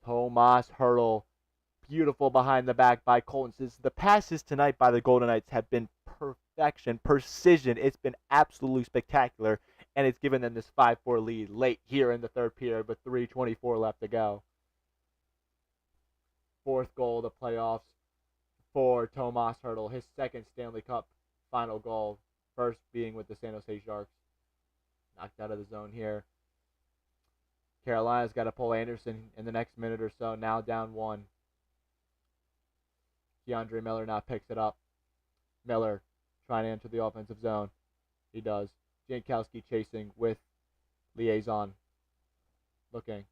Tomas Hurdle. Beautiful behind the back by Colton Sisson. The passes tonight by the Golden Knights have been perfection, precision. It's been absolutely spectacular. And it's given them this 5-4 lead late here in the third period with 3:24 left to go. 4th goal of the playoffs for Tomas Hurdle. His 2nd Stanley Cup final goal. First being with the San Jose Sharks. Knocked out of the zone here. Carolina's got to pull Anderson in the next minute or so. Now down 1. Keandre Miller now picks it up. Miller trying to enter the offensive zone. He does. Jankowski chasing with Liaison. Looking.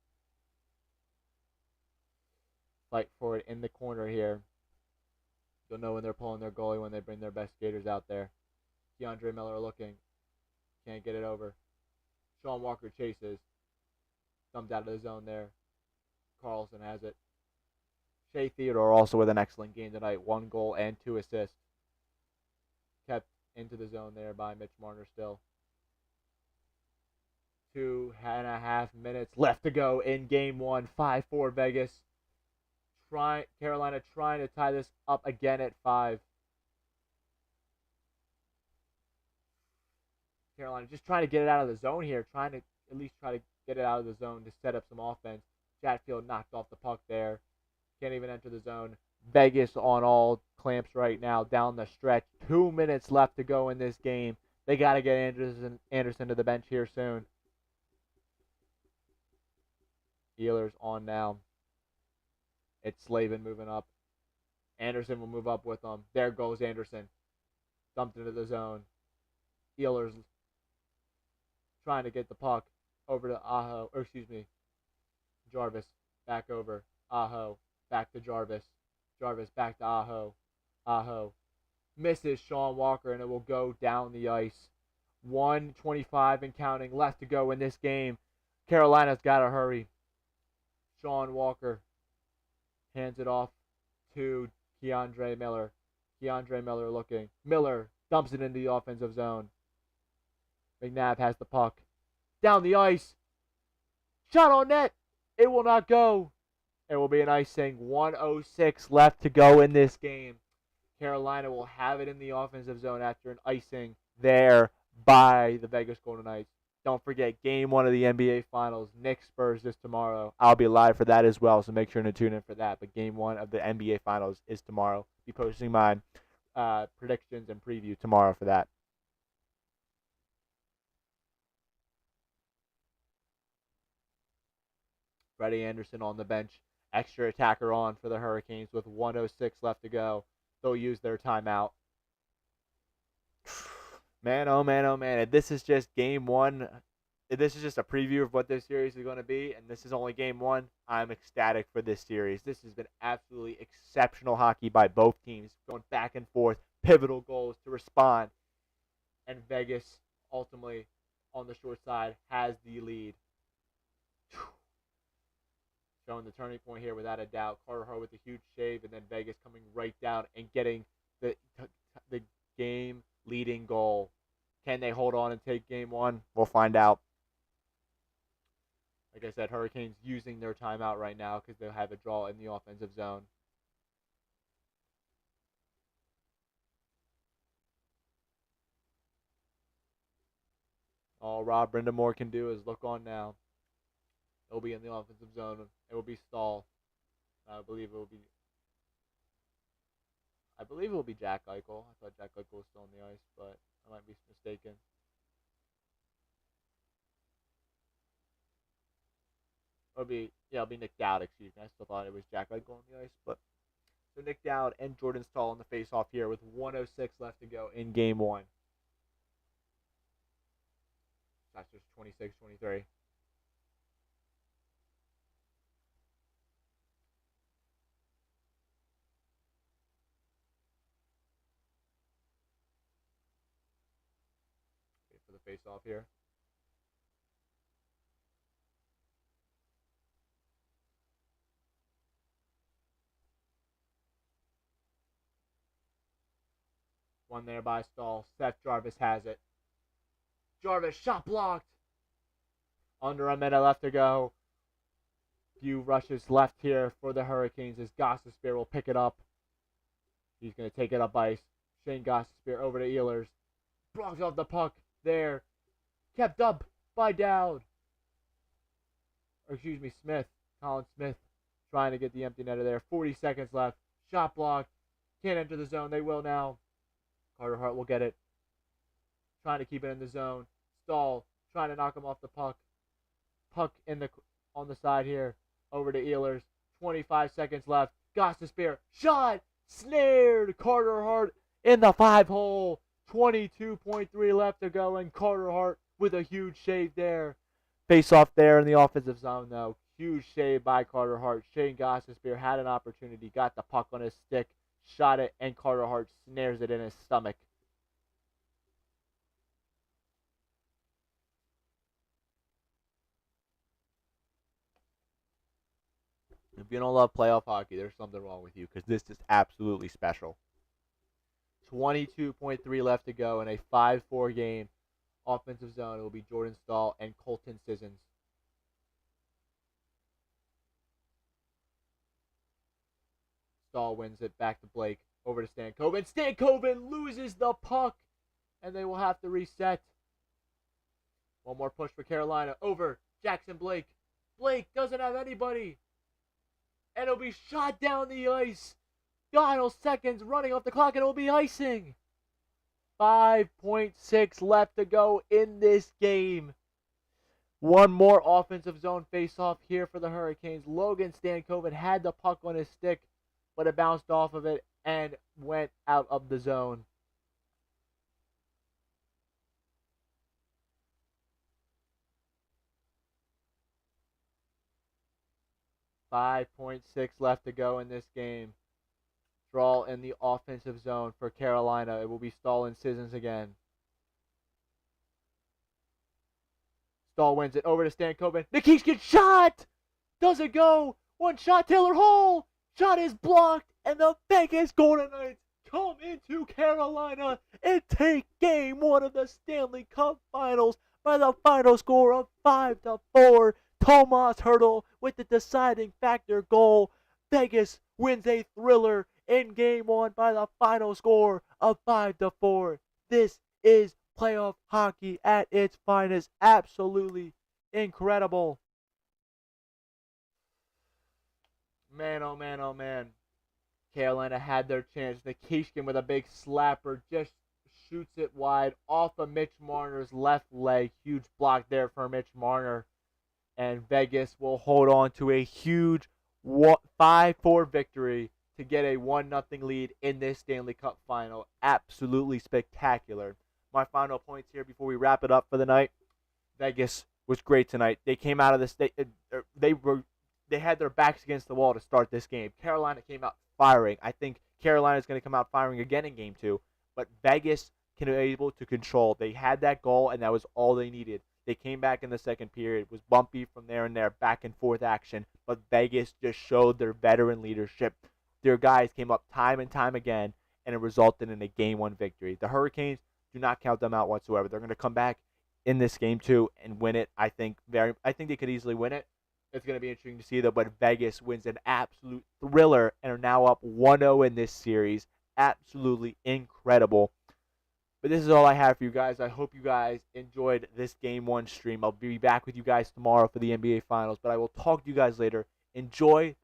Fight for it in the corner here. You'll know when they're pulling their goalie when they bring their best skaters out there. Keandre Miller looking. Can't get it over. Sean Walker chases. Dumped out of the zone there. Carlson has it. Shea Theodore also with an excellent game tonight. 1 goal and 2 assists. Kept into the zone there by Mitch Marner still. 2.5 minutes left to go in game 1. 5-4 Vegas. Carolina trying to tie this up again at 5. Carolina just trying to get it out of the zone here. Trying to at least try to get it out of the zone to set up some offense. Chatfield knocked off the puck there. Can't even enter the zone. Vegas on all clamps right now down the stretch. 2 minutes left to go in this game. They got to get Anderson to the bench here soon. Ehlers on now. It's Slavin moving up. Anderson will move up with them. There goes Anderson. Dumped into the zone. Ehlers trying to get the puck over to Aho. Or excuse me. Jarvis. Back over. Aho. Back to Jarvis. Jarvis back to Aho. Aho. Misses Sean Walker and it will go down the ice. 1:25 and counting left to go in this game. Carolina's got to hurry. Sean Walker hands it off to Keandre Miller. Keandre Miller looking. Miller dumps it into the offensive zone. McNabb has the puck. Down the ice. Shot on net. It will not go. It will be an icing. 1:06 left to go in this game. Carolina will have it in the offensive zone after an icing there by the Vegas Golden Knights. Don't forget, Game 1 of the NBA Finals, Knicks Spurs this tomorrow. I'll be live for that as well, so make sure to tune in for that. But Game 1 of the NBA Finals is tomorrow. Be posting my predictions and preview tomorrow for that. Freddie Anderson on the bench. Extra attacker on for the Hurricanes with 1:06 left to go. They'll use their timeout. Man, oh man, oh man. This is just game 1. This is just a preview of what this series is going to be, and this is only game 1. I'm ecstatic for this series. This has been absolutely exceptional hockey by both teams, going back and forth, pivotal goals to respond. And Vegas, ultimately, on the short side, has the lead. Showing the turning point here without a doubt. Carter Hart with a huge save, and then Vegas coming right down and getting the game-leading goal. Can they hold on and take game 1? We'll find out. Like I said, Hurricanes using their timeout right now because they'll have a draw in the offensive zone. All Rob Brindamore can do is look on now. It'll be in the offensive zone. It will be Stahl. I believe it will be Jack Eichel. I thought Jack Eichel was still on the ice, but I might be mistaken. It'll be Nick Dowd, excuse me. I still thought it was Jack Eichel on the ice, but so Nick Dowd and Jordan Stahl on the face-off here with 1:06 left to go in game 1. That's just 26-23. For the face-off here. One there by Stahl. Seth Jarvis has it. Jarvis shot blocked. Under a minute left to go. Few rushes left here for the Hurricanes as Gostisbehere will pick it up. He's going to take it up ice. Shane Gostisbehere over to Ehlers. Blocks off the puck there. Kept up by Dowd. Or excuse me, Smith. Colin Smith trying to get the empty netter there. 40 seconds left. Shot blocked. Can't enter the zone. They will now. Carter Hart will get it. Trying to keep it in the zone. Stahl trying to knock him off the puck. Puck on the side here. Over to Ehlers. 25 seconds left. Gostisbehere. Shot! Snared! Carter Hart in the 5-hole. 22.3 left to go, and Carter Hart with a huge shave there. Face off there in the offensive zone, though. Huge shave by Carter Hart. Shane Gostisbehere had an opportunity, got the puck on his stick, shot it, and Carter Hart snares it in his stomach. If you don't love playoff hockey, there's something wrong with you, because this is absolutely special. 22.3 left to go in a 5-4 game. Offensive zone, it will be Jordan Staal and Colton Sissons. Staal wins it back to Blake, over to Stankoven. Stankoven loses the puck, and they will have to reset. One more push for Carolina, over Jackson Blake. Blake doesn't have anybody, and it'll be shot down the ice. Final seconds running off the clock, and it'll be icing. 5.6 left to go in this game. One more offensive zone face-off here for the Hurricanes. Logan Stankoven had the puck on his stick, but it bounced off of it and went out of the zone. .6 left to go in this game. Draw in the offensive zone for Carolina. It will be Staal and Sissons again. Staal wins it over to Stankoven. Nikishkin shot! Does it go? One shot, Taylor Hall! Shot is blocked, and the Vegas Golden Knights come into Carolina and take game one of the Stanley Cup Finals by the final score of 5-4. Tomas Hertl with the deciding factor goal. Vegas wins a thriller in game one by the final score of 5-4. This is playoff hockey at its finest. Absolutely incredible. Man, oh man, oh man. Carolina had their chance. Nikishkin with a big slapper just shoots it wide off of Mitch Marner's left leg. Huge block there for Mitch Marner. And Vegas will hold on to a huge 5-4 victory to get a 1-0 lead in this Stanley Cup final. Absolutely spectacular. My final points here before we wrap it up for the night. Vegas was great tonight. They came out of this. They had their backs against the wall to start this game. Carolina came out firing. I think Carolina is going to come out firing again in game two. But Vegas can be able to control. They had that goal, and that was all they needed. They came back in the second period. It was bumpy from there and there, back and forth action. But Vegas just showed their veteran leadership. Their guys came up time and time again, and it resulted in a game one victory. The Hurricanes, do not count them out whatsoever. They're going to come back in this game two and win it. I think they could easily win it. It's going to be interesting to see, though. But Vegas wins an absolute thriller and are now up 1-0 in this series. Absolutely incredible. But this is all I have for you guys. I hope you guys enjoyed this game one stream. I'll be back with you guys tomorrow for the NBA Finals. But I will talk to you guys later. Enjoy the